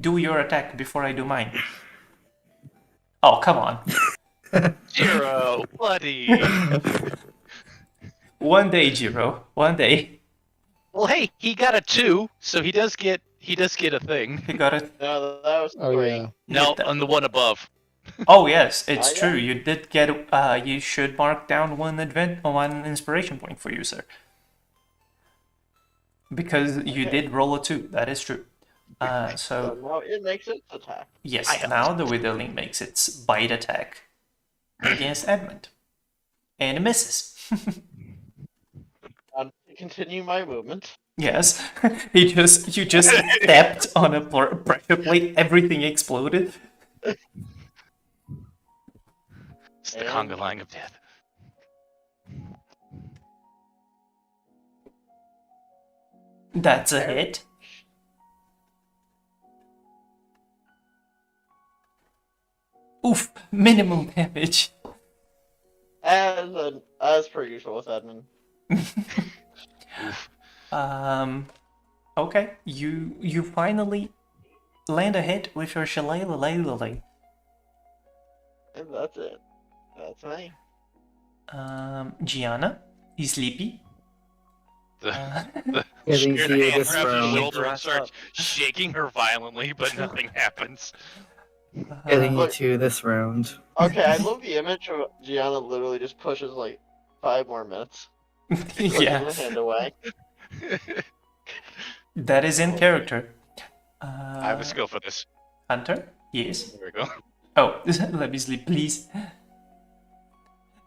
Do your attack before I do mine. Oh, come on. Jiro, buddy. One day, Jiro. One day. Well, hey, he got a 2, so he does get a thing. You got it. No, that was Oh three. yeah. No, Yeah, on the one above. Oh yes, it's Yeah. true. You did get. You should mark down one inspiration point for you, sir. Because you did roll a 2. That is true. So So now it makes its attack. yes, I now the Witherling makes its bite attack against Edmund, and it misses. Continue my movement. Yes, you just stepped on a pressure plate. Everything exploded. It's the And- conga line of death. That's a hit. Oof, minimum damage. As per usual with Edmund. Okay, you finally land a hit with your shillelagh. And that's it. That's me. Gianna, he's sleepy. The Getting scared through hand this grabs her round. shoulder and starts shaking her violently, but nothing happens. Getting Look. into this round. Okay, I love the image of Gianna literally just pushes like 5 more minutes. Pushes Yeah, the hand away. that is in character. I have a skill for this. Hunter, yes. There we go. Oh, let me sleep, please.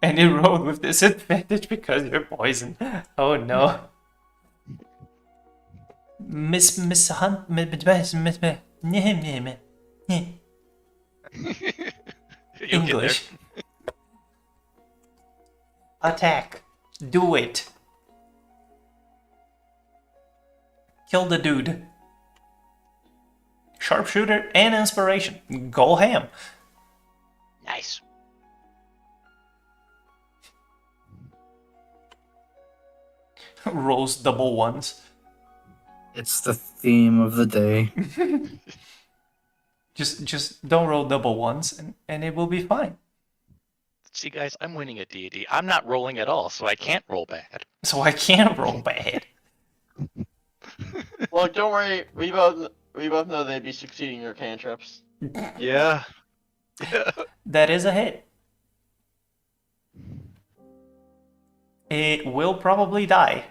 And you rolled with disadvantage because you're poisoned. Oh no. Miss Hunt, You'll get there. English. Attack. Do it. Kill the dude. Sharpshooter and inspiration. Go ham. Nice. Rolls double ones. It's the theme of the day. Just don't roll double ones and it will be fine. See, guys, I'm winning at D&D. I'm not rolling at all, so I can't roll bad. So I can't roll bad. Well, don't worry. We both know they'd be succeeding your cantrips. Yeah. That is a hit. It will probably die.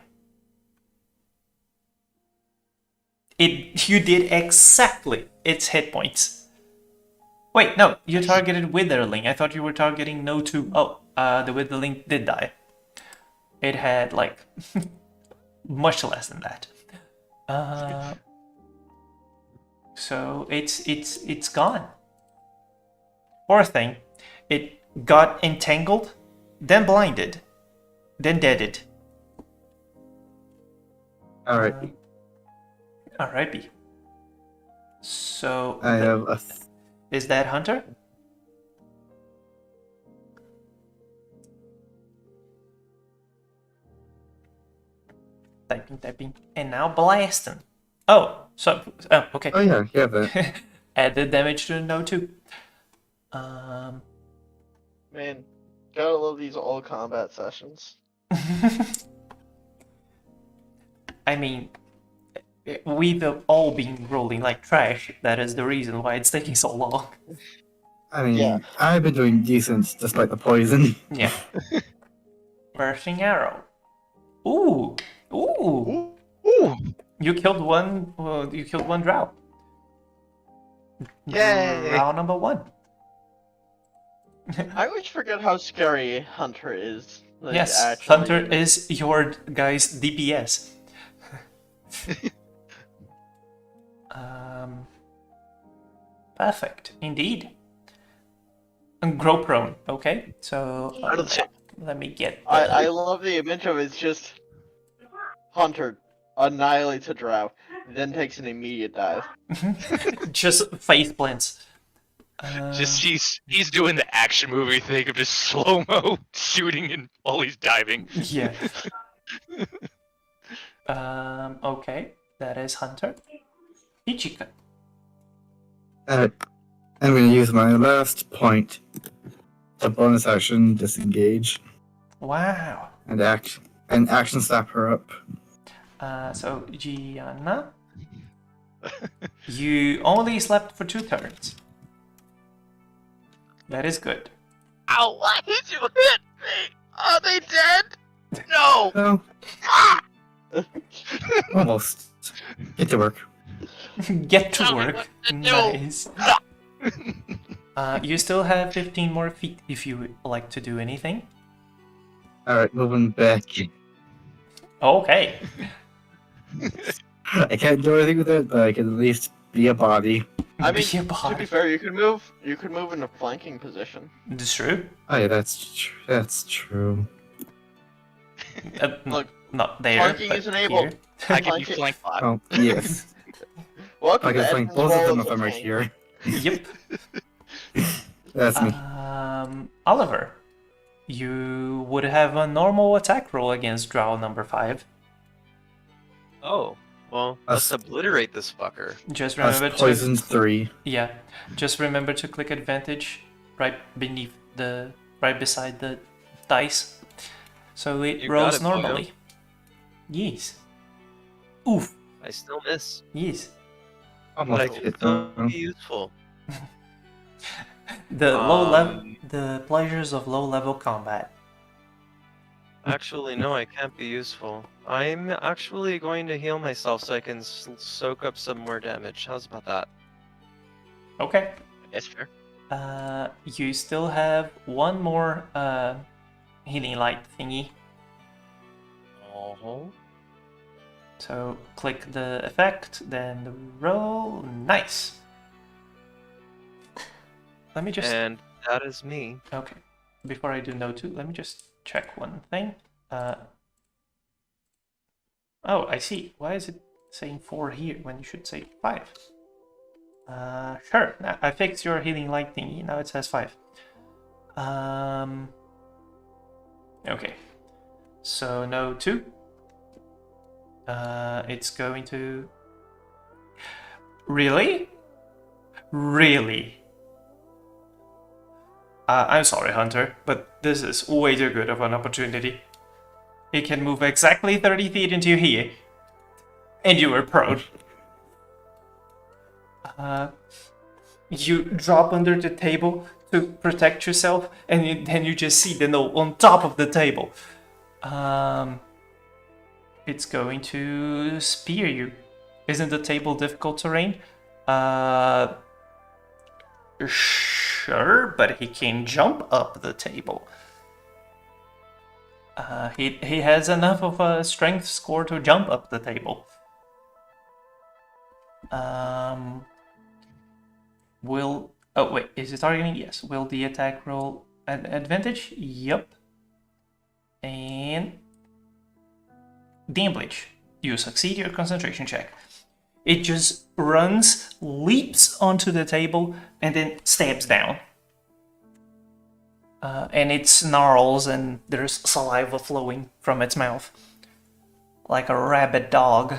You did exactly its hit points. Wait, no, you targeted Witherling. I thought you were targeting No 2. Oh, the Witherling did die. It had like much less than that. So it's gone. Poor thing. It got entangled, then blinded, then deaded. Alright, R.I.P. So I have a. is that Hunter? Typing, and now blasting. Oh, so okay. Oh yeah, you have that. Add the damage to No 2. Man, gotta love these all combat sessions. I mean, we've all been rolling like trash. That is the reason why it's taking so long. I mean, Yeah. I've been doing decent despite the poison. Yeah. Bursting arrow. Ooh. Ooh. You killed one. Well, you killed one drow. Yay. Drow number 1. I always forget how scary Hunter is. Like, Yes, actually. Hunter is your guy's DPS. Perfect, indeed. And grow prone. Okay, so Out of the tip. let me get. I love the image of it's just Hunter annihilates a drow, then takes an immediate dive. Just face plants. Just he's doing the action movie thing of just slow mo shooting and while he's diving. Yeah. Okay, that is Hunter. Ichika. I'm gonna use my last point to bonus action disengage Wow. and action slap her up. So Gianna, you only slept for 2 turns. That is good. Ow, why did you hit me? Are they dead? No! So Almost. Get to work. Get to Tell me work. what to do. Nice. You still have 15 more feet if you would like to do anything. Alright, moving back. Okay. I can't do anything with it, but I can at least be a body. I mean, Be a to body. be fair, you could move. You could move in a flanking position. That's true. Oh yeah, that's true. Look, Not there. flanking but is enabled. here. I give you Flank it. flank bot. Oh, yes. Welcome I to can flank Edmund's both of role them as if a I'm right tank. here. Yep. That's me. Oliver, you would have a normal attack roll against Drow number 5. Oh, well, let's obliterate this fucker. Just That's remember poisoned 3. Yeah, just remember to click advantage right beside the dice, so it You rolls got it, Boyo. normally. Yes. Oof. I still miss, Yes. but I Almost can hit still them. be useful. The pleasures of low level combat. Actually, no, I can't be useful. I'm actually going to heal myself so I can soak up some more damage. How's about that? Okay. That's fair. You still have one more healing light thingy. Oh. So click the effect, then the roll. Nice. Let me just. And that is me. Okay. Before I do no 2, let me just check one thing. Oh, I see. Why is it saying 4 here when you should say 5? Sure. Now, I fixed your healing light thingy. Now it says 5. Okay. So no 2. It's going to. Really? Really? I'm sorry, Hunter, but this is way too good of an opportunity. It can move exactly 30 feet into here. And you were prone. You drop under the table to protect yourself, and then you just see the gnoll on top of the table. It's going to spear you. Isn't the table difficult terrain? Sure, but he can jump up the table. He has enough of a strength score to jump up the table. Oh wait, is it targeting? Yes. Will the attack roll an advantage? Yup. And damage. You succeed your concentration check. It just runs, leaps onto the table, and then stabs down. And it snarls, and there's saliva flowing from its mouth. Like a rabid dog.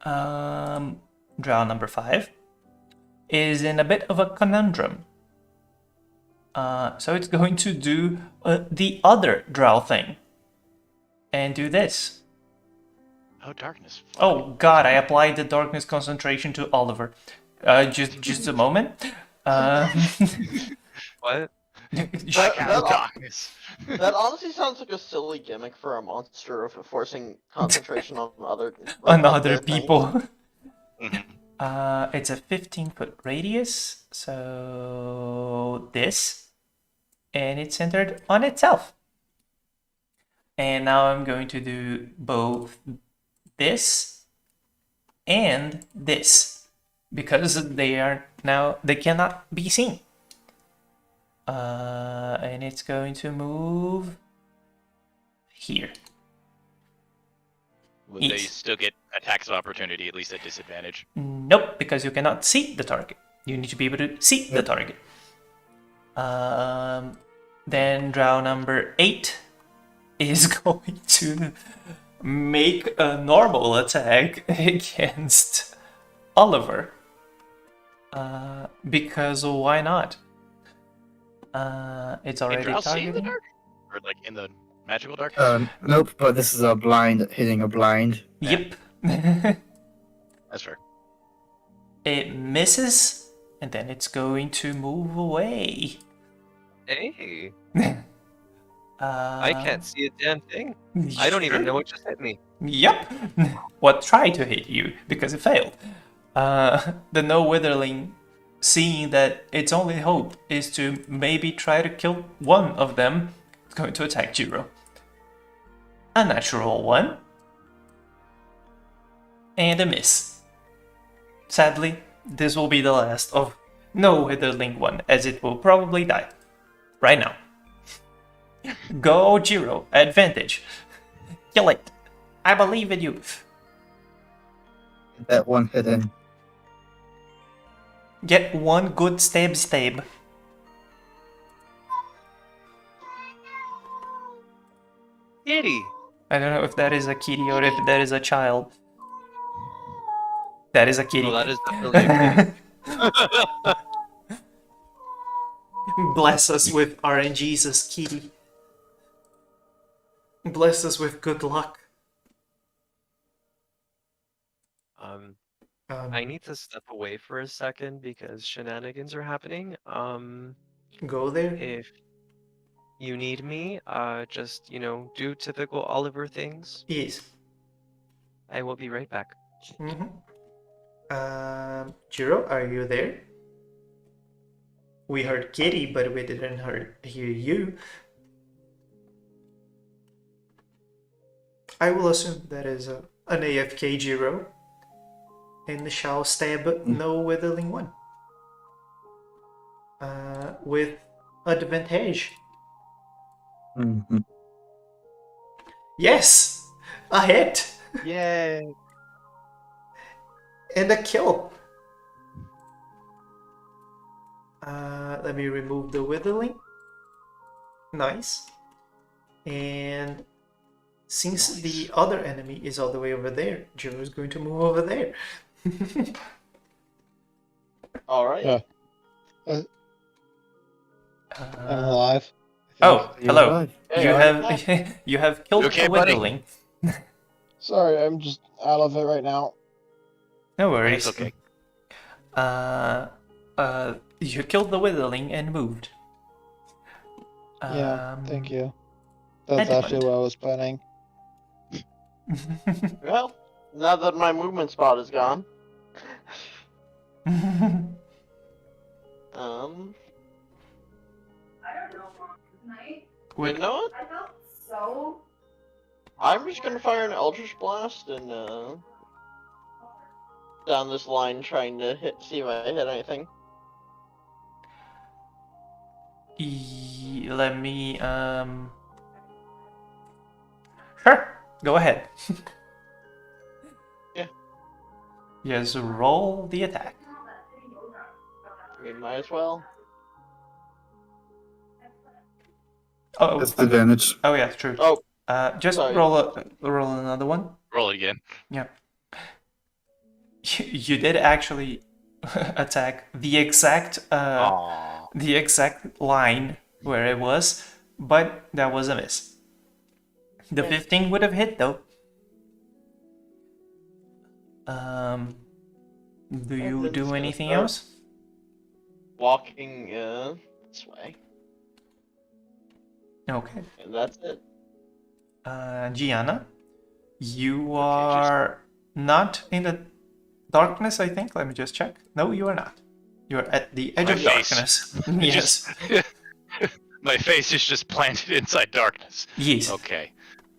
Drow number 5 is in a bit of a conundrum. So it's going to do the other drow thing. And do this. Oh, darkness. Oh god, I applied the darkness concentration to Oliver. Just a moment. What? Darkness. That honestly sounds like a silly gimmick for a monster of forcing concentration on other On on other their thing. people. Mhm. It's a 15-foot radius, so this, and it's centered on itself. And now I'm going to do both this and this, because they cannot be seen. And it's going to move here. Would they Yes. still get attacks of opportunity, at least at disadvantage? Nope, because you cannot see the target. You need to be able to see the target. Then drow number 8 is going to make a normal attack against Oliver. Because why not? It's Can already Drow see in the targeting. dark? Or like in the magical darkness? Nope, but this is a blind hitting a blind. Yep. That's fair. It misses, and then it's going to move away. Hey. I can't see a damn thing. I don't even know what just hit me. Yep. What tried to hit you because it failed. The no witherling, seeing that its only hope is to maybe try to kill one of them, is going to attack Jiro. A natural one. And a miss. Sadly, this will be the last of no witherling one, as it will probably die. Right now. Go, Jiro. Advantage. Kill it. I believe in you. Get that one hit in. Get one good stab. Kitty. I don't know if that is a kitty or if that is a child. That is a kitty. Oh, that is definitely a kitty. Bless us with RNGesus, kitty. Bless us with good luck. I need to step away for a second because shenanigans are happening. Go there. If you need me, just, do typical Oliver things. Yes. I will be right back. Jiro, are you there? We heard kitty, but we didn't hear you. I will assume that is an AFK Jiro. And shall stab no withering one. With advantage. Mm-hmm. Yes! A hit! Yay! And a kill. Let me remove the withering. Nice. And since the other enemy is all the way over there, Jiro is going to move over there. Alright. Yeah. I'm alive. Oh, You're hello. alive. Hey, You alright. have you have killed You okay, a buddy? withering. Sorry, I'm just out of it right now. No worries. It's okay. You killed the withering and moved. Yeah, thank you. That's Edmund. actually what I was planning. Well, now that my movement spot is gone. You know what? I felt so. I'm just gonna fire an Eldritch Blast and down this line trying to see if I hit anything. Let me Sure, go ahead. Yeah. Yes, roll the attack. We might as well. Oh, Disadvantage. oh yeah, true. Oh, Just sorry. roll another one. Roll it again. Yeah. You did actually attack the exact Aww. the exact line where it was, but that was a miss. The 15 would have hit though. Do you Edmund's do gonna anything start. else? Walking this way. Okay. And that's it. Gianna, you are not in the darkness, I think. Let me just check. No, you are not. You are at the edge My of face. darkness. It Yes. My face is just planted inside darkness. Yes. Okay.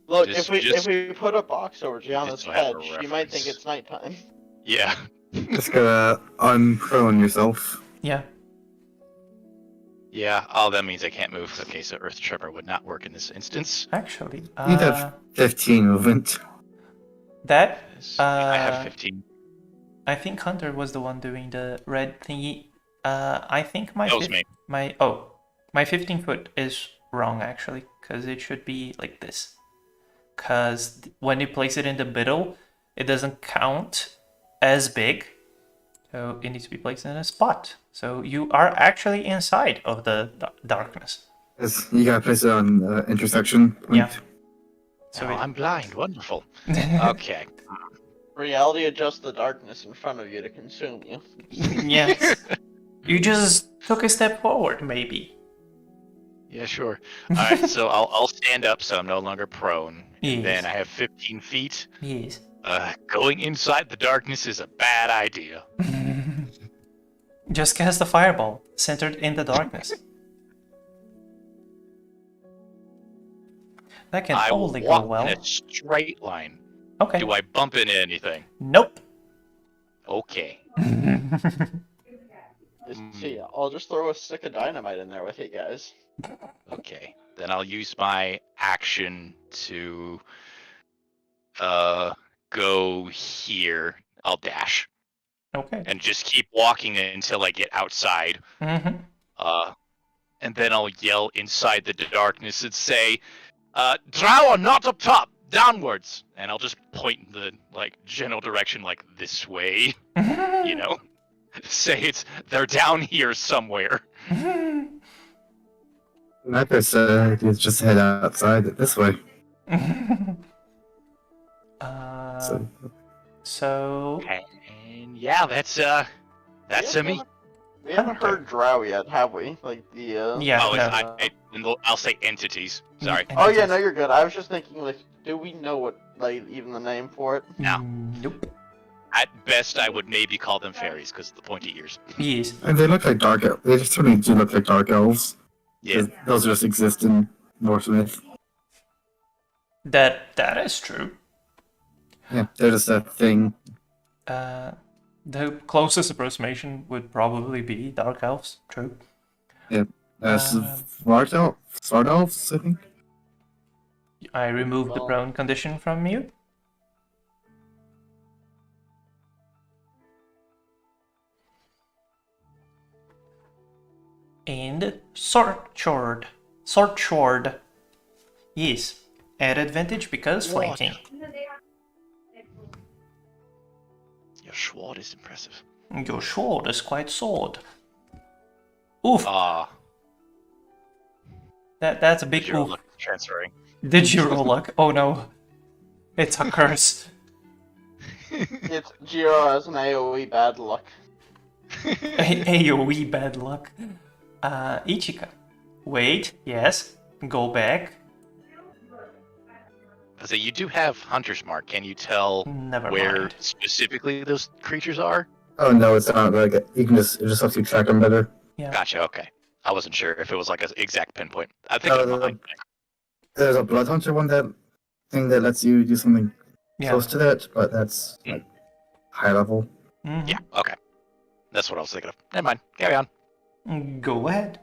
Look, Just- if we put a box over Gianna's so I have head, a she might think reference. it's nighttime. Yeah. Just gotta unprone yourself. Yeah. Yeah. Oh, that means I can't move. Okay, so Earth Tremor would not work in this instance. Actually, You'd have 15 movement. that I have 15. I think Hunter was the one doing the red thingy. I think my That was me. my 15 foot is wrong actually, because it should be like this. Because when you place it in the middle, it doesn't count as big. So it needs to be placed in a spot. So you are actually inside of the darkness. Yes, you gotta place it on the intersection point. Yeah. So So I'm blind. Wonderful. it, Okay. Reality adjusts the darkness in front of you to consume you. yes. You just took a step forward, maybe. Yeah, sure. All right, so I'll stand up, so I'm no longer prone, and then Yes. I have 15 feet. Yes. Going inside the darkness is a bad idea. Just cast a fireball centered in the darkness. That can I will only go walk in well. a straight line. Okay. Do I bump into anything? Nope. Okay. See, I'll just throw a stick of dynamite in there with you guys. Okay. Then I'll use my action to go here. I'll dash Okay. and just keep walking until I get outside. Mm-hmm. And then I'll yell inside the darkness and say, Drow are not up top, downwards. And I'll just point in the general direction, like this way. You know, say they're down here somewhere. In that case, you just head outside this way. So And yeah, that's me. We haven't heard Drow yet, have we? Like the yeah, Oh, I'll say entities. Sorry. Oh yeah, no, you're good. I was just thinking, like, do we know what, like, even the name for it? No. Nope. At best, I would maybe call them fairies because of the pointy ears. Yes. And they look like dark elves. They just certainly do look like dark elves. Yeah. Those just exist in Norse myth. That is true. Yeah, they're just a thing. The closest approximation would probably be dark elves. True. Yeah. Sword elves, I think. I removed the prone condition from you. And sword. Yes. Add advantage because flanking. Your sword is impressive. Your sword is quite sword. Oof. That's a big Zero oof. luck transferring. Did you roll luck? Oh no. It's a curse. It's Jiro as an AoE bad luck. AoE bad luck. Ichika. Wait, yes. Go back. So you do have Hunter's Mark. Can you tell Never where mind. specifically those creatures are? Oh no, it's not like you can just it just helps you track them better. Yeah. Gotcha, okay. I wasn't sure if it was like an exact pinpoint. I think it's mine. There's a Blood Hunter one thing that lets you do something Yeah. close to that, but that's like high level. Mhm. Yeah, okay. That's what I was thinking of. Never mind. Carry on. Go ahead.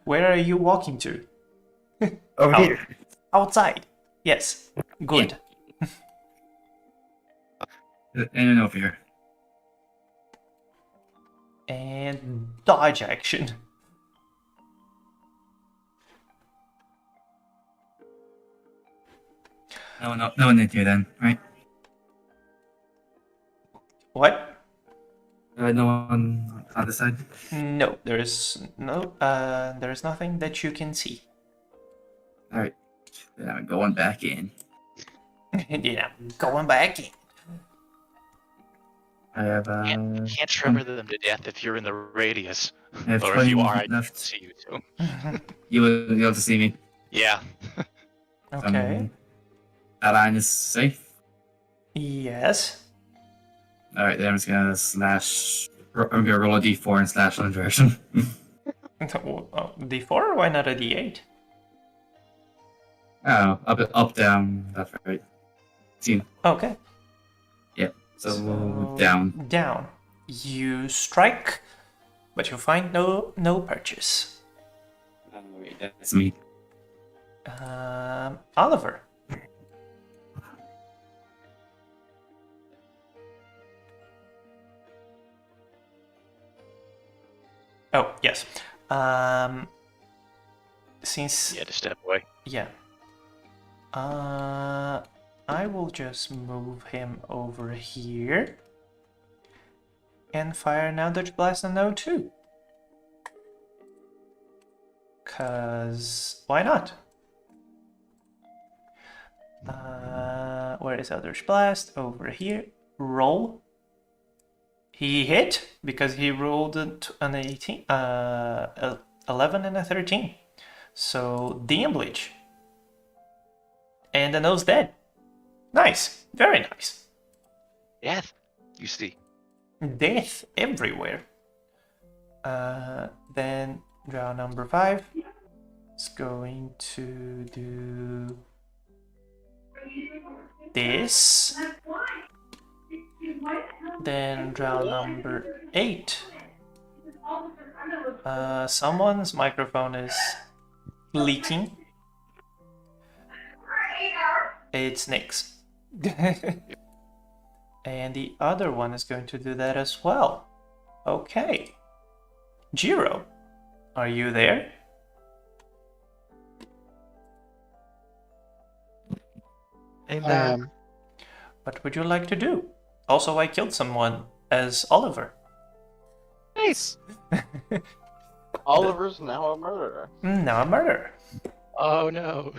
Where are you walking to? Over Out- here. Outside. Yes. Good. And over here. And dodge action. No one in here then, right? What? No one on the side. No, there's nothing that you can see. Alright. Then I'm going back in. Yeah, going back in. I have Can't tremor them to death if you're in the radius. I have Or 20 if you are, I left. see you too. You'll be able to see me. Yeah. Okay. That line is safe. Yes. Alright, then I'm just gonna slash. I'm gonna roll a d4 and slash on direction. Oh, D4? Why not a D8? Oh, up, down, left, right. See, Okay. so down. Down. You strike, but you find no purchase. Wait, that's me. Oliver. Oh, yes. Since... You had to step away. Yeah. I will just move him over here. And fire an Eldritch Blast on node 2. Cause why not? Where is Eldritch Blast? Over here. Roll. He hit because he rolled an 18. 11 and a 13. So DM Bleach. And the nose dead. Nice. Very nice. Death, you see. Death everywhere. Then Drow number 5 is going to do this. Then Drow number 8. Someone's microphone is leaking. It's Nick's. And the other one is going to do that as well. Okay. Jiro, are you there? I'm I back. am. What would you like to do? Also, I killed someone as Oliver. Nice. Oliver's now a murderer. Now a murderer. Oh no.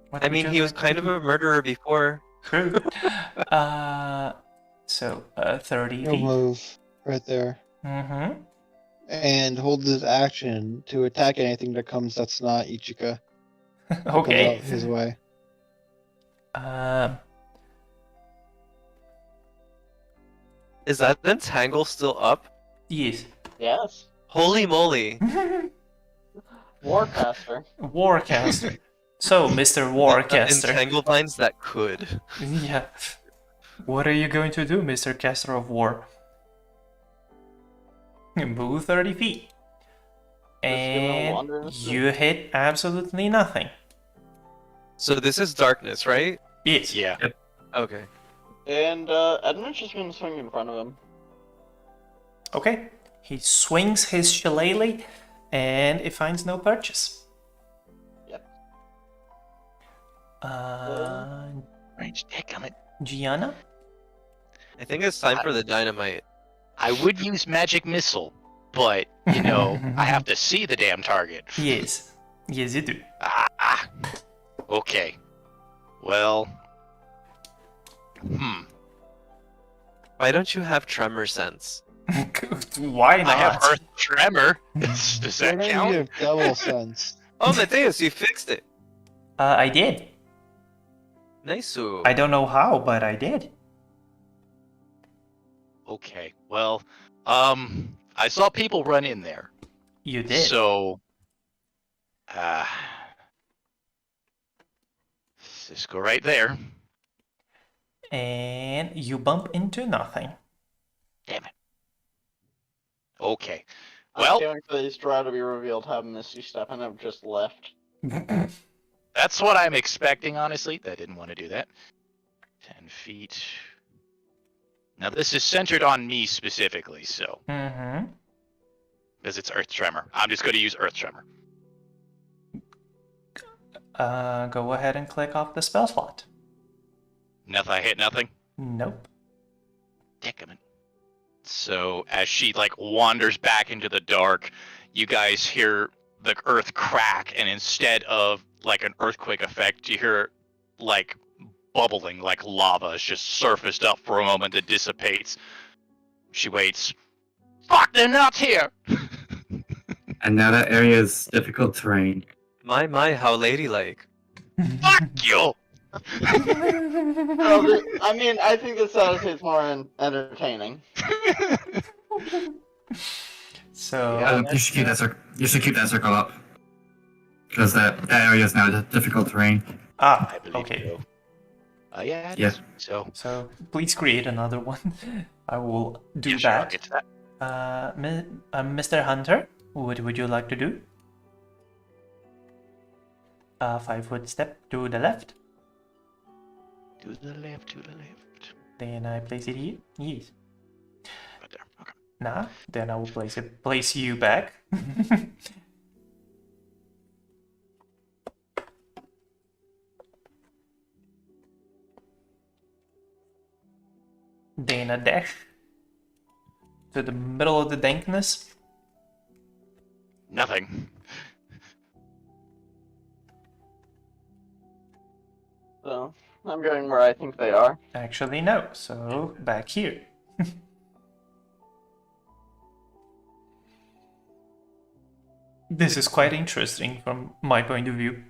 What I would mean, you he was like kind to of do? a murderer before. True. 30 He'll feet. move right there Mm-hmm. and hold his action to attack anything that comes that's not Ichika. Comes Okay. out his way. Um, Is that entangle still up? yes. Yes. Holy moly. Warcaster. Warcaster. So, Mr. Warcaster. Entangle vines that could. Yeah. What are you going to do, Mr. Caster of War? Move 30 feet. gonna wander in And the you hit absolutely nothing. So this is darkness, right? Yes. Yeah. Okay. And Edmund's just gonna swing in front of him. Okay. He swings his shillelagh and it finds no purchase. Yep. Range coming. Gianna? I think it's time for the dynamite. I would use magic missile, but you know, I have to see the damn target. Yes. Yes, you do. Ah. Okay. Well. Why don't you have tremor sense? Why not? I have Earth Tremor. Does You're that gonna count? need a double sense. Oh, Mateus, you fixed it. I did. Nice. I don't know how, but I did. Okay. Well, I saw people run in there. You did. So, just go right there. And you bump into nothing. Damn it. Okay. I'm Well, waiting for these Drow to be revealed have Misty Step and have just left. that's what I'm expecting, honestly. I didn't want to do that. 10 feet. Now, this is centered on me specifically, so. Mm-hmm. Because it's Earth Tremor. I'm just going to use Earth Tremor. Go ahead and click off the spell slot. Nothing. I hit nothing. Nope. Dickaman. So as she wanders back into the dark, you guys hear the earth crack, and instead of an earthquake effect, you hear bubbling like lava is just surfaced up for a moment that dissipates. She waits. Fuck, they're not here! And now that area is difficult terrain. My, how ladylike. Fuck you! Well, I mean, I think this is more entertaining. So Yeah. You should keep that circle. You should keep that circle up, because that area is now difficult terrain. I believe okay. so. Yeah, it Yeah. is. So please create another one. I will do Yeah, sure, I'll that. get to that. Mr. Hunter, what would you like to do? 5-foot step to the left. To the left, to the left. Then I place it here. Yes. Right there. Okay. Nah. Then I will place you back. Then a dash to the middle of the dankness. Nothing. So, I'm going where I think they are. Actually, no. So back here. This is quite interesting from my point of view.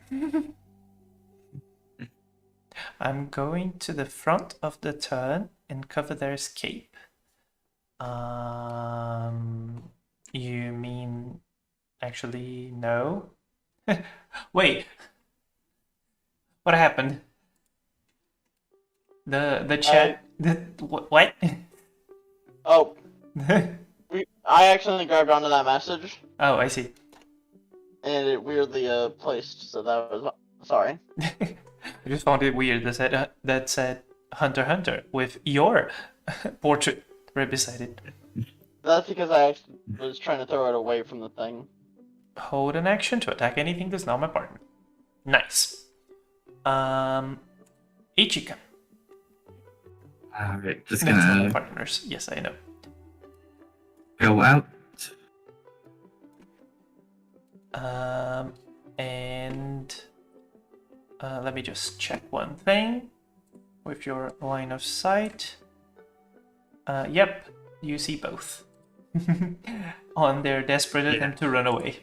I'm going to the front of the turn and cover their escape. You mean actually no? Wait. What happened? The chat what? Oh, I accidentally grabbed onto that message, Oh, I see. and it weirdly placed. So that was sorry. I just found it weird that said Hunter x Hunter with your portrait right beside it. That's because I actually was trying to throw it away from the thing. Hold an action to attack anything that's not my partner. Nice. Ichika. Alright, just That's not my gonna partners. Yes, I know. go out. And let me just check one thing with your line of sight. Yep, you see both on their desperate attempt to run away.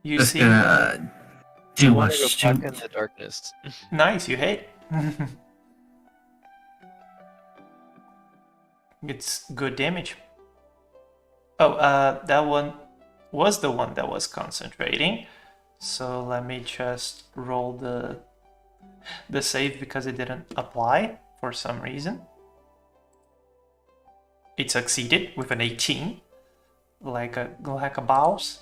You Just see, gonna do I one want to go shoot. back in the darkness. nice, you hit. It's good damage. Oh, that one was the one that was concentrating. So let me just roll the save because it didn't apply for some reason. It succeeded with an 18, like a boss.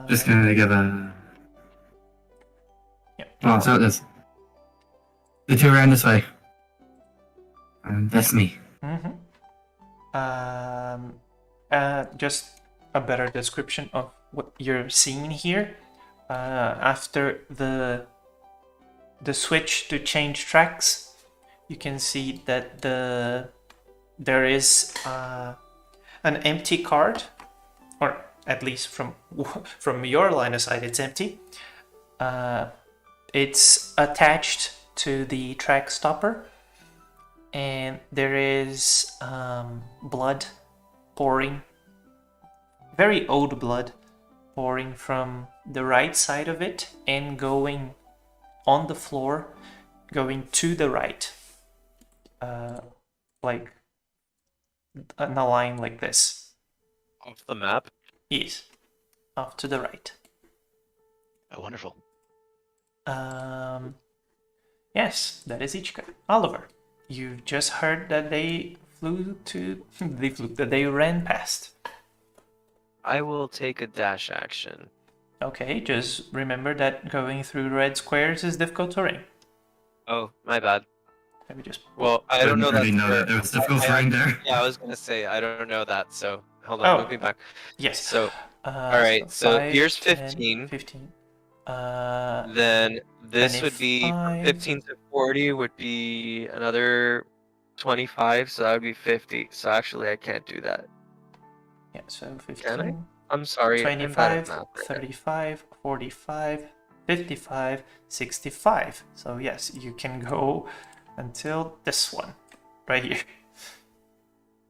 Just gonna give a. Yeah. Oh, so it is. The two ran this way. That's me. Just a better description of what you're seeing here. After the switch to change tracks, you can see that there is an empty card, or at least from your line of sight, it's empty. It's attached to the track stopper, and there is blood pouring, very old blood pouring from the right side of it and going on the floor, going to the right, like in a line like this. Off the map. Yes, off to the right. Oh, wonderful. Yes, that is Ichika. Oliver, you've just heard that they they ran past. I will take a dash action. Okay, just remember that going through red squares is difficult terrain. Oh, my bad. Let me just. Well, I don't know Already that. know that there was difficult terrain there. Yeah, I was gonna say I don't know that. So hold on, Oh. moving back. Yes. So alright, so 5, here's 10, 15. 15. Then this and would if be from I- 15 to 40 would be another 25, so that would be 50. So actually, I can't do that. Yeah, so Can I? 15, I'm sorry. I'm bad at 25, math right now. 35, 45, 55, 65. So yes, you can go until this one, right here.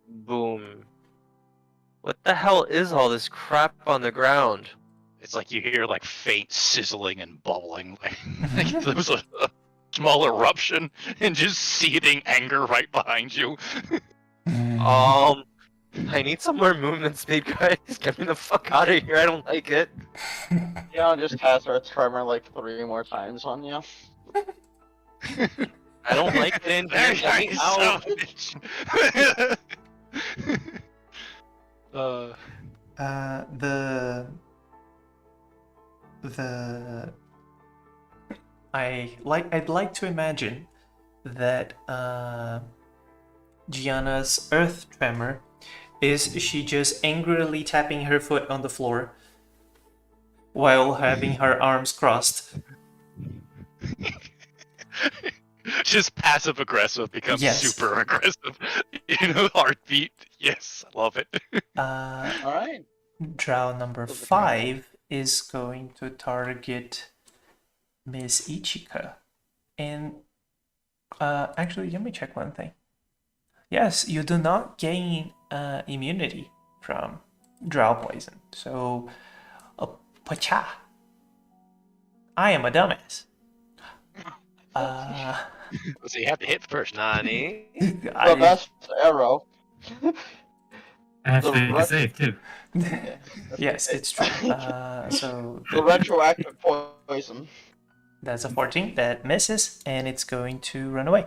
Boom. What the hell is all this crap on the ground? It's like you hear like faint sizzling and bubbling. Like there was a small eruption and just seething anger right behind you. I need some more movement speed, guys. Get me the fuck out of here. I don't like it. Yeah, I'll just cast Earth Tremor like 3 more times on you. I don't like it in here. Very Get me nice out. savage. I'd like to imagine that Gianna's earth tremor is she just angrily tapping her foot on the floor while having her arms crossed. Just passive aggressive becomes Yes. super aggressive. You know, heartbeat. Yes, I love it. Alright. Drow number 5 is going to target Miss Ichika. And Actually, let me check one thing. Yes, you do not gain immunity from drow poison. So, pacha. I am a dumbass. So you have to hit first. Nani? The I, best arrow. I have to The make a rest- save too. yes, it's true. So The retroactive poison. that's a 14 that misses, and it's going to run away.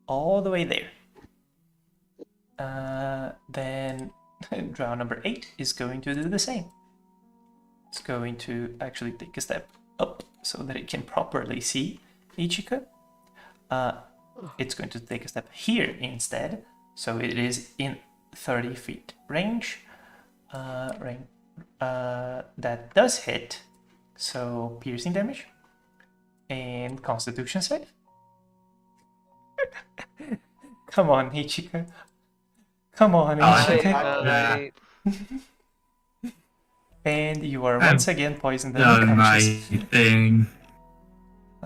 All the way there. Then drow number 8 is going to do the same. It's going to actually take a step up so that it can properly see Ichika. It's going to take a step here instead, so it is in 30 feet range. That does hit, so piercing damage and Constitution save. Come on, Ichika. Come on, Ichika. Alright. And you are once again poisoned and Done my unconscious. thing.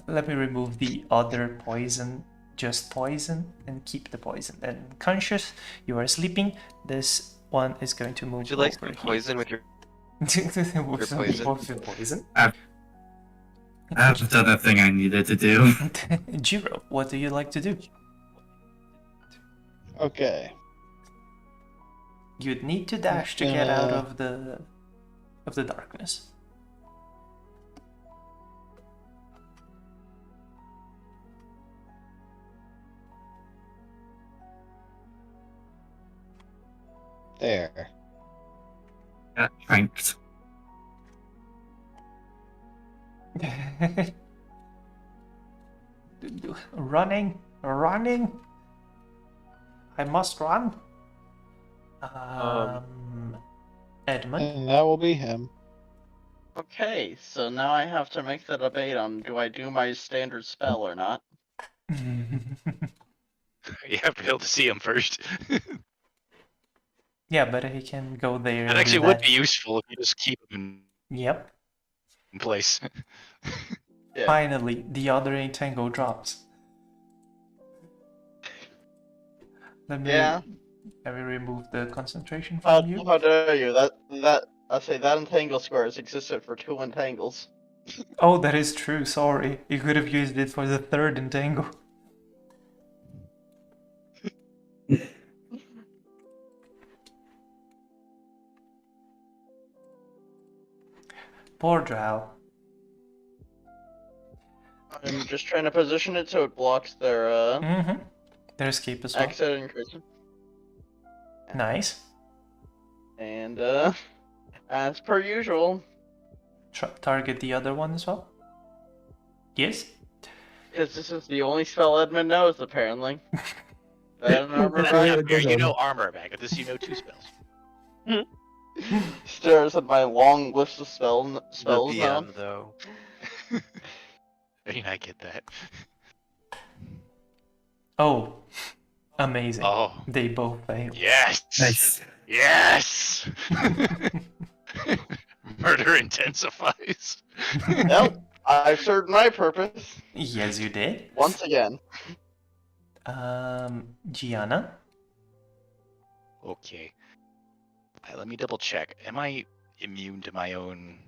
Let me remove the other poison, just poison, and keep the poison. And unconscious, you are sleeping. This one is going to move Would you like over some poison with your here. With some poison? poison. I've done the thing I needed to do. Jiro, what do you like to do? Okay. You'd need to dash to get out of the darkness. There. Yeah, thanks. Running. I must run. Edmund. And that will be him. Okay, so now I have to make the debate on do I do my standard spell or not. You have to be able to see him first. Yeah, but he can go there. That and actually do would that. be useful if you just keep him Yep. in place. Yeah. Finally, the other entangle drops. Let me remove the concentration from you. How dare you? I say that entangle square has existed for 2 entangles. Oh, that is true. Sorry, you could have used it for the third entangle. Poor Drow. I'm just trying to position it so it blocks their Their escape as well. exit and increase. Nice. And as per usual, Target the other one as well. Yes. because this is the only spell Edmund knows apparently. Armor Yeah, bag You know armor bag. Of this, you know 2 spells. stares at my long list of the spells now. BM though? I mean, I get that. Oh, amazing. Oh, They both fail. yes! Nice. Yes! Murder intensifies. Well, I served my purpose Yes, you did. once again. Gianna. Okay. Let me double check. Am I immune to my own?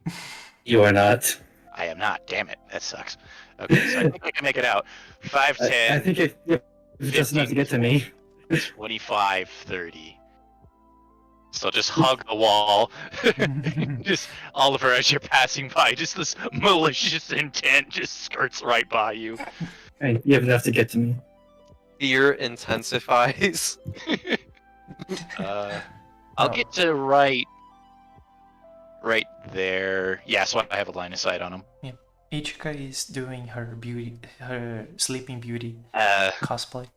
You are not. I am not. Damn it. That sucks. Okay, so I think I can make it out. 5, I 10, think it's just enough to get to me. 25, 30. So just hug the wall. Just Oliver, as you're passing by, just this malicious intent just skirts right by you. Hey, you have enough to get to me. Fear intensifies. I'll get to right there. Yeah, so I have a line of sight on him. Ichika is doing her Sleeping Beauty Uh, cosplay.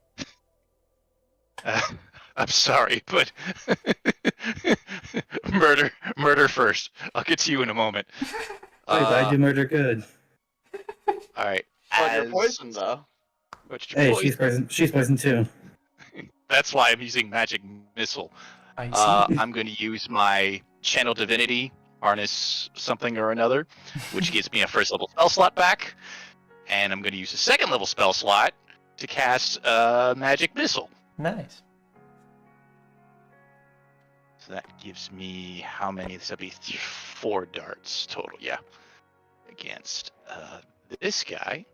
I'm sorry, but murder first. I'll get to you in a moment. I do murder good. All right. But you're poisoned though. What's your Hey, poison? she's poison. She's poison too. That's why I'm using magic missile. I see. I'm going to use my channel divinity, harness something or another, which gives me a first level spell slot back. and I'm going to use a second level spell slot to cast Magic Missile. Nice. So that gives me how many? This will be 4 darts total. Yeah, against this guy.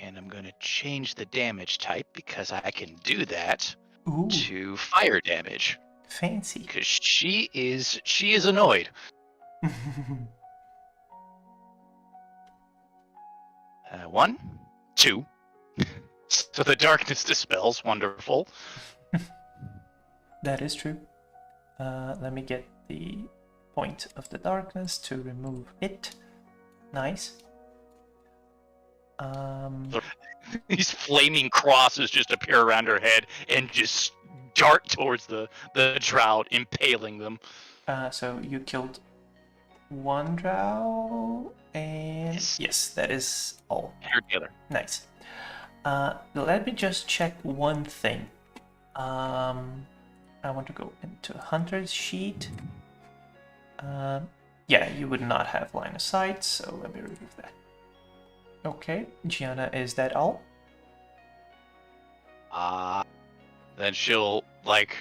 And I'm going to change the damage type because I can do that Ooh, to fire damage fancy. because she is annoyed. 1, 2. So the darkness dispels. Wonderful. That is true. Let me get the point of the darkness to remove it. Nice. These flaming crosses just appear around her head and just dart towards the drow, impaling them. So you killed one drow, and yes, that is all. Her together. Nice. Let me just check one thing. I want to go into Hunter's sheet. Yeah, you would not have line of sight, so let me remove that. Okay, Gianna, is that all? Then she'll like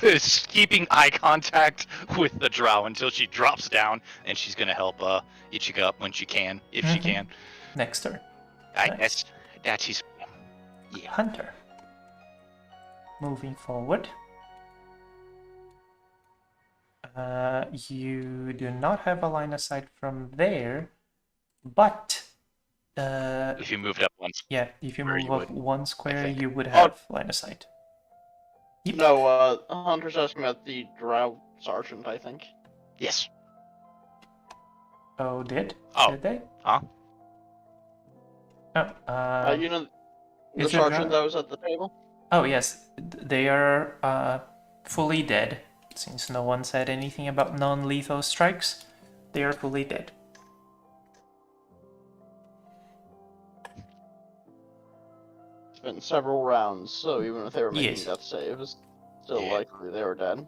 is keeping eye contact with the drow until she drops down, and she's gonna help Ichika up when she can, if she can. Next turn. That's his. Yeah. Hunter. Moving forward. You do not have a line of sight from there, but If you moved up once. yeah, if you Square, move you up would, one square, think. you would have line of sight. Yep. No, Hunter's asking about the Drow Sergeant, I think. Yes. Oh, did Oh. they? Huh? Oh, You know, the is it Sergeant Drow? that was at the table? Oh yes, they are fully dead. Since no one said anything about non-lethal strikes, they are fully dead. It's been several rounds, so even if they were making Yes. death saves, still Yeah. likely they were dead.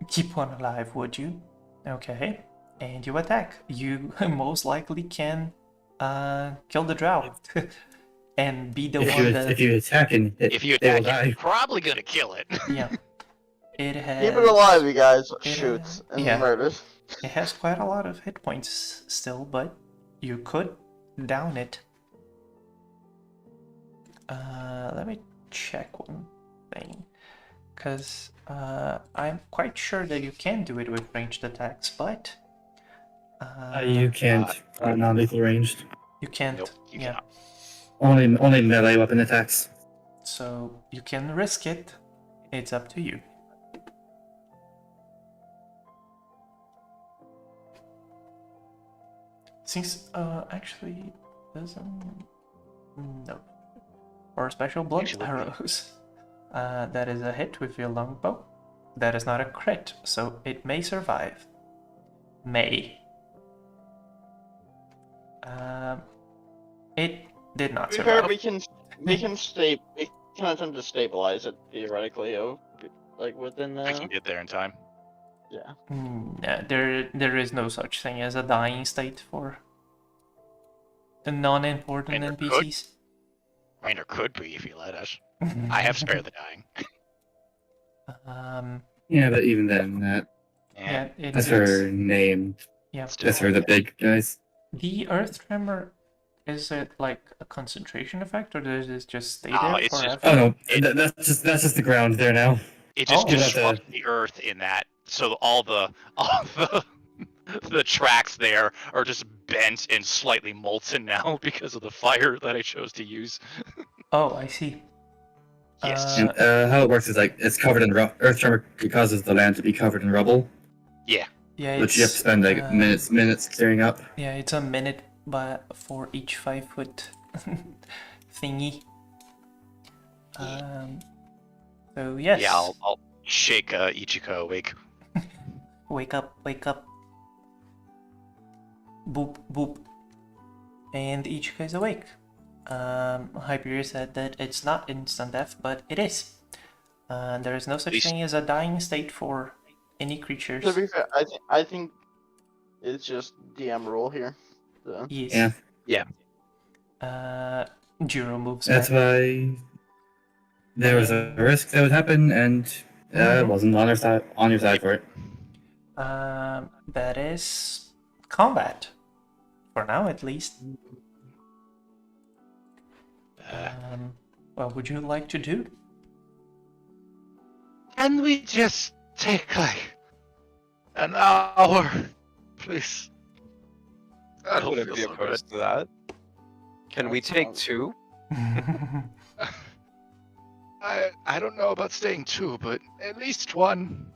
Keep one alive, would you? Okay. And you attack. You most likely can kill the drow. And be the one that... If you attack and If you they will attack, you're die. probably gonna kill it. Yeah. It has... Keep it alive, you guys. it Shoots and yeah. murders. It has quite a lot of hit points still, but you could down it. Let me check one thing. Because I'm quite sure that you can do it with ranged attacks, but... You can't. Non-lethal ranged. You can't. Nope, you yeah. cannot. Only melee weapon attacks. So you can risk it. It's up to you. Since actually doesn't no or special blood Actually, arrows. That is a hit with your longbow. That is not a crit, so it may survive. May. It did not To be fair, survive. we can attempt to stabilize it theoretically, like within I can the get there in time. yeah. No, there is no such thing as a dying state for the non-important And there NPCs. I mean, there could be if you let us. I have spared the dying. Yeah, but even then, Yeah, that's her name. Yeah. That's for the big guys. The earth tremor, is it like a concentration effect, or does it just stay No, there it's forever? just- Oh no, that's just the ground there now. It just Oh. disrupts the earth in that, so all the the tracks there are just bent and slightly molten now because of the fire that I chose to use. Oh, I see. Yes. And how it works is like it's covered in earth tremor causes the land to be covered in rubble, Yeah, which you have to spend like minutes clearing up. Yeah, it's a minute for each 5 foot thingy. So yes. Yeah, I'll shake Ichiko awake. Wake up, wake up. Boop, boop. And each guy's awake. Hyperia said that it's not instant death, but it is. There is no such Least- thing as a dying state for any To creatures. be fair, I think it's just DM rule here. So. Yes. Yeah. Jiro moves That's back. why there was a risk that would happen, and Mhm. wasn't on your side for it. That is combat. For now, at least. What would you like to do? Can we just take like an hour, please? I don't Wouldn't feel be so good. opposed to that. Can we That take sounds- 2? I don't know about staying 2, but at least 1.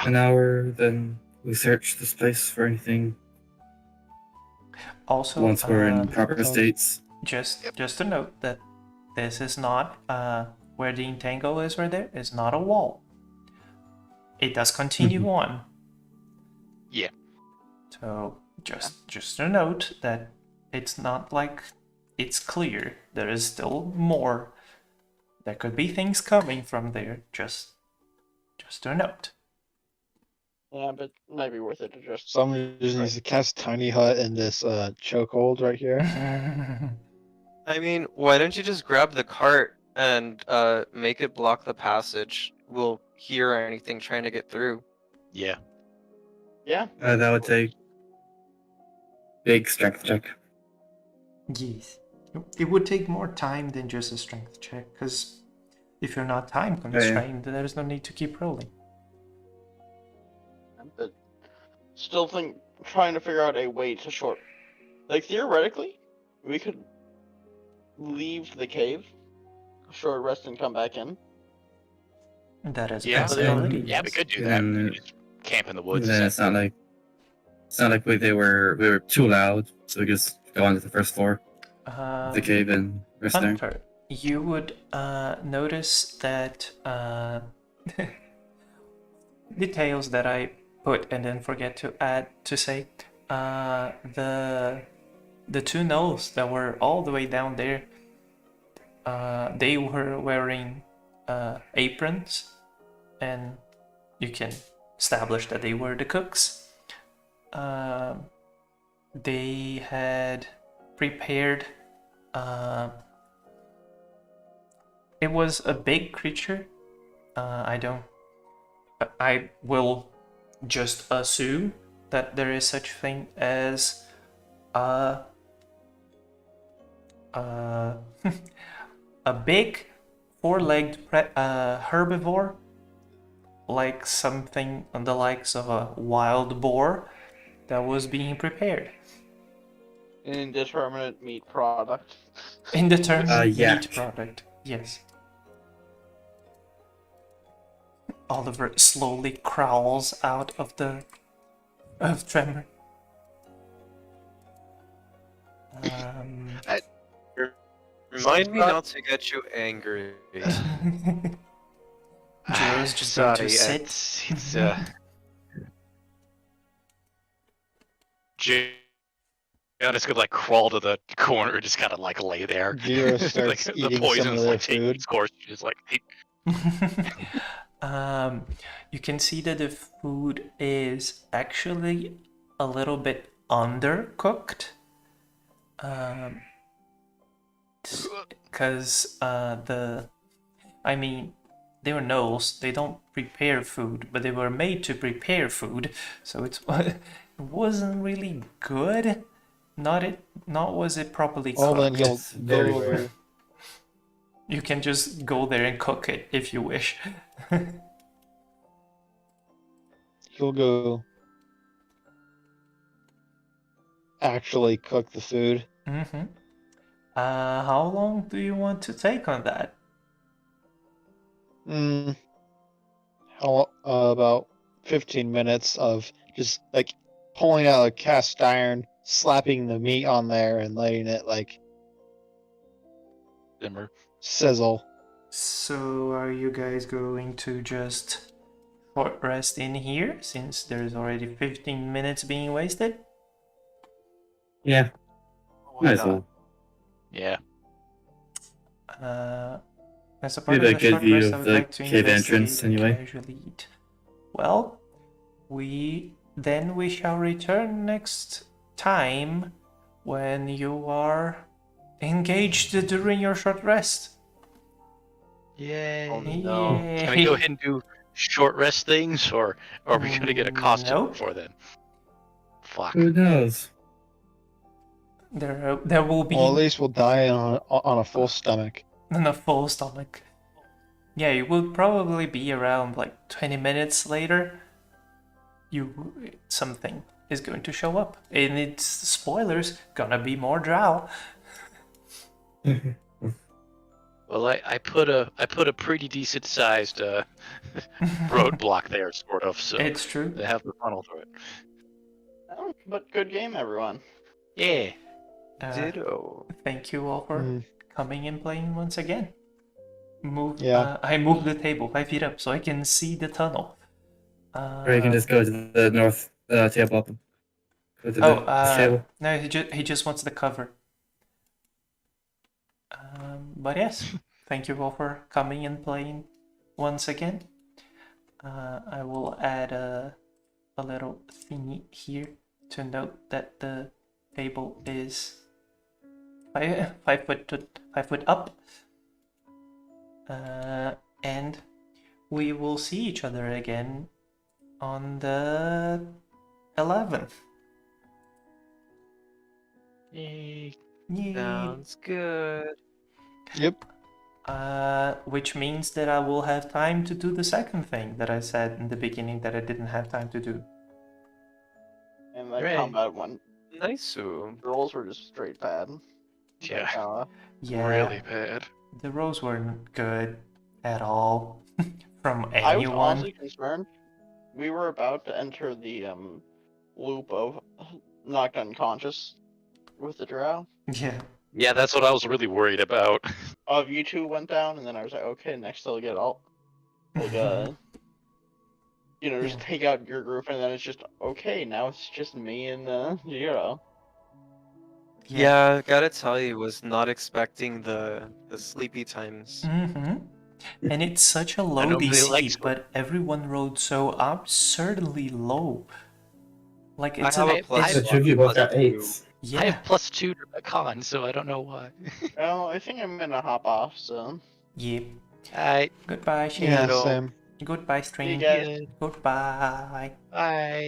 An hour, then we search this place for anything Also, once we're in proper sounds- states. just to note that this is not where the entangle is right there is not a wall. It does continue on. Yeah. So just a note that it's not like it's clear. There is still more. There could be things coming from there. Just a note. Yeah, but it might be worth it to just. Someone just needs to cast Tiny Hut in this chokehold right here. I mean, why don't you just grab the cart and make it block the passage? We'll hear anything trying to get through. Yeah. Yeah. That would take big strength check. Yes. It would take more time than just a strength check, because if you're not time constrained, there's no need to keep rolling. But still trying to figure out a way to short. Like theoretically, we could leave the cave, short rest, and come back in. That is a Yeah. possibility. Yeah, we yes. could do And that. then, We could just camp in the woods. Then it's not like we were too loud, so we just go onto the first floor of the cave and rest there. Hunter, you would notice that details that I put and then forget to add to say the 2 gnolls that were all the way down there, they were wearing aprons, and you can establish that they were the cooks. They had prepared. It was a big creature. I will just assume that there is such thing as a a big 4-legged herbivore, like something on the likes of a wild boar that was being prepared. An indeterminate meat product. Indeterminate yeah. meat product, yes. Oliver slowly crawls out of Tremor. Remind me not to get you angry. Jiro's just going to sit. It's Giannis could like crawl to the corner, just kind of like lay there. Jiro starts Like, eating the poison's some of their like taking food. its course. She's like, hey, You can see that the food is actually a little bit undercooked. Because they were gnolls. They don't prepare food, but they were made to prepare food. So it wasn't really good. Not was it properly cooked. Well, then he'll It's very go over. weird. You can just go there and cook it if you wish. He'll go actually cook the food. Mm-hmm. How long do you want to take on that? About 15 minutes of just like pulling out a cast iron, slapping the meat on there, and letting it like simmer. sizzle. So are you guys going to just short rest in here since there's already 15 minutes being wasted? Yeah, Why might as not? well. Yeah. As a part Get of a the good short view rest, I of would the like to cave entrance, investigate and anyway. casually eat. Well, we shall return next time when you are engaged during your short rest. Yay. Oh no. Can we go ahead and do short rest things, or are we gonna get accosted Nope. before then? Fuck. Who knows? There will be Well, at least we'll die on a full stomach. on a full stomach. Yeah, it will probably be around like 20 minutes later. Something is going to show up, and it's spoilers. Gonna be more drow. Well, I put a pretty decent sized roadblock there, sort of. So It's true. they have the funnel through it. Oh, but good game, everyone. Yeah. Ditto. Thank you all for coming and playing once again. Yeah. I moved the table 5 feet up so I can see the tunnel. Or you can just go to the north table up. Go to the table. No, he just wants the cover. But yes, thank you all for coming and playing once again. I will add a little thingy here to note that the table is 5 foot up. And we will see each other again on the 11th. Yay. Yay. Sounds good. Yep. Which means that I will have time to do the second thing that I said in the beginning that I didn't have time to do. And that Hooray. combat one, Nice. the rolls were just straight bad. Yeah. Yeah, Really bad. the rolls weren't good at all from I was anyone. honestly concerned. We were about to enter the loop of knocked unconscious with the drow. Yeah. Yeah, that's what I was really worried about. Of you two went down, and then I was like, okay, next they'll get all like just Yeah. take out your group, and then it's just okay. Now it's just me and Zero. Yeah, gotta tell you, was not expecting the sleepy times. Mm-hmm. And it's such a low nobody DC, likes but everyone rolled so absurdly low. Like I it's have a it's- plus The two of you both got +2. 8s. I yeah. have +2 to my con, so I don't know why. Well, I think I'm gonna hop off. So Yep. Alright. Goodbye, Shane. Yeah, Ditto. same. Goodbye, see stream. you guys. Goodbye. Bye.